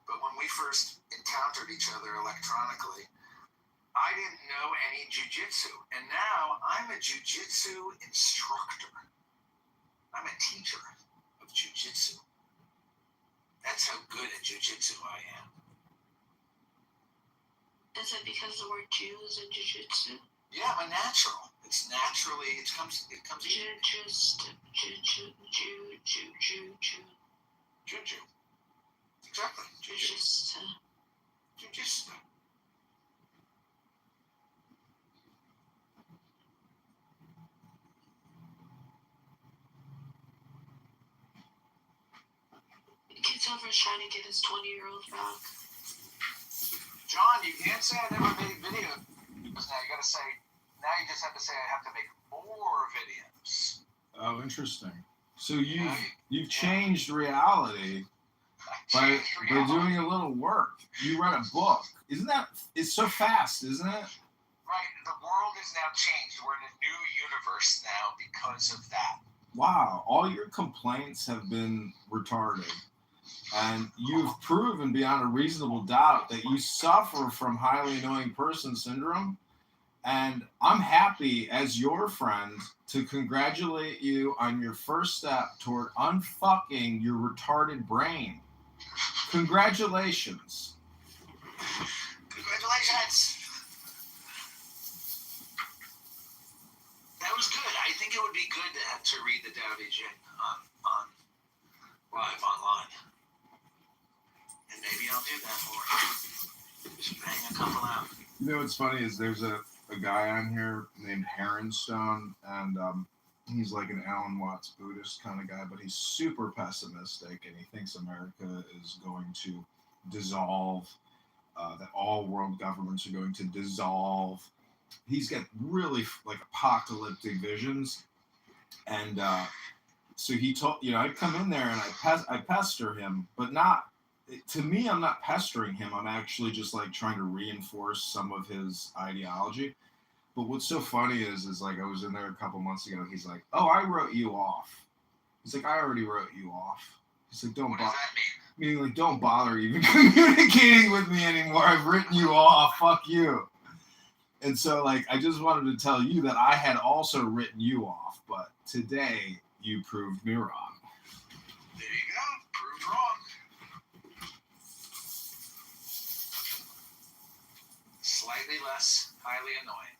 but when we first encountered each other electronically, I didn't know any jiu-jitsu. And now I'm a jiu-jitsu instructor. I'm a teacher of jiu-jitsu. That's how good at jiu-jitsu I am. Is it because the word Jew is in jiu-jitsu? Yeah, I'm a natural. It's naturally, it comes easy. Juju. Exactly. Jiu-jitsu. Kitover's trying to get his 20-year-old back. John, you can't say I never made video. Now you gotta say, now you just have to say I have to make more videos. Oh, interesting. So you've changed reality by doing a little work. You read a book. It's so fast, isn't it? Right. The world is now changed. We're in a new universe now because of that. Wow. All your complaints have been retarded. And you've proven beyond a reasonable doubt that you suffer from highly annoying person syndrome. And I'm happy as your friend to congratulate you on your first step toward unfucking your retarded brain. Congratulations. Congratulations. That was good. I think it would be good to read the Tao Te Ching on live online. And maybe I'll do that more. Just bang a couple out. You know what's funny is there's a guy on here named Heronstone, and he's like an Alan Watts Buddhist kind of guy, but he's super pessimistic, and he thinks America is going to dissolve, that all world governments are going to dissolve. He's got really apocalyptic visions, and so he told, I come in there and I pester him, but not. To me, I'm not pestering him. I'm actually just trying to reinforce some of his ideology. But what's so funny is I was in there a couple months ago. He's like, "Oh, I wrote you off." He's like, "I already wrote you off." He's like, "Don't bother." Meaning, don't bother even communicating with me anymore. I've written you off. Fuck you. And so, like, I just wanted to tell you that I had also written you off, but today you proved me wrong. There you go. Proved wrong. Slightly less highly annoying.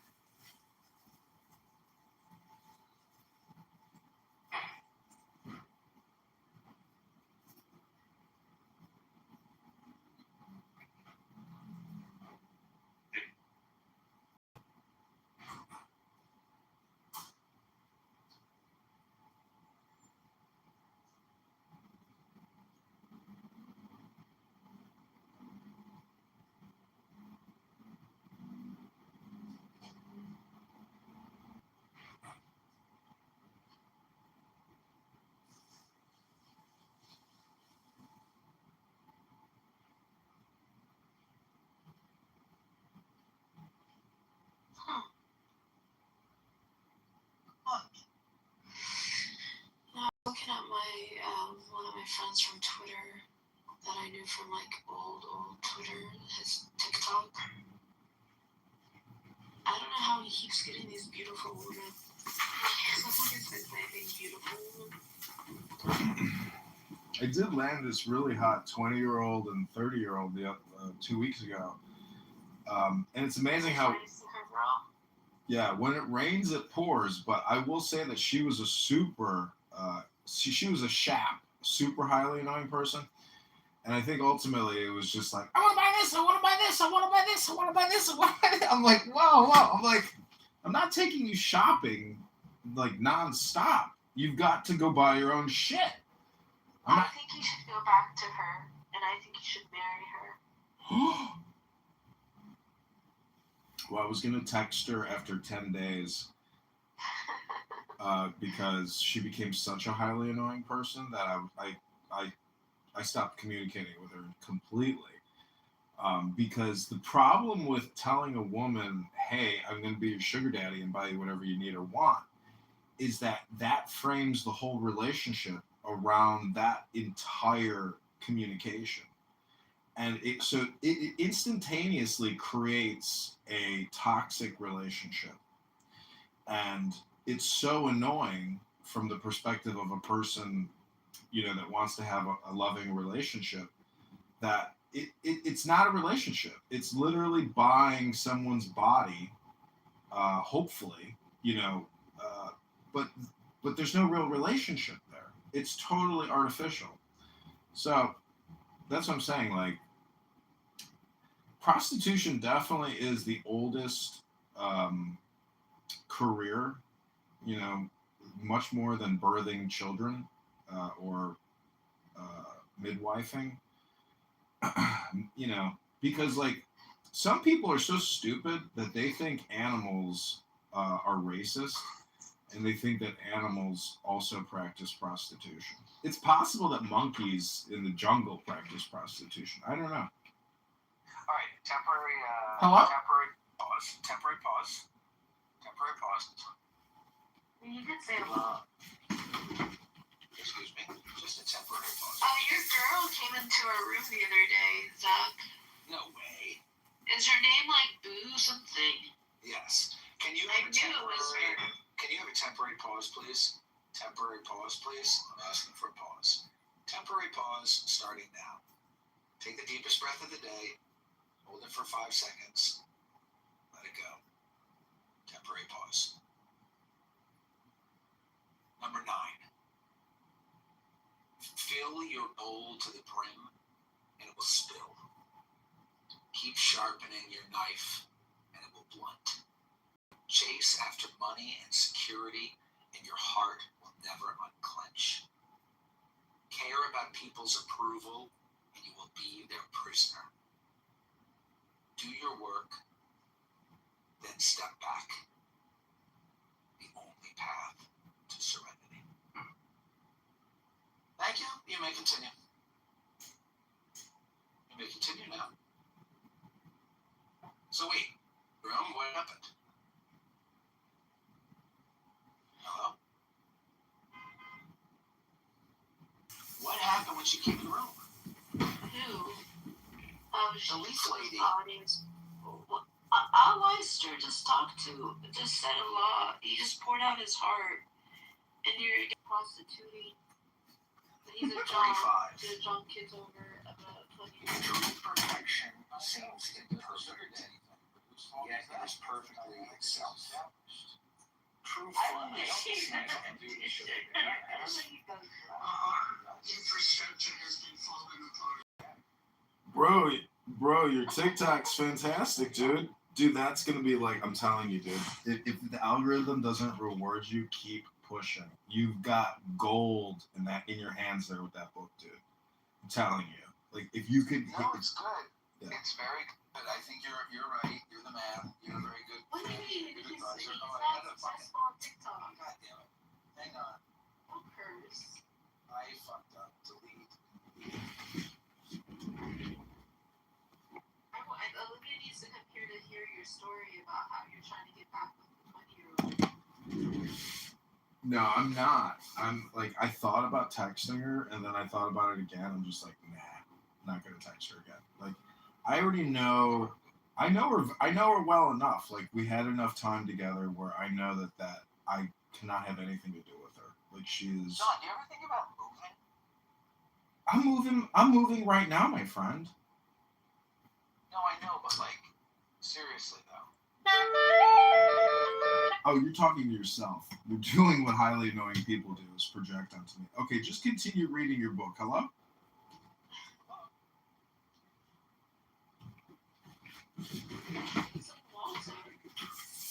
Now, looking at my one of my friends from Twitter that I knew from like old Twitter, his TikTok. I don't know how he keeps getting these beautiful women. Someone has been landing beautiful women. I did land this really hot 20-year-old and 30-year-old 2 weeks ago. And it's amazing how, yeah, when it rains, it pours. But I will say that she was a super, she was a super highly annoying person. And I think ultimately it was just like, I want to buy this, I want to buy this, I want to buy this, I want to buy this, I want to buy this. I'm like, whoa. I'm like, I'm not taking you shopping like nonstop. You've got to go buy your own shit. I think you should go back to her, and I think you should marry her. Well, I was going to text her after 10 days because she became such a highly annoying person that I stopped communicating with her completely. Because the problem with telling a woman, hey, I'm going to be your sugar daddy and buy you whatever you need or want, is that frames the whole relationship around that entire communication. And it instantaneously creates a toxic relationship. And it's so annoying from the perspective of a person, that wants to have a loving relationship, that it's not a relationship. It's literally buying someone's body, hopefully, but there's no real relationship there. It's totally artificial. So that's what I'm saying. Like, prostitution definitely is the oldest career, much more than birthing children or midwifing. Because like some people are so stupid that they think animals are racist, and they think that animals also practice prostitution. It's possible that monkeys in the jungle practice prostitution. I don't know. All right, temporary pause. You did say a lot. Excuse me, just a temporary pause. Oh, your girl came into our room the other day, Zach. No way. Is her name like Boo something? Yes. Can you have a temporary pause, please? Temporary pause, please. I'm asking for a pause. Temporary pause starting now. Take the deepest breath of the day. Hold it for 5 seconds. Let it go. Temporary pause. Number 9. Fill your bowl to the brim and it will spill. Keep sharpening your knife and it will blunt. Chase after money and security and your heart will never unclench. Care about people's approval and you will be their prisoner. Do your work, then step back. The only path to serenity. Thank you. You may continue. You may continue now. So wait, Rome, what happened? Hello? What happened when she came to Rome? Who? The leaf lady. I Bob Weister just talked to, just said a lot. He just poured out his heart, and you're prostituting. He's a John Kitover about 20 years True perfection seems imperfect, yet it is perfectly itself. True fullness seems Infrastructure has been falling apart. Bro, your TikTok's fantastic, dude. Dude, that's gonna be like, I'm telling you, dude. If the algorithm doesn't reward you, keep pushing. You've got gold in your hands there with that book, dude. I'm telling you. Like, if you could. No, it's good. Yeah. It's very good. I think you're right. You're the man. You're a very good. What do you mean? Good He's advisor. not Oh, I had a fucking. successful on TikTok. God damn it. Hang on. Don't curse. I fucked up. Delete. Olivia needs to come here to hear your story about how you're trying to get back with the 20-year-old. No, I'm not. I'm like, I thought about texting her, and then I thought about it again. I'm just like, nah, I'm not gonna text her again. Like, I already know. I know her well enough. Like, we had enough time together where I know that I cannot have anything to do with her. Like, she's. John, do you ever think about moving? I'm moving right now, my friend. No, I know, but like, seriously though. Oh, you're talking to yourself. You're doing what highly annoying people do, is project onto me. Okay, just continue reading your book. Hello?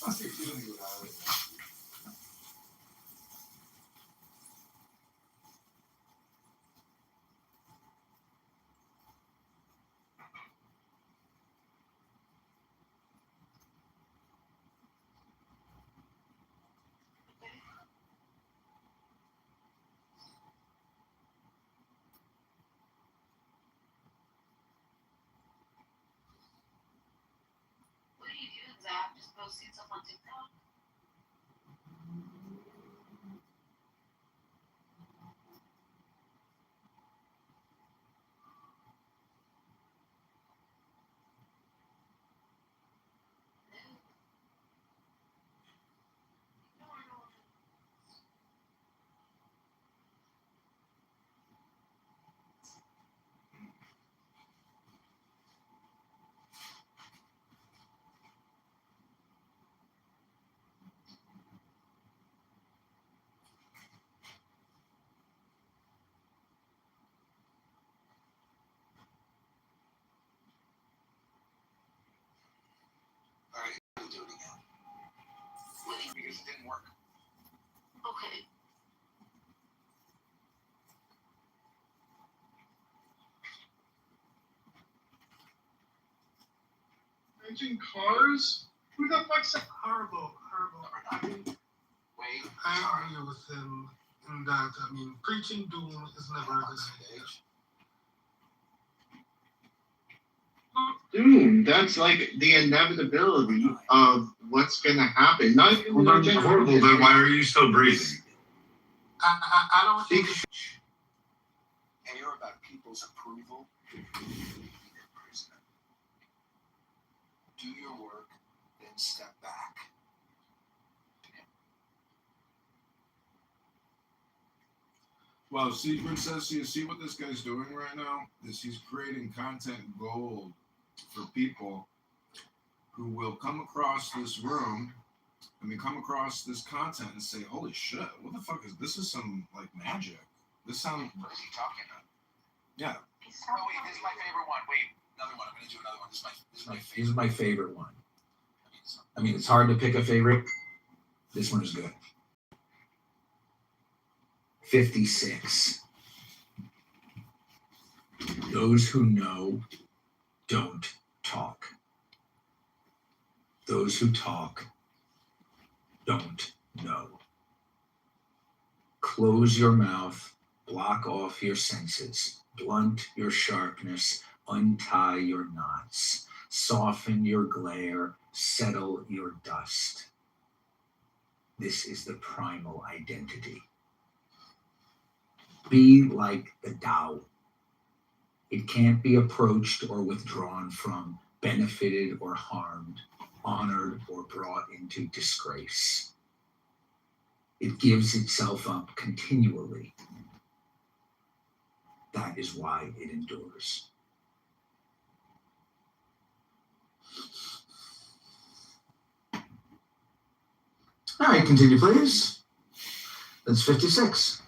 What's he doing without it? What are you doing, Zach? Just posting stuff on TikTok? Alright, we'll do it again. Because it didn't work. Okay. Mention cars? Who the fuck's a horrible? Wait. I agree with him in that. I mean, preaching doom is never a good idea. Dude, that's like the inevitability of what's gonna happen. Not even Well, that's horrible. Then why are you still breathing? I don't think. Care about people's approval. Be their prisoner. Do your work, then step back. Well, see, Princess, you see what this guy's doing right now? He's creating content gold for people who will come across this room, come across this content and say, holy shit, what the fuck is this? Is some, like, magic. This sounds... What is he talking about? Yeah. Oh, wait, this is my favorite one. Wait, another one. I'm going to do another one. This is my favorite. This is my favorite one. I mean, it's hard to pick a favorite. This one is good. 56. Those who know don't talk. Those who talk don't know. Close your mouth, block off your senses, blunt your sharpness, untie your knots, soften your glare, settle your dust. This is the primal identity. Be like the Tao. It can't be approached or withdrawn from, benefited or harmed, honored, or brought into disgrace. It gives itself up continually. That is why it endures. All right, continue, please. That's 56.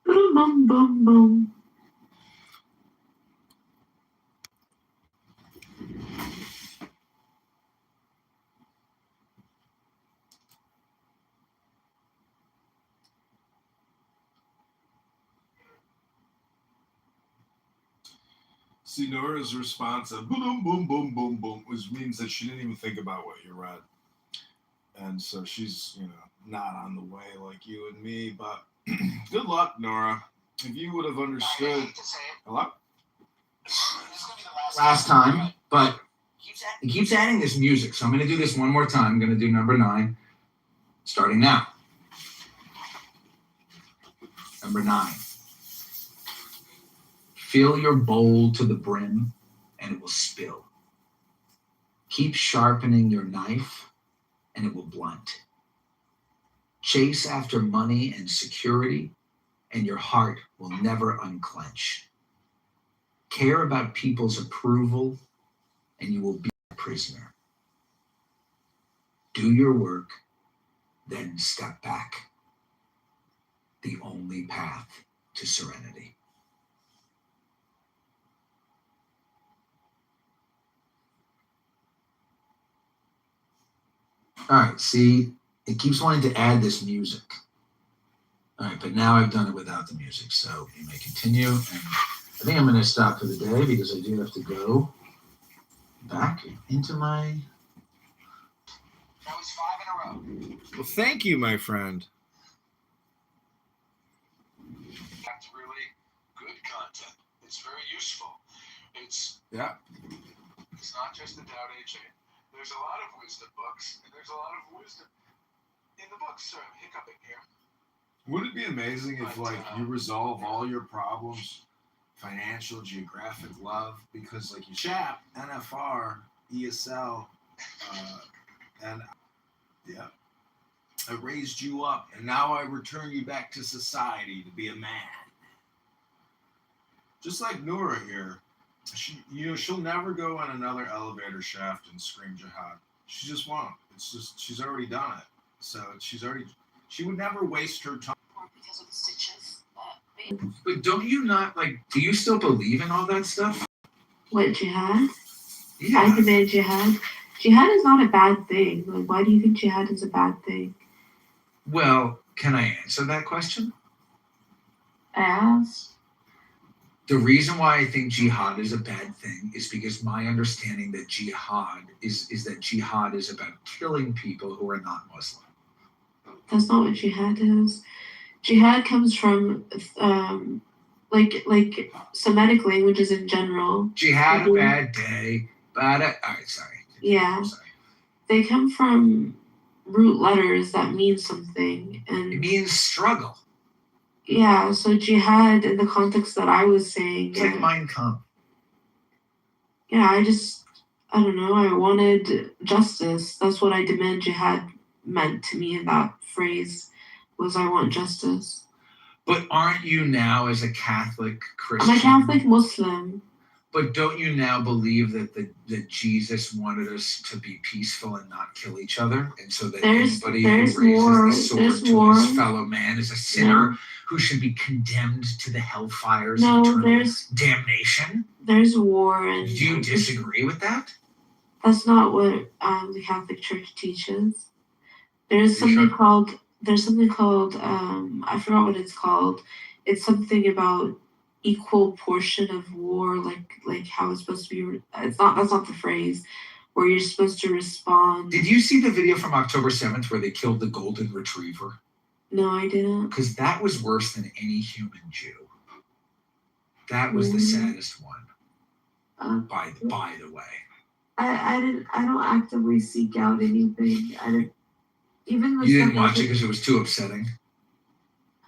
Boom, boom, boom, boom. See, Nora's response of boom, boom, boom, boom, boom, which means that she didn't even think about what you read. And so she's, not on the way like you and me, but good luck, Nora. If you would have understood. Hello? Last time, but it keeps adding this music. So I'm going to do this one more time. I'm going to do number 9, starting now. Number 9. Fill your bowl to the brim, and it will spill. Keep sharpening your knife, and it will blunt. Chase after money and security, and your heart will never unclench. Care about people's approval, and you will be a prisoner. Do your work, then step back. The only path to serenity. All right, see, it keeps wanting to add this music. All right, but now I've done it without the music, so you may continue. And I think I'm going to stop for the day because I do have to go back into my... That was 5 in a row. Well, thank you, my friend. That's really good content. It's very useful. It's Yeah. It's not just the Tao Te Ching. There's a lot of wisdom books, and there's a lot of wisdom in the books. Sorry, I'm hiccuping here. Wouldn't it be amazing if, you resolve all your problems, financial, geographic, love, because, you CHAP, NFR, ESL, and, yeah, I raised you up, and now I return you back to society to be a man. Just like Noura here, she'll never go in another elevator shaft and scream jihad. She just won't. It's just, she's already done it. So she would never waste her time. Because of the stitches. But don't you not, do you still believe in all that stuff? What, jihad? Yeah. I demand jihad. Jihad is not a bad thing. Why do you think jihad is a bad thing? Well, can I answer that question? I asked. The reason why I think jihad is a bad thing is because my understanding that jihad is that jihad is about killing people who are not Muslim. That's not what jihad is. Jihad comes from Semitic languages in general. Jihad, a bad day. All right, sorry. Yeah. Sorry. They come from root letters that mean something. And it means struggle. Yeah, so jihad in the context that I was saying. It's like Mein Kampf. Yeah, I don't know, I wanted justice. That's what I demand jihad meant to me in that phrase, was I want justice. But aren't you now, as a Catholic Christian? I'm a Catholic Muslim. But don't you now believe that Jesus wanted us to be peaceful and not kill each other? And so that anybody who raises the sword to his fellow man is a sinner who should be condemned to the hellfires of eternal damnation? There's war. And do you disagree with that? That's not what the Catholic Church teaches. There's something called I forgot what it's called. It's something about equal portion of war, like how it's supposed to be. That's not the phrase where you're supposed to respond. Did you see the video from October 7th where they killed the golden retriever? No, I didn't. Because that was worse than any human Jew. That was the saddest one. By the way. I don't actively seek out anything. You didn't watch it because it was too upsetting.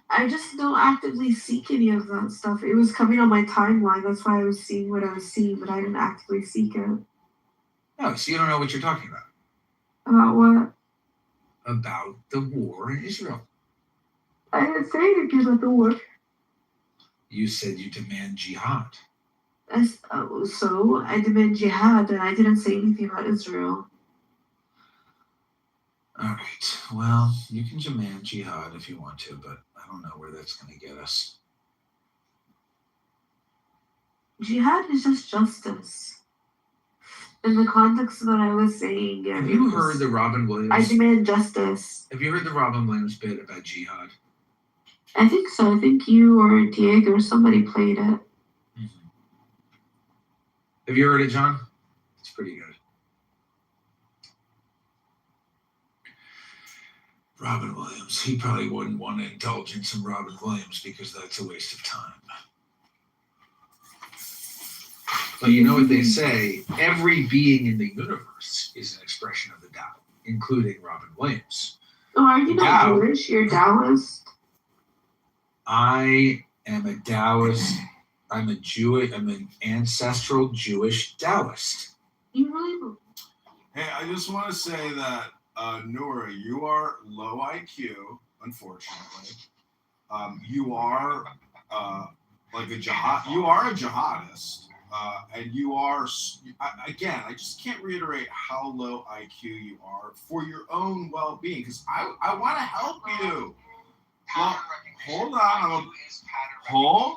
I just don't actively seek any of that stuff. It was coming on my timeline. That's why I was seeing what I was seeing, but I didn't actively seek it. No, so you don't know what you're talking about. About what? About the war in Israel. I didn't say anything about the war. You said you demand jihad. So I demand jihad, and I didn't say anything about Israel. All right. Well, you can demand jihad if you want to, but I don't know where that's going to get us. Jihad is just justice. In the context that I was saying, yeah, Have you heard the Robin Williams? I demand justice. Have you heard the Robin Williams bit about jihad? I think so. I think you or Diego or somebody played it. Mm-hmm. Have you heard it, John? It's pretty good. Robin Williams. He probably wouldn't want to indulge in some Robin Williams because that's a waste of time. But you know what they say, every being in the universe is an expression of the Tao, including Robin Williams. Oh, are you not Jewish? You're Taoist? I am a Taoist. I'm an ancestral Jewish Taoist. You really believe? Hey, I just want to say that, Nora, you are low IQ, unfortunately. You are like a jihad. You are a jihadist. And you are, again, I just can't reiterate how low IQ you are for your own well-being, because I want to help you. Well, hold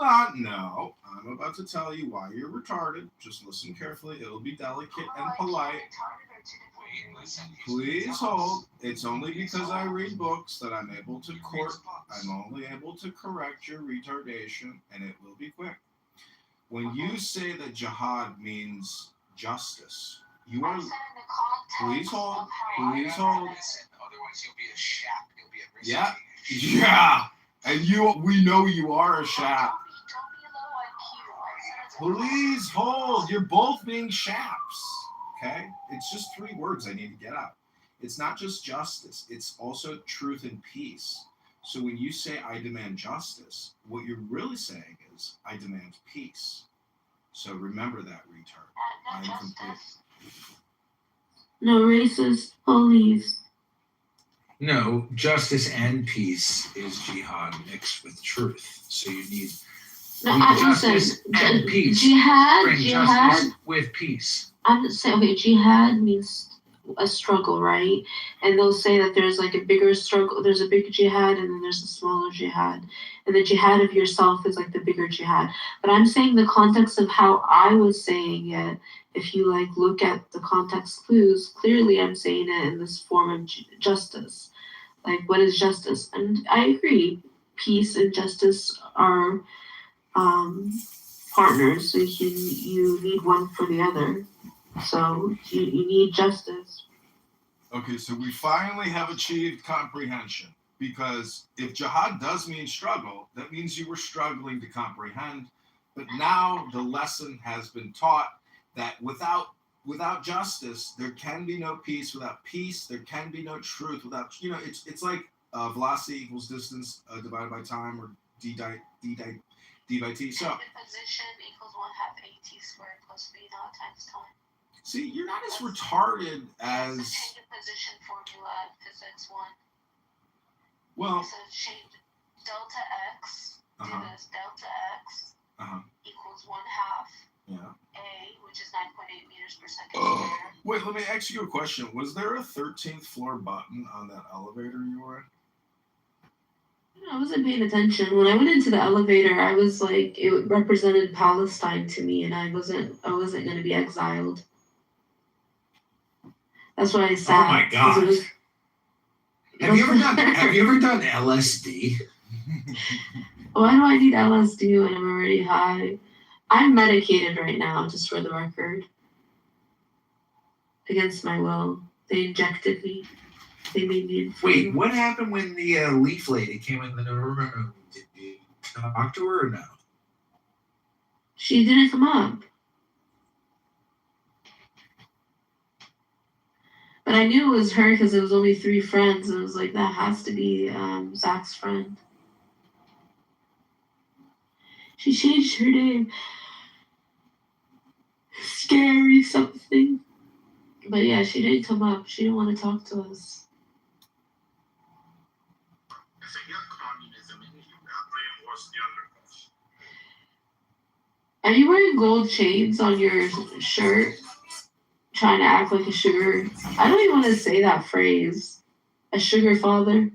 on. No, I'm about to tell you why you're retarded. Just listen carefully. It'll be delicate and polite. Please hold. It's only because I read books that I'm only able to correct your retardation, and it will be quick. When you say that jihad means justice, you are. Please hold. Please hold. Otherwise, you'll be a shap. You'll be a Yeah. Yeah. And we know you are a shap. Please hold. You're both being shaps. Okay? It's just 3 words I need to get out. It's not just justice. It's also truth and peace. So when you say I demand justice, what you're really saying is I demand peace. So remember that, retard. I am complete. No racist police. No, justice and peace is jihad mixed with truth. So you need justice and peace. Jihad justice with peace. I'm just saying, okay, jihad means a struggle, right? And they'll say that there's like a bigger struggle, there's a big jihad and then there's a smaller jihad. And the jihad of yourself is like the bigger jihad. But I'm saying the context of how I was saying it, if you like look at the context clues, clearly I'm saying it in this form of justice. Like, what is justice? And I agree, peace and justice are partners, so you need one for the other. So you need justice. Okay, so we finally have achieved comprehension, because if jihad does mean struggle, that means you were struggling to comprehend. But now the lesson has been taught that without justice, there can be no peace. Without peace, there can be no truth. Without, it's like velocity equals distance divided by time, or d by t. So position equals 1/2 at squared plus b naught times time. See, you're not as retarded as. It's a change of position formula in physics 1. Well. So change delta x to this delta x equals 1/2. Yeah. A, which is 9.8 meters per second squared. Wait, let me ask you a question. Was there a 13th floor button on that elevator you were in? I wasn't paying attention. When I went into the elevator, I was like, it represented Palestine to me, and I wasn't going to be exiled. That's why I sat. Oh my God! Have you ever done LSD? Why do I need LSD when I'm already high? I'm medicated right now, just for the record. Against my will, they injected me. They made me inflamed. Wait, what happened when the leaf lady came in the room? Did you talk to her or no? She didn't come up. But I knew it was her because it was only 3 friends. And it was like, that has to be Zach's friend. She changed her name. Scary something. But yeah, she didn't come up. She didn't want to talk to us. It's a young communism and you brainwash the undercuts. Are you wearing gold chains on your shirt? Trying to act like a sugar. I don't even want to say that phrase. A sugar father.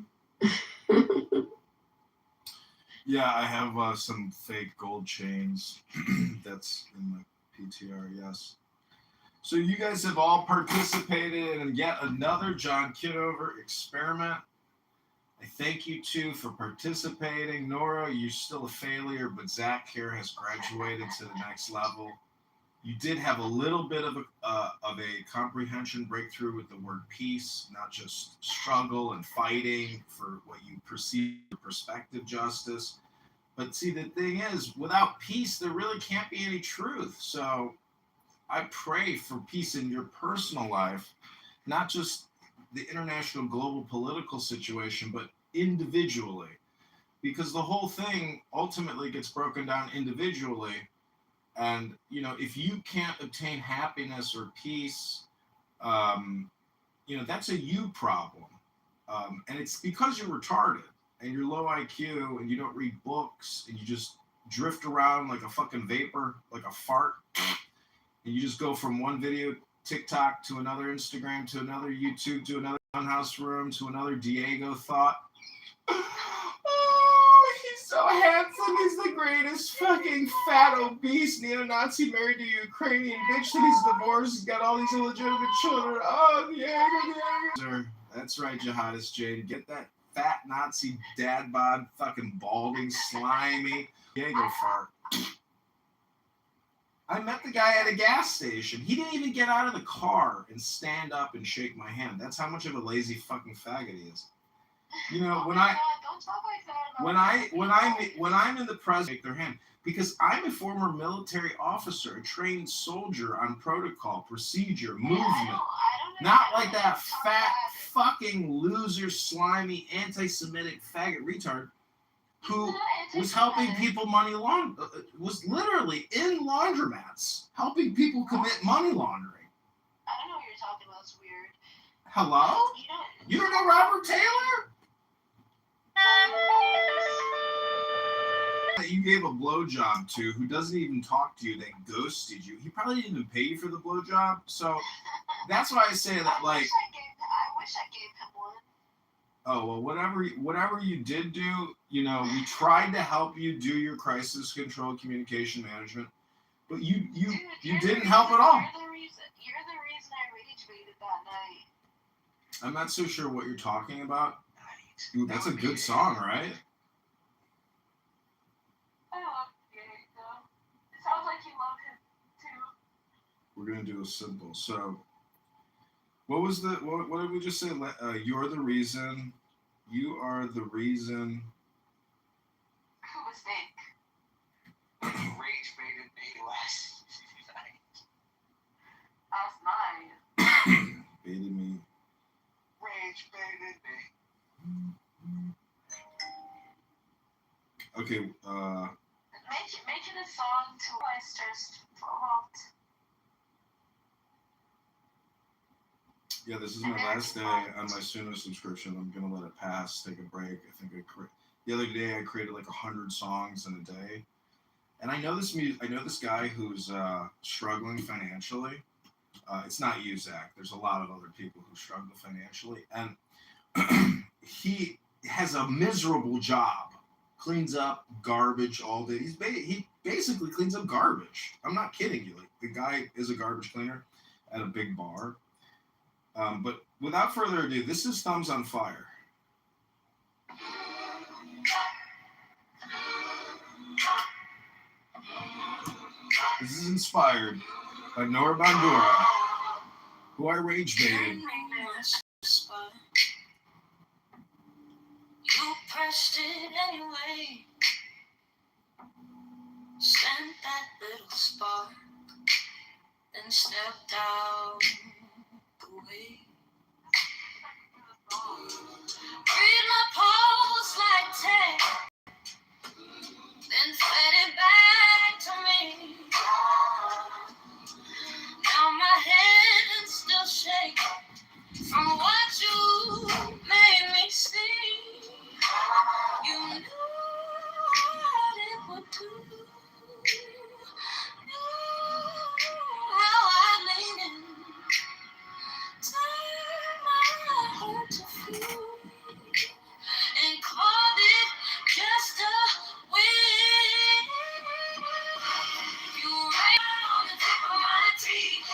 Yeah, I have some fake gold chains. That's in my PTR, yes. So you guys have all participated in yet another John Kitover experiment. I thank you two for participating. Nora, you're still a failure, but Zach here has graduated to the next level. You did have a little bit of a comprehension breakthrough with the word peace, not just struggle and fighting for what you perceive as perspective justice. But see, the thing is, without peace, there really can't be any truth. So I pray for peace in your personal life, not just the international global political situation, but individually. Because the whole thing ultimately gets broken down individually. And, you know, if you can't obtain happiness or peace, you know, that's a you problem. And it's because you're retarded and you're low IQ and you don't read books and you just drift around like a fucking vapor, like a fart. And you just go from one video TikTok to another Instagram to another YouTube to another funhouse room to another Diego thought. Oh, he's so handsome. He's the greatest fucking fat, obese neo-Nazi married to a Ukrainian bitch that he's divorced. He's got all these illegitimate children. Oh, Diego. That's right, Jihadist Jade. Get that fat Nazi dad bod, fucking balding, slimy Diego fart. I met the guy at a gas station. He didn't even get out of the car and stand up and shake my hand. That's how much of a lazy fucking faggot he is. You know, when I'm in the press, shake their hand because I'm a former military officer, a trained soldier on protocol, procedure, movement. Not like that fat fucking loser, slimy, anti-Semitic faggot retard who was helping people was literally in laundromats helping people commit money laundering. I don't know what you're talking about. It's weird. Hello? You don't know Robert Taylor? That you gave a blowjob to who doesn't even talk to you, that ghosted you. He probably didn't even pay you for the blowjob. So that's why I say that, like, I wish I gave him one. oh, well, whatever you did do, you know, we tried to help you do your crisis control communication management, but you didn't help at all. You're the reason I rage baited that night. I'm not so sure what you're talking about. Ooh, that's a good song, right? I love Diego. It sounds like you love him too. We're gonna do a simple. So, what did we just say? You're the reason. You are the reason. Who was Nick? Rage baited me last night. Baited me. Rage baited me. Okay. Making a song to Leicester's fault. Yeah, this is my last day on my Suno subscription. I'm gonna let it pass, take a break. I think the other day I created like 100 songs in a day, and I know this guy who's struggling financially. It's not you, Zach. There's a lot of other people who struggle financially, and he has a miserable job. Cleans up garbage all day. He basically cleans up garbage. I'm not kidding you. Like, the guy is a garbage cleaner at a big bar. But without further ado, this is Thumbs on Fire. This is inspired by Nora Bandura, who I rage baited. You pressed it anyway. Sent that little spark, then stepped out the way. Read my pulse like tech, then fed it back. from what you made me see. You knew what it would do. How I lean in, turn my heart to fuel, and called it just a win. You raised on the tip of my teeth.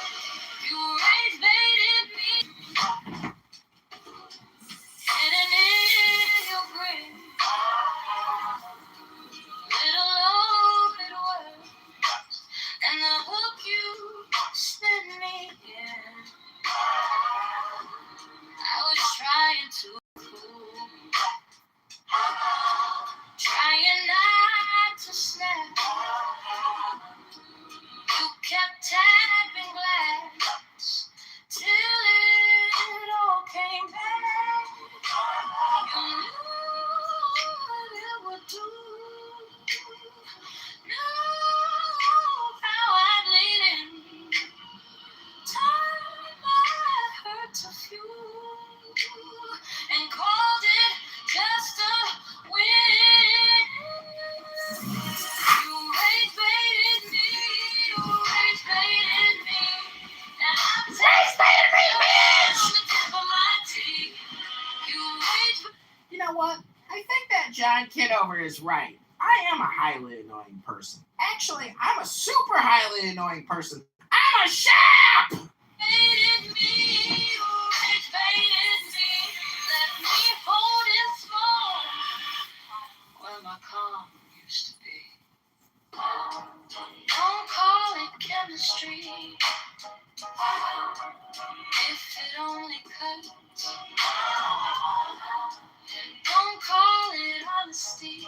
You raised baited me, hidden in your grave. Little open word, and the hook you spin me in. I was trying to fool, trying not to snap. You kept tapping glass till it all came back. You knew what it would do. Knew how I'd lean in, turn my hurt to fuel, and called it just a win. You rage baited me, you rage baited me. Now I'm rage baited me, bitch! On the tip of my teeth. You rage. You know what? I think that John Kitover is right. I am a highly annoying person. Actually, I'm a super highly annoying person. I'm a sharp! Baited me, you rage baited me. Let me hold it small, where my calm used to be. Don't call it chemistry, if it only cuts. Don't call it honesty,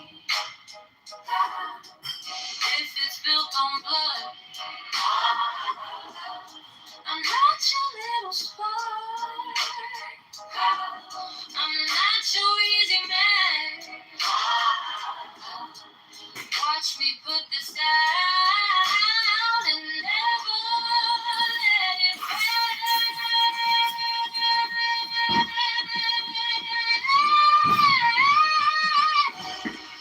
if it's built on blood. I'm not your little spark, I'm not your easy man. Watch me put this down and never let it back.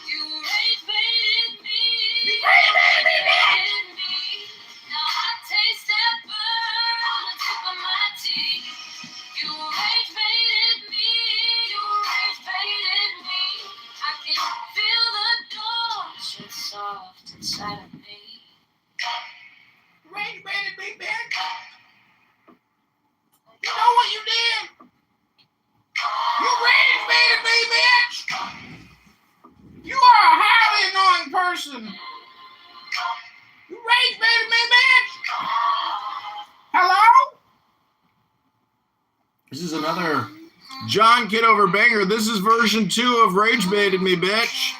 You rage baited me. You rage baited me. Now I taste that burn on the tip of my teeth. You rage baited me. You rage baited me. I can feel the door shut soft inside of me. Rage baited me, bitch! You know what you did? You rage baited me, bitch! You are a highly annoying person! You rage baited me, bitch! Hello? This is another John Kitover banger. This is version 2 of Rage Baited Me, bitch.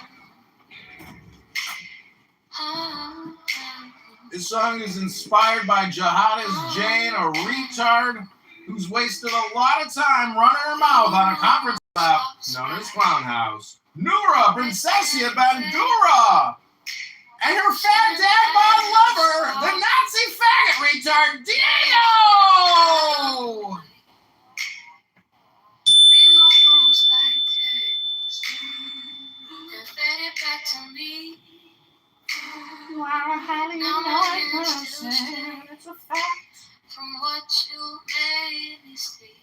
This song is inspired by Jihadis Jane, a retard who's wasted a lot of time running her mouth on a conference lap known as Clown House. Noura Princessia Bandura and her fat dad bod lover, the Nazi faggot retard Dio! Read my poems like text, and fed it back to me. You are a highly annoying person. It's a fact. From what you made me see.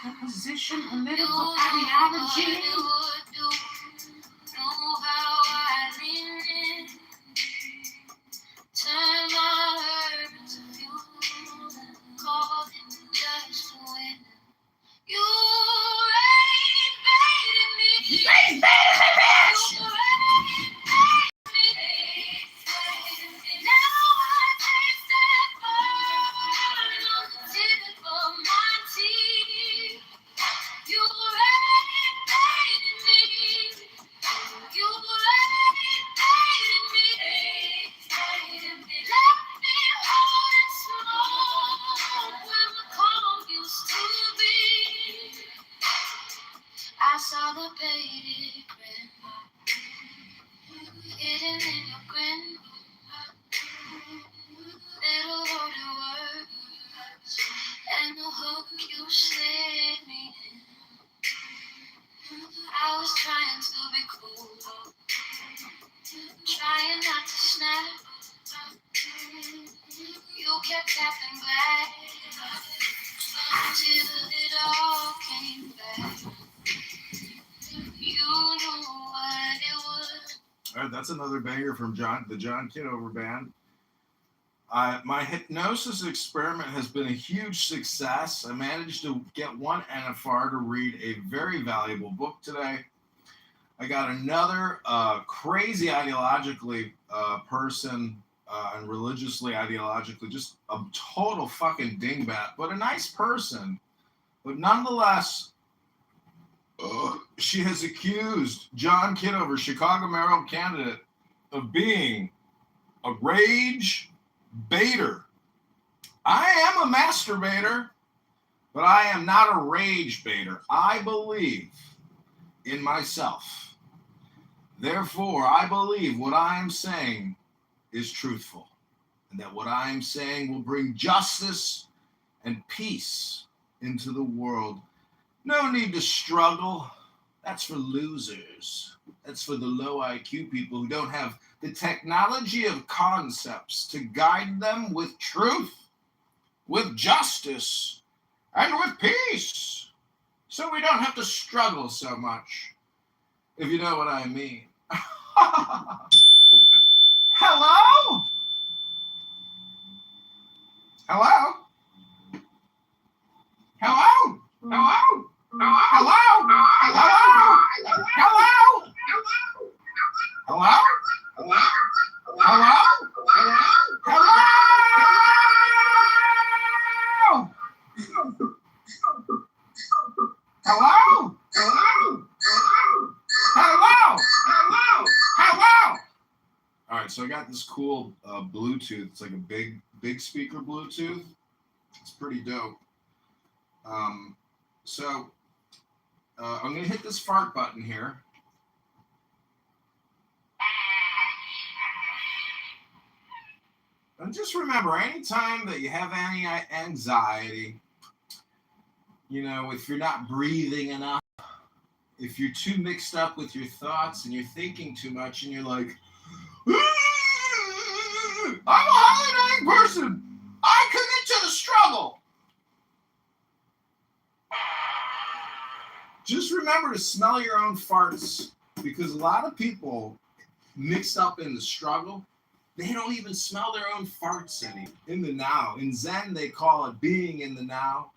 The position, political ideology. Know how I lean in. Turn my hurt into fuel. Called it just to win. You rage baited me. You rage baited me, bitch! You rage baited me. Now I taste that burn on the tip of my teeth. You rage baited me. You slid me in. I was trying to be cool, trying not to snap. You kept tapping back till it all came back. You knew what it was. All right, that's another banger from the John Kitover Band. My hypnosis experiment has been a huge success. I managed to get one NFR to read a very valuable book today. I got another crazy ideologically person and religiously ideologically, just a total fucking dingbat, but a nice person. But nonetheless, she has accused John Kitover, Chicago mayoral candidate, of being a rage baiter. I am a masturbator, but I am not a rage baiter. I believe in myself. Therefore, I believe what I am saying is truthful, and that what I am saying will bring justice and peace into the world. No need to struggle. That's for losers. That's for the low IQ people who don't have the technology of concepts to guide them with truth, with justice, and with peace. So we don't have to struggle so much, if you know what I mean. Hello? Hello? Hello? Hello? Hello? Hello? Hello? Hello? Hello? Hello? Hello? Hello? Hello? Hello? All right, so I got this cool Bluetooth. It's like a big speaker Bluetooth. It's pretty dope. So I'm going to hit this fart button here. And just remember, anytime that you have any anxiety, you know, if you're not breathing enough, if you're too mixed up with your thoughts and you're thinking too much and you're like, I'm a holiday person. I commit to the struggle. Just remember to smell your own farts, because a lot of people mixed up in the struggle, they don't even smell their own farts in the now. In Zen, they call it being in the now.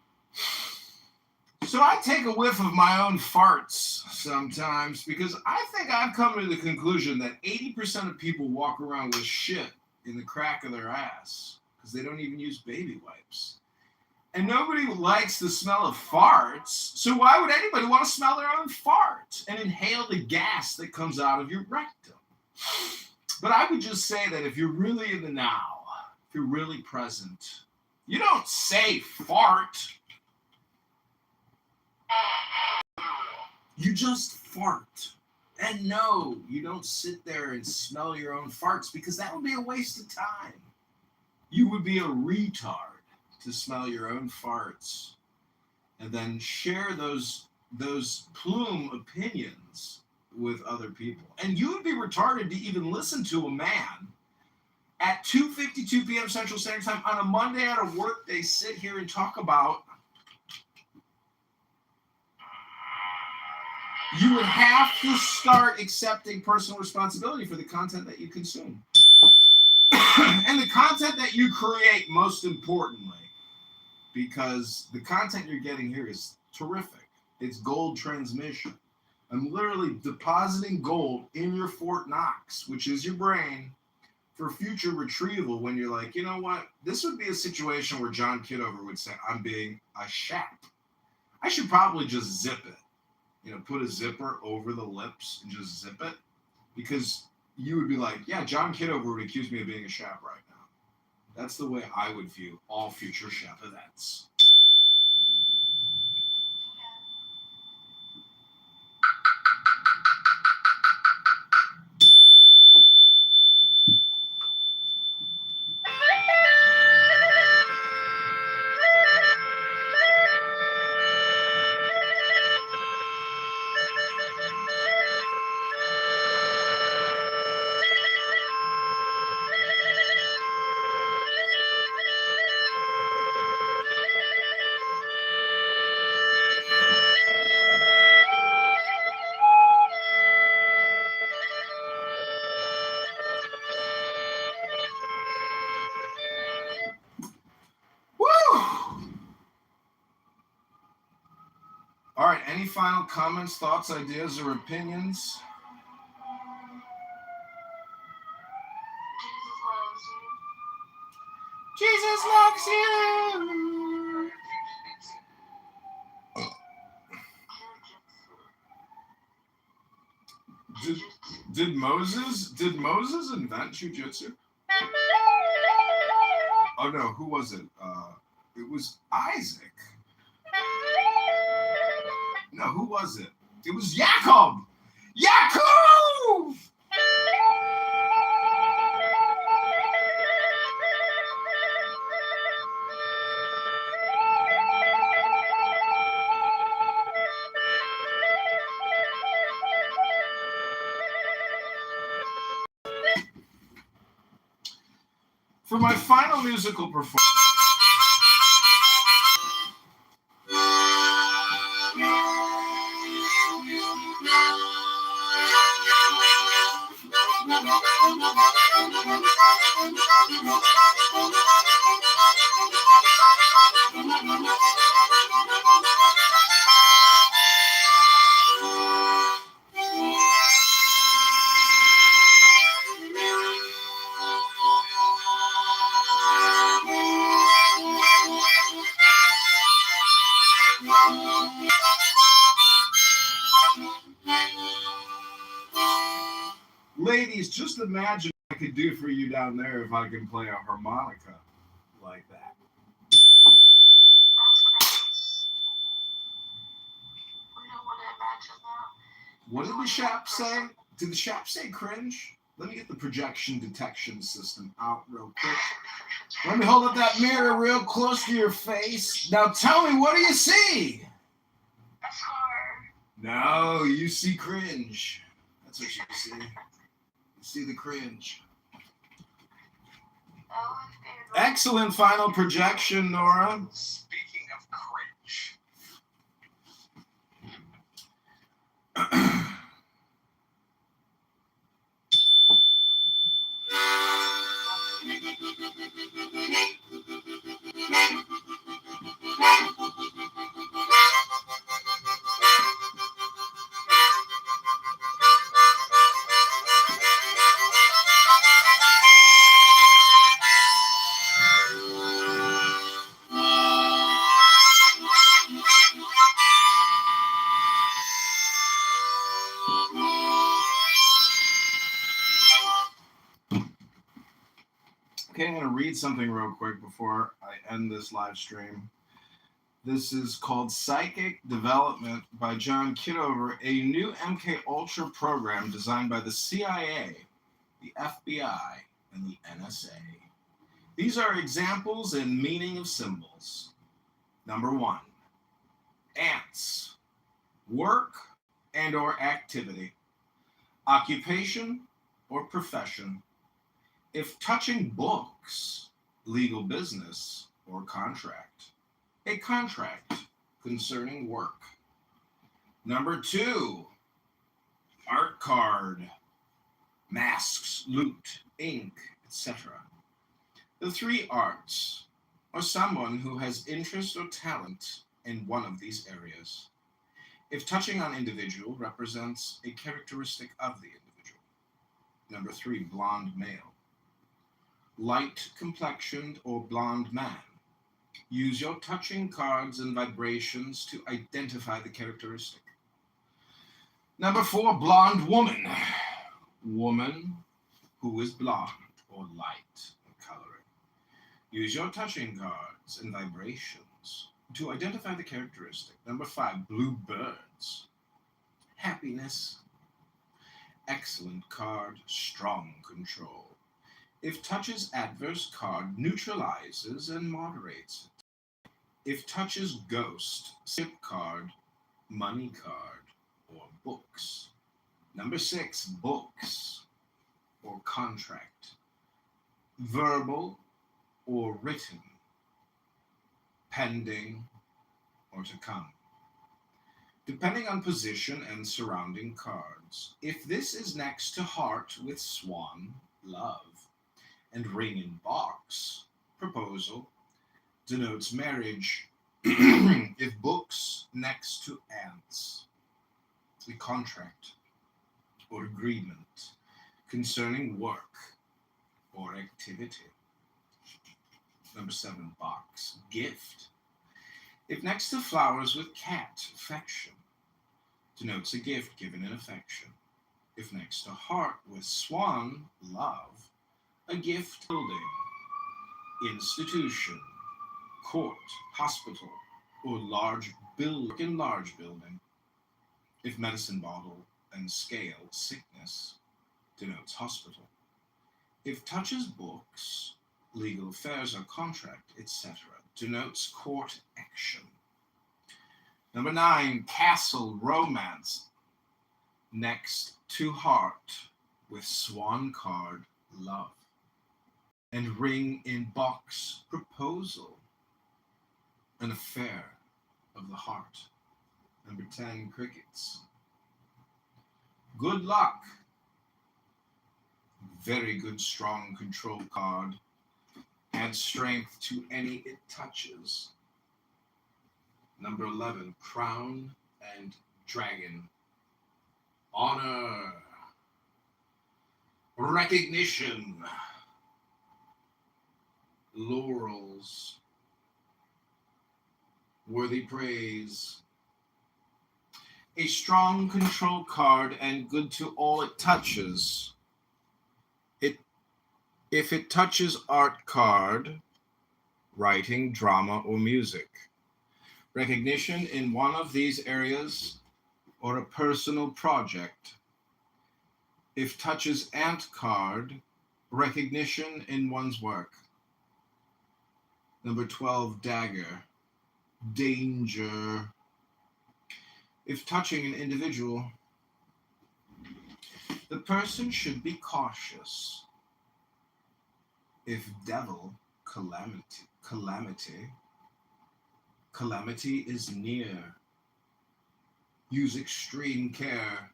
So I take a whiff of my own farts sometimes, because I think I've come to the conclusion that 80% of people walk around with shit in the crack of their ass because they don't even use baby wipes. And nobody likes the smell of farts, so why would anybody want to smell their own fart and inhale the gas that comes out of your rectum? But I would just say that if you're really in the now, if you're really present, you don't say fart. You just fart. And no, you don't sit there and smell your own farts, because that would be a waste of time. You would be a retard to smell your own farts and then share those plume opinions with other people. And you would be retarded to even listen to a man at 2:52 p.m. Central Standard Time on a Monday at a work day sit here and talk about. You would have to start accepting personal responsibility for the content that you consume. And the content that you create, most importantly, because the content you're getting here is terrific. It's gold transmission. I'm literally depositing gold in your Fort Knox, which is your brain, for future retrieval when you're like, you know what? This would be a situation where John Kitover would say, I'm being a shap. I should probably just zip it. You know, put a zipper over the lips and just zip it, because you would be like, yeah, John Kitover would accuse me of being a shap right now. That's the way I would view all future shap events. All right, any final comments, thoughts, ideas, or opinions? Jesus loves you. Did Moses invent jujitsu? Oh no, who was it? It was Isaac. No, who was it? It was Jacob. Yaakov! For my final musical performance. Ladies, just imagine what I could do for you down there if I can play a harmonica like that. What did the Shap say? Did the Shap say cringe? Let me get the projection detection system out real quick. Let me hold up that mirror real close to your face. Now tell me, what do you see? A scar. No, you see cringe. That's what you see. You see the cringe. Excellent final projection, Nora. Speaking of cringe. Okay, I'm going to read something real quick before I end this live stream. This is called Psychic Development by John Kitover, a new MK Ultra program designed by the CIA, the FBI, and the NSA. These are examples and meaning of symbols. Number 1, ants, work and or activity, occupation or profession. If touching books, legal business or contract, a contract concerning work. Number 2, art card, masks, loot, ink, etc. The 3 arts, or someone who has interest or talent in one of these areas. If touching on individual represents a characteristic of the individual. Number 3, blonde male. Light complexioned or blonde man. Use your touching cards and vibrations to identify the characteristic. Number 4, blonde woman. Woman who is blonde or light in coloring. Use your touching cards and vibrations to identify the characteristic. Number 5, blue birds. Happiness. Excellent card, strong control. If touches adverse card, neutralizes and moderates it. If touches ghost, sip card, money card, or books. Number 6, books or contract. Verbal or written. Pending or to come. Depending on position and surrounding cards. If this is next to heart with swan, love, and ring in box, proposal, denotes marriage. If books next to ants, a contract or agreement concerning work or activity. Number 7, box, gift. If next to flowers with cat, affection, denotes a gift given in affection. If next to heart with swan, love, a gift building, institution, court, hospital, or large building. If medicine bottle and scale, sickness, denotes hospital. If touches books, legal affairs or contract, etc., denotes court action. Number 9, castle, romance, next to heart with swan card, love. And ring in box, proposal, an affair of the heart. Number 10, crickets. Good luck. Very good, strong control card. Adds strength to any it touches. Number 11, crown and dragon. Honor. Recognition. Laurels. Worthy praise. A strong control card and good to all it touches. If it touches art card, writing, drama, or music. Recognition in one of these areas or a personal project. If touches ant card, recognition in one's work. Number 12, dagger. Danger. If touching an individual, the person should be cautious. If devil, calamity is near. Use extreme care,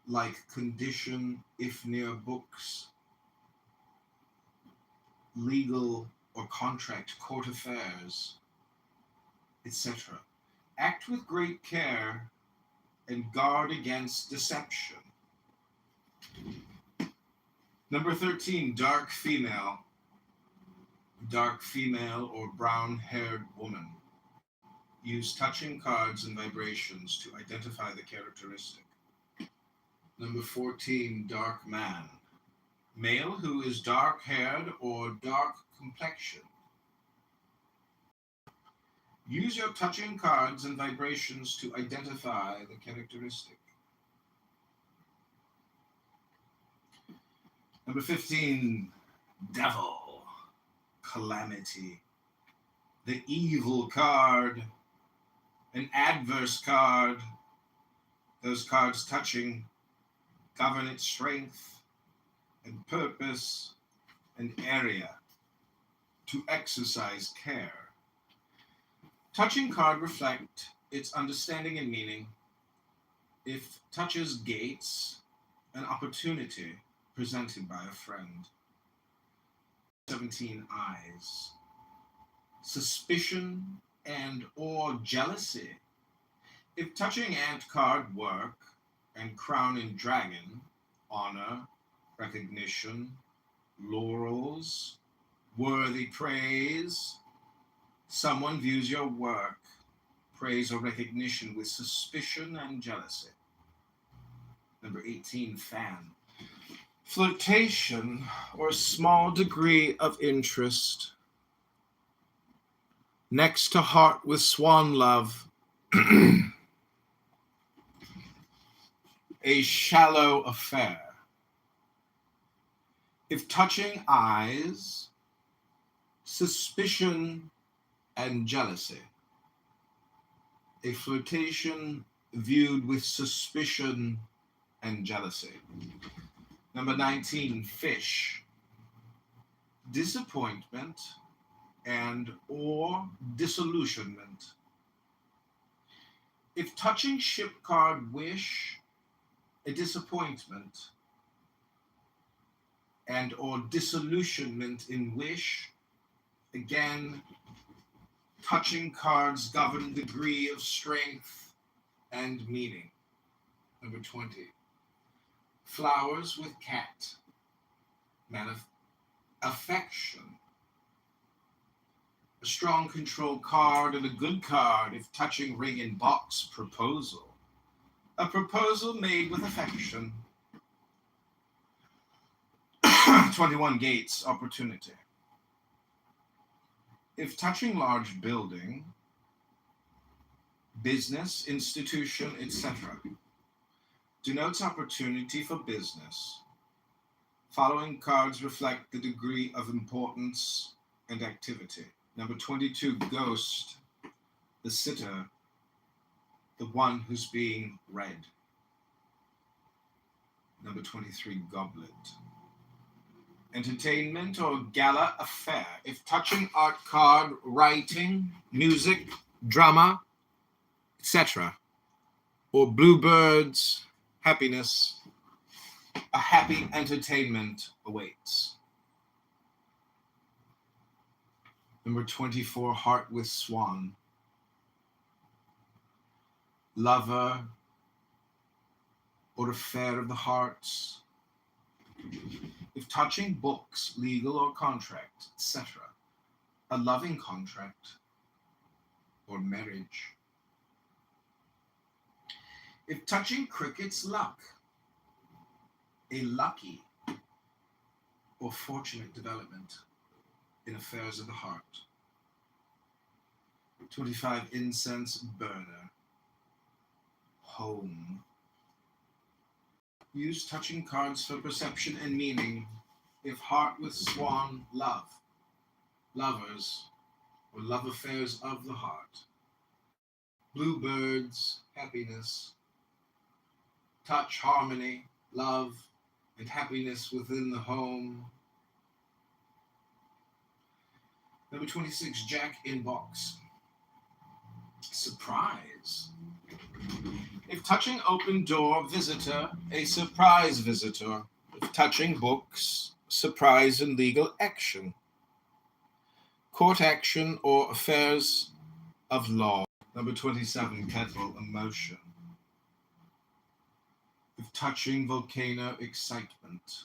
like condition if near books, legal or contract, court affairs, etc. Act with great care and guard against deception. Number 13, dark female. Dark female or brown-haired woman. Use touching cards and vibrations to identify the characteristic. Number 14, dark man. Male who is dark-haired or dark complexion. Use your touching cards and vibrations to identify the characteristic. Number 15, devil, calamity. The evil card, an adverse card. Those cards touching govern its strength and purpose and area to exercise care. Touching card reflect its understanding and meaning. If touches gates, an opportunity presented by a friend. 17, eyes. Suspicion and or jealousy. If touching ant card, work, and crown and dragon, honor, recognition, laurels, worthy praise. Someone views your work, praise or recognition with suspicion and jealousy. Number 18, fan. Flirtation or small degree of interest. Next to heart with swan love. A shallow affair. If touching eyes, suspicion and jealousy. A flirtation viewed with suspicion and jealousy. Number 19, fish. Disappointment and or disillusionment. If touching ship card, wish, a disappointment and or disillusionment in wish, again, Touching cards govern degree of strength and meaning. Number 20. Flowers with cat. Affection. A strong control card and a good card if touching ring in box. Proposal. A proposal made with affection. 21 gates. Opportunity. If touching large building, business, institution, etc., denotes opportunity for business, following cards reflect the degree of importance and activity. Number 22, ghost, the sitter, the one who's being read. Number 23, goblet. Entertainment or gala affair. If touching art card, writing, music, drama, etc., or bluebirds, happiness, a happy entertainment awaits. Number 24, heart with swan. Lover or affair of the hearts. If touching books, legal or contract, etc., a loving contract or marriage. If touching cricket's luck, a lucky or fortunate development in affairs of the heart. 25, incense burner, home. Use touching cards for perception and meaning. If heart with swan, love, lovers, or love affairs of the heart. Bluebirds, happiness. Touch, harmony, love, and happiness within the home. Number 26, jack in box. Surprise. If touching open door, visitor, a surprise visitor. If touching books, surprise and legal action. Court action or affairs of law. Number 27, kettle, emotion. If touching volcano, excitement.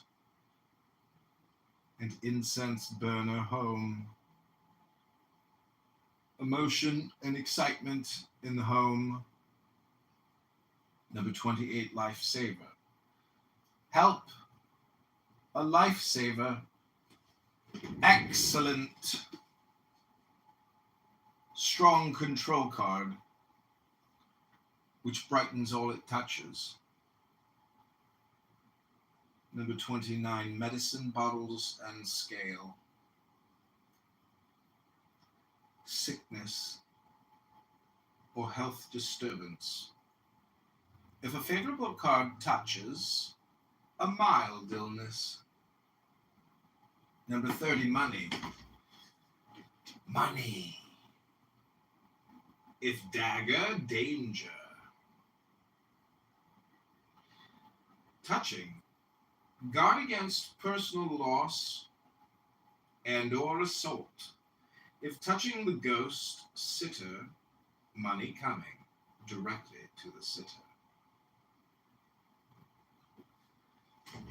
And incense burner, home. Emotion and excitement in the home. Number 28, lifesaver. Help, a lifesaver. Excellent. Strong control card, which brightens all it touches. Number 29, medicine bottles and scale. Sickness or health disturbance. If a favorable card touches, a mild illness. Number 30, money. Money. If dagger, danger. Touching. Guard against personal loss and or assault. If touching the ghost, sitter, money coming directly to the sitter.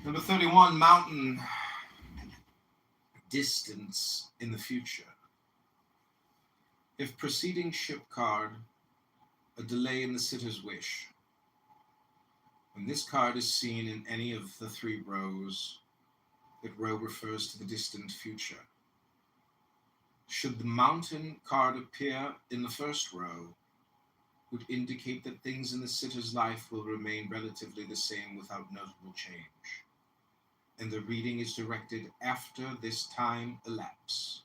Number 31, mountain. Distance in the future. If preceding ship card, a delay in the sitter's wish. When this card is seen in any of the three rows, that row refers to the distant future. Should the mountain card appear in the first row, would indicate that things in the sitter's life will remain relatively the same without notable change, and the reading is directed after this time elapse.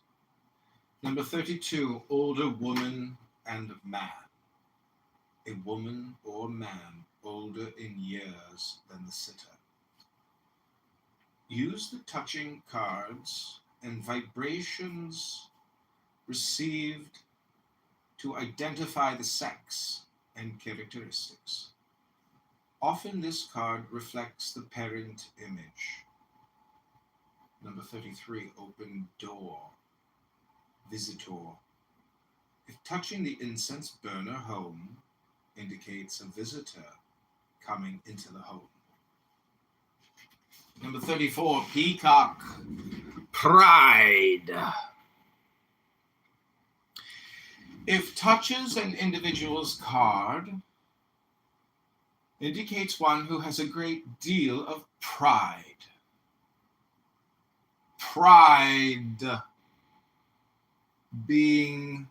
Number 32, older woman and man. A woman or man older in years than the sitter. Use the touching cards and vibrations received to identify the sex and characteristics. Often this card reflects the parent image. Number 33, open door, visitor, If touching the incense burner home indicates a visitor coming into the home. Number 34, peacock, pride. If touches an individual's card, indicates one who has a great deal of pride. Pride being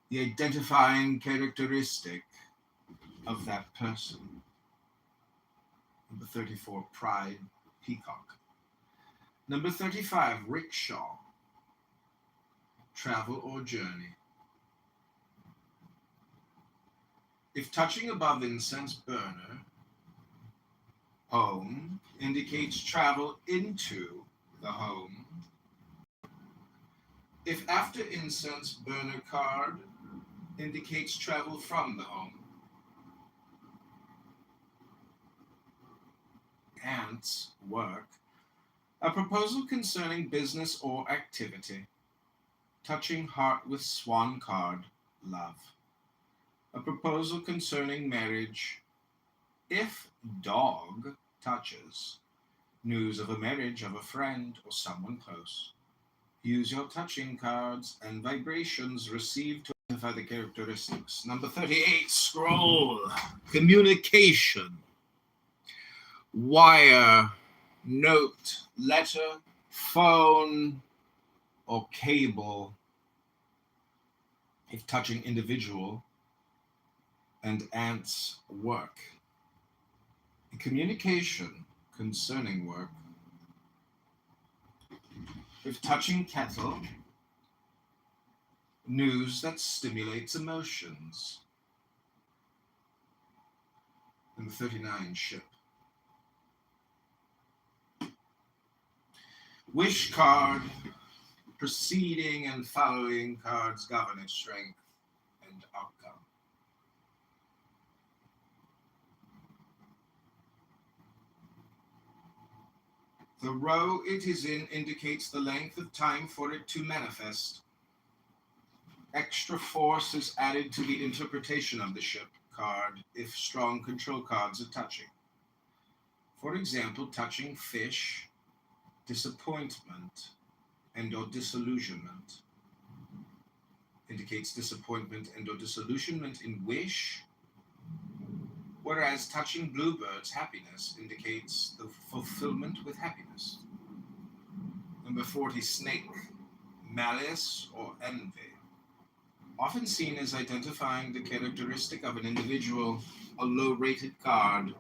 the identifying characteristic of that person. Number 34, pride, peacock. Number 35, rickshaw, travel or journey. If touching above incense burner, home, indicates travel into the home. If after incense burner card, indicates travel from the home. Ants, work, a proposal concerning business or activity. Touching heart with swan card, love. A proposal concerning marriage. If dog, touches, news of a marriage of a friend or someone close. Use your touching cards and vibrations received to identify the characteristics. Number 38, scroll, communication, wire, note, letter, phone, or cable. If touching individual, and ants, work. Communication concerning work. If touching kettle, news that stimulates emotions. Number 39, ship. Wish card, preceding and following cards govern its strength and outcome. The row it is in indicates the length of time for it to manifest. Extra force is added to the interpretation of the ship card if strong control cards are touching. For example, touching fish, disappointment, and or disillusionment indicates disappointment and or disillusionment in wish, whereas touching bluebirds, happiness, indicates the fulfillment with happiness. Number 40, snake, malice or envy. Often seen as identifying the characteristic of an individual, a low-rated card.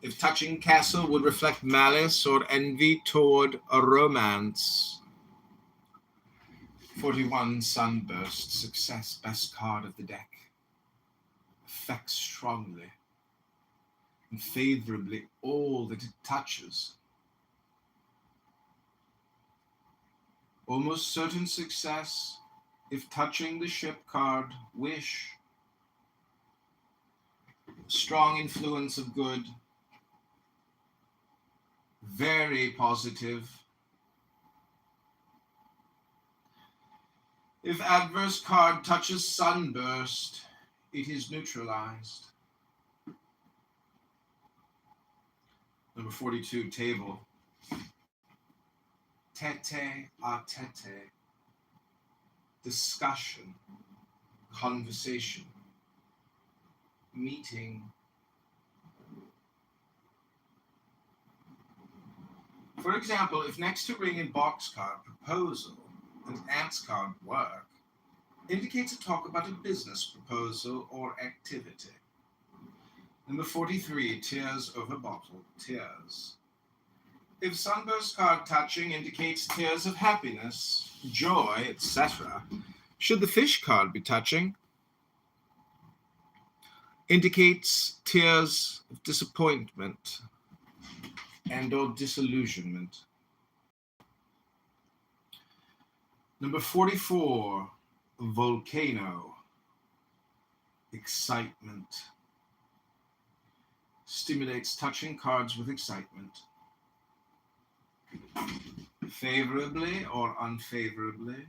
If touching castle would reflect malice or envy toward a romance. 41, sunburst, success, best card of the deck. Affects strongly and favorably all that it touches. Almost certain success if touching the ship card, wish. Strong influence of good. Very positive. If adverse card touches sunburst, it is neutralized. Number 42, table. Tete a tete. Discussion, conversation, meeting. For example, if next to ring and box card, proposal, and ants card, work, indicates a talk about a business proposal or activity. Number 43, tears over bottle, tears. If sunburst card touching indicates tears of happiness, joy, etc., should the fish card be touching, indicates tears of disappointment and or disillusionment. Number 44, volcano, excitement. Stimulates touching cards with excitement. Favorably or unfavorably.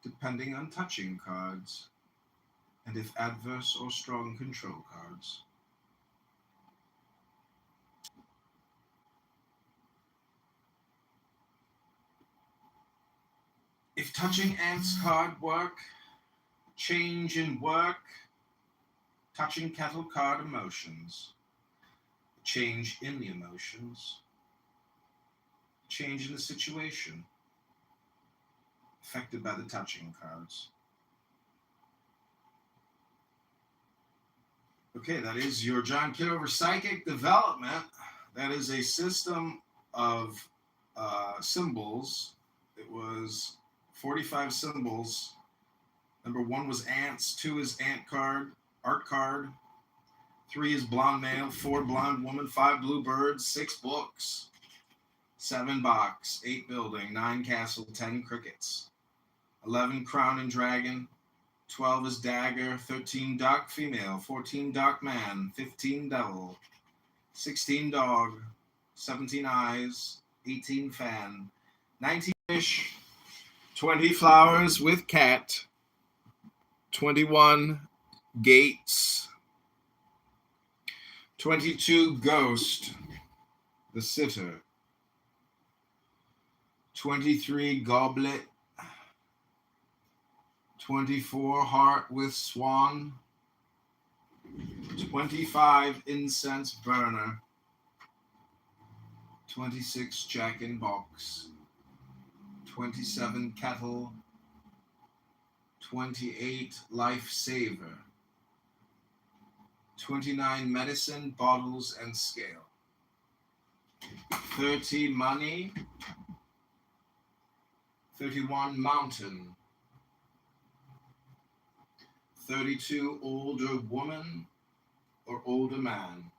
depending on touching cards, and if adverse or strong control cards. If touching ants card work, change in work, touching kettle card emotions, change in the emotions, change in the situation affected by the touching cards. Okay, that is your John Kitover Psychic Development. That is a system of symbols. It was 45 symbols. Number 1 was ants, 2 is ant card, art card, 3 is blonde male, 4 blonde woman, 5 blue birds, 6 books, 7 box, 8 building, 9 castle, 10 crickets, 11 crown and dragon, 12 is dagger, 13 dark female, 14 dark man, 15 devil, 16 dog, 17 eyes, 18 fan, 19 fish, 20 flowers with cat, 21 gates, 22 ghost, the sitter, 23 goblet, 24 heart with swan, 25 incense burner, 26 jack in box, 27 kettle, 28 life saver, 29 medicine bottles and scale, 30 money, 31 mountain, 32 older woman or older man,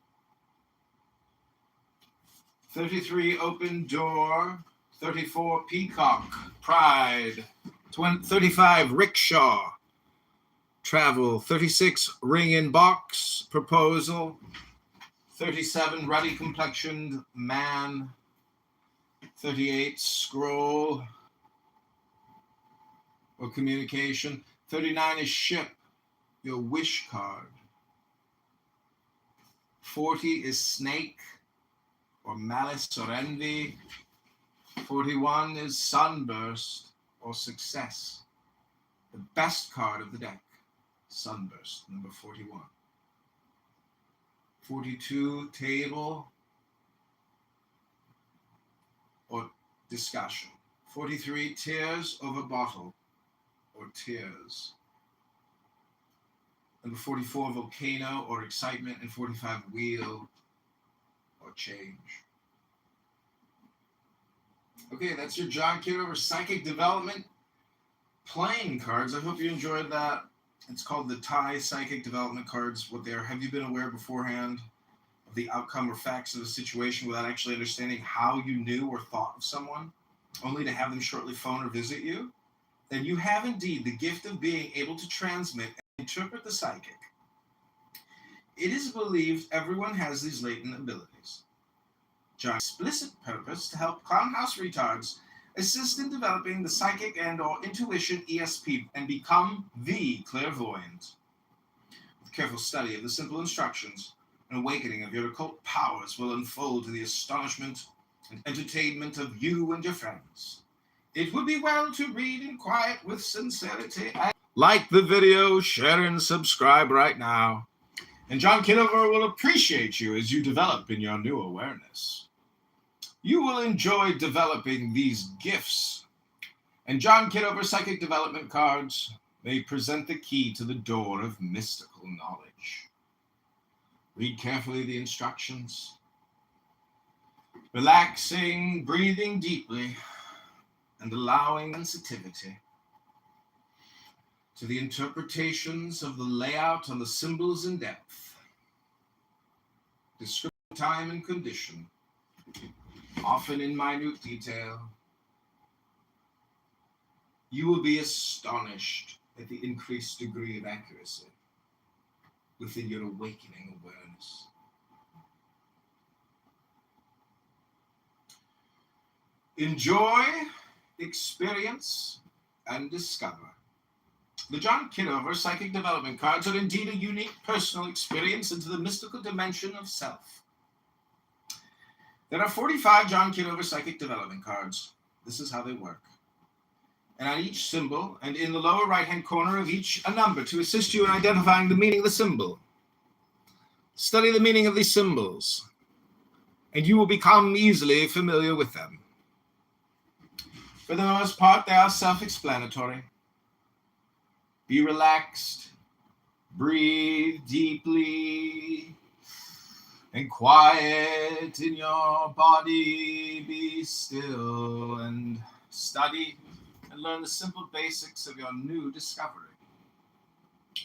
33 open door, 34 peacock, pride, 35 rickshaw, travel, 36 ring in box, proposal, 37 ruddy complexioned man, 38 scroll or communication, 39 is ship, your wish card, 40 is snake or malice or envy, 41 is sunburst or success, the best card of the deck, sunburst, number 41. 42 table or discussion, 43 tears over bottle or tears, number 44 volcano or excitement, and 45 wheel or change. Okay, that's your John Kitover Psychic Development playing cards. I hope you enjoyed that. It's called the Thai Psychic Development cards. What they are, have you been aware beforehand of the outcome or facts of a situation without actually understanding how you knew or thought of someone, only to have them shortly phone or visit you? Then you have indeed the gift of being able to transmit and interpret the psychic. It is believed everyone has these latent abilities. John's explicit purpose to help clownhouse retards assist in developing the psychic and or intuition ESP and become the clairvoyant. With careful study of the simple instructions, an awakening of your occult powers will unfold to the astonishment and entertainment of you and your friends. It would be well to read in quiet with sincerity. Like the video, share and subscribe right now. And John Kitover will appreciate you as you develop in your new awareness. You will enjoy developing these gifts. And John Kitover Psychic Development cards may present the key to the door of mystical knowledge. Read carefully the instructions. Relaxing, breathing deeply, and allowing sensitivity to the interpretations of the layout on the symbols in depth, description, time, and condition, often in minute detail. You will be astonished at the increased degree of accuracy within your awakening awareness. Enjoy, experience, and discover. The John Kitover Psychic Development cards are indeed a unique personal experience into the mystical dimension of self. There are 45 John Kitover Psychic Development cards. This is how they work. And on each symbol, and in the lower right-hand corner of each, a number to assist you in identifying the meaning of the symbol. Study the meaning of these symbols, and you will become easily familiar with them. For the most part, they are self-explanatory. Be relaxed, breathe deeply, and quiet in your body. Be still and study and learn the simple basics of your new discovery.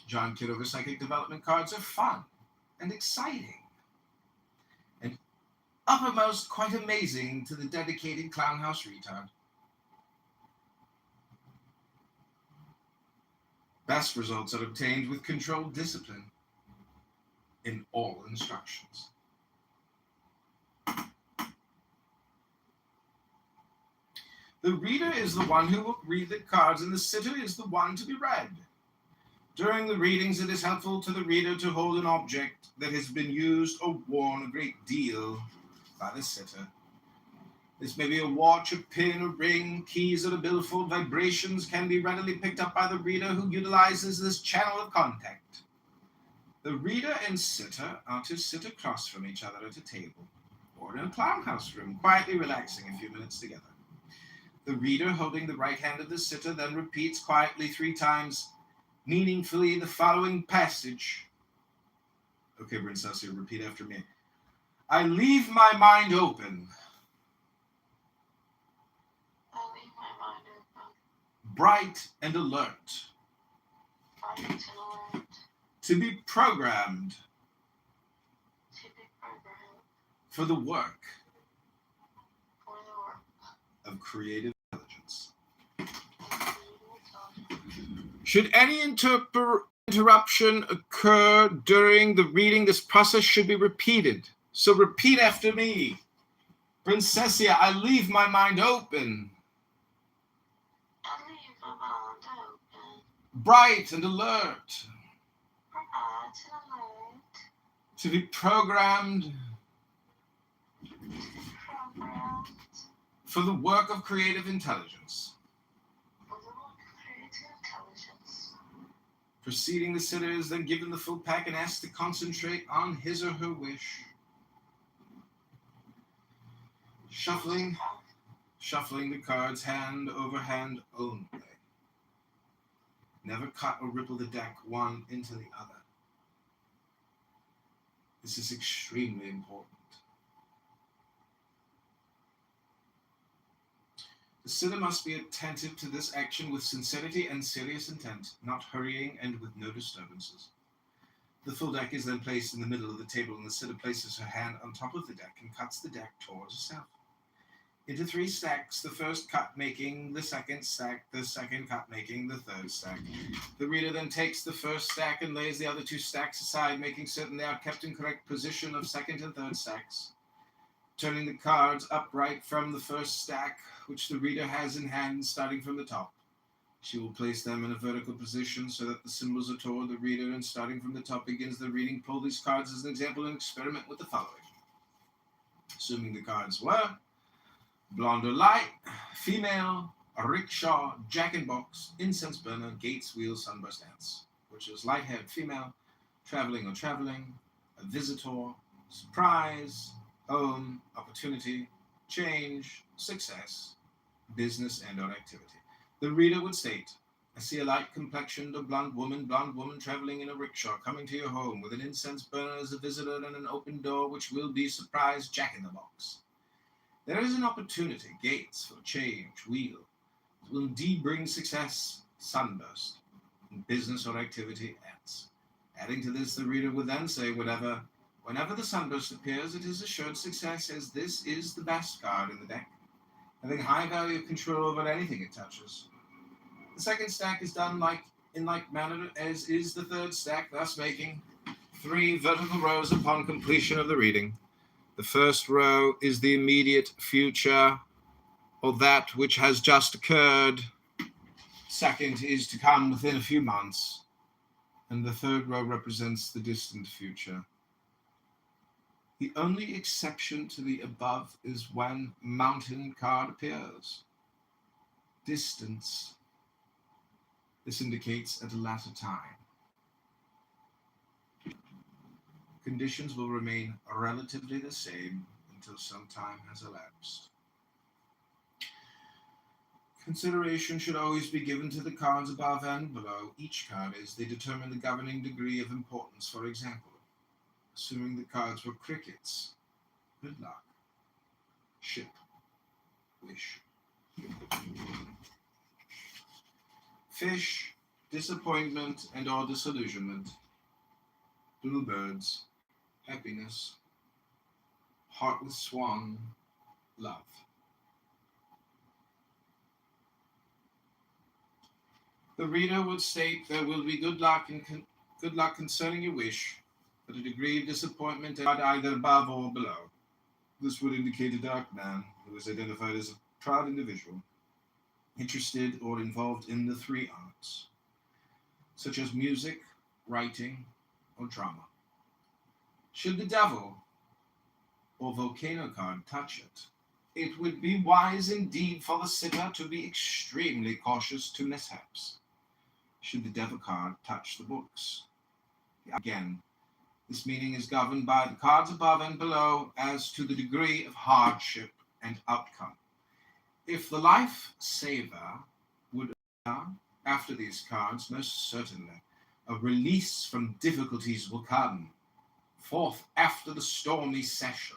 John Kitover Psychic Development cards are fun and exciting, and uppermost quite amazing to the dedicated clown house retard. Best results are obtained with controlled discipline in all instructions. The reader is the one who will read the cards, and the sitter is the one to be read. During the readings, it is helpful to the reader to hold an object that has been used or worn a great deal by the sitter. This may be a watch, a pin, a ring, keys, or a billfold. Vibrations can be readily picked up by the reader, who utilizes this channel of contact. The reader and sitter are to sit across from each other at a table or in a clown house room, quietly relaxing a few minutes together. The reader, holding the right hand of the sitter, then repeats quietly 3 times, meaningfully, the following passage. Okay, Princess, repeat after me. I leave my mind open. Bright and alert. To be programmed. For the work of creative intelligence. Should any interruption occur during the reading, this process should be repeated. So repeat after me. Princessia, I leave my mind open. Bright and alert. To be programmed for the work of creative intelligence. Proceeding, the sitter is then given the full pack and asked to concentrate on his or her wish. Shuffling the cards hand over hand only. Never cut or ripple the deck one into the other. This is extremely important. The sitter must be attentive to this action with sincerity and serious intent, not hurrying and with no disturbances. The full deck is then placed in the middle of the table, and the sitter places her hand on top of the deck and cuts the deck towards herself. Into 3 stacks, the first cut making the second stack, the second cut making the third stack. The reader then takes the first stack and lays the other 2 stacks aside, making certain they are kept in correct position of second and third stacks. Turning the cards upright from the first stack, which the reader has in hand, starting from the top. She will place them in a vertical position so that the symbols are toward the reader, and starting from the top begins the reading. Pull these cards as an example and experiment with the following. Assuming the cards were blonde or light, female, a rickshaw, jack-in-box, incense burner, gates, wheels, sunburst ants, which is light-haired female, traveling, a visitor, surprise, home, opportunity, change, success, business, and or activity. The reader would state, I see a light-complexioned or blonde woman traveling in a rickshaw, coming to your home with an incense burner as a visitor and an open door, which will be surprise jack-in-the-box. There is an opportunity, gates for change, wheel. It will indeed bring success, sunburst, and business or activity ants. Adding to this, the reader would then say, whenever the sunburst appears, it is assured success, as this is the best card in the deck, having high value of control over anything it touches. The second stack is done in like manner as is the third stack, thus making 3 vertical rows upon completion of the reading. The first row is the immediate future, or that which has just occurred. Second is to come within a few months. And the third row represents the distant future. The only exception to the above is when mountain card appears. Distance. This indicates at a latter time. Conditions will remain relatively the same until some time has elapsed. Consideration should always be given to the cards above and below each card as they determine the governing degree of importance. For example, assuming the cards were crickets, good luck, ship, wish. Fish, disappointment and or disillusionment. Bluebirds, happiness. Heart with swan, love. The reader would state there will be good luck concerning your wish, but a degree of disappointment either above or below. This would indicate a dark man who is identified as a proud individual, interested or involved in the three arts, such as music, writing, or drama. Should the devil or volcano card touch it, it would be wise indeed for the sitter to be extremely cautious to mishaps. Should the devil card touch the books, again, this meaning is governed by the cards above and below as to the degree of hardship and outcome. If the life saver would appear after these cards, most certainly a release from difficulties will come forth after the stormy session.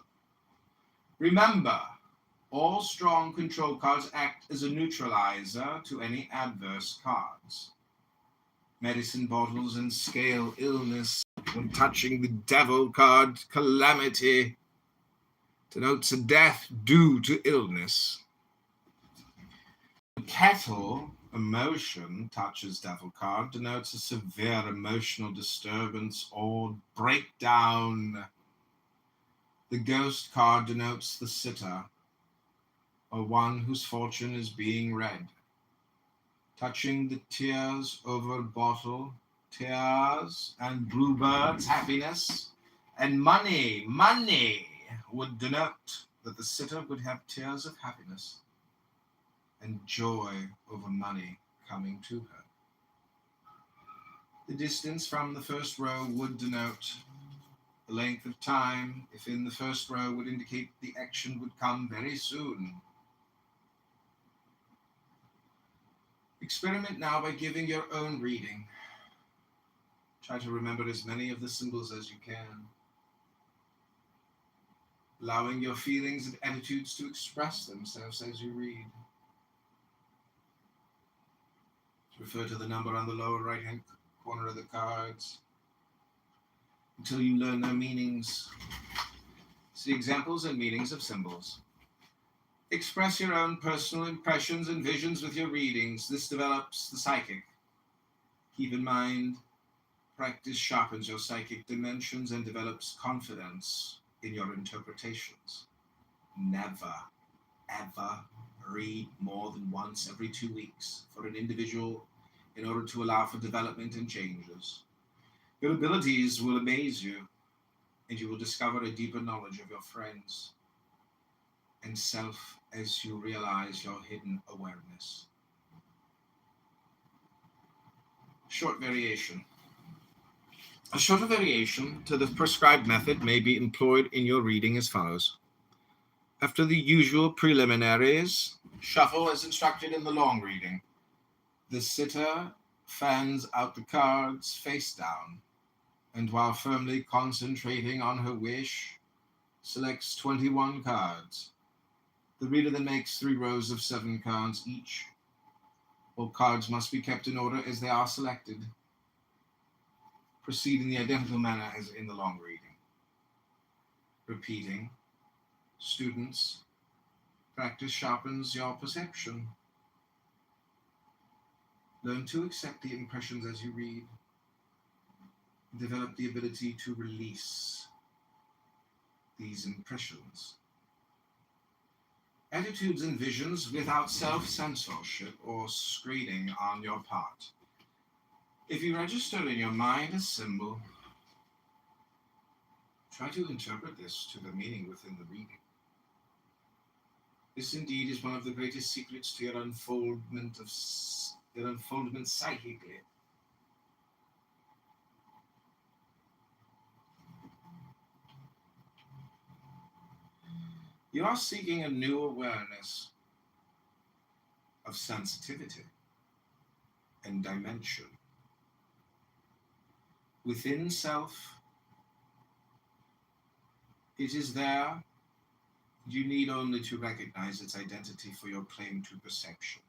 Remember, all strong control cards act as a neutralizer to any adverse cards. Medicine bottles and scale illness when touching the devil card, calamity denotes a death due to illness. Kettle, emotion, touches devil card, denotes a severe emotional disturbance or breakdown. The ghost card denotes the sitter, or one whose fortune is being read. Touching the tears over a bottle, tears and bluebirds, happiness, and money would denote that the sitter would have tears of happiness and joy over money coming to her. The distance from the first row would denote the length of time. If in the first row would indicate the action would come very soon. Experiment now by giving your own reading. Try to remember as many of the symbols as you can, allowing your feelings and attitudes to express themselves as you read. Refer to the number on the lower right-hand corner of the cards until you learn their meanings. See examples and meanings of symbols. Express your own personal impressions and visions with your readings. This develops the psychic. Keep in mind, practice sharpens your psychic dimensions and develops confidence in your interpretations. Never, ever read more than once every 2 weeks for an individual in order to allow for development and changes. Your abilities will amaze you, and you will discover a deeper knowledge of your friends and self as you realize your hidden awareness. Short variation. A shorter variation to the prescribed method may be employed in your reading as follows. After the usual preliminaries, shuffle as instructed in the long reading. The sitter fans out the cards face down, and while firmly concentrating on her wish, selects 21 cards. The reader then makes 3 rows of 7 cards each. All cards must be kept in order as they are selected. Proceed in the identical manner as in the long reading. Repeating. Students, practice sharpens your perception. Learn to accept the impressions as you read. Develop the ability to release these impressions. attitudes and visions without self-censorship or screening on your part. If you register in your mind a symbol, try to interpret this to the meaning within the reading. This indeed is one of the greatest secrets to your unfoldment psychically. You are seeking a new awareness of sensitivity and dimension. Within self, it is there. You need only to recognize its identity for your claim to perception.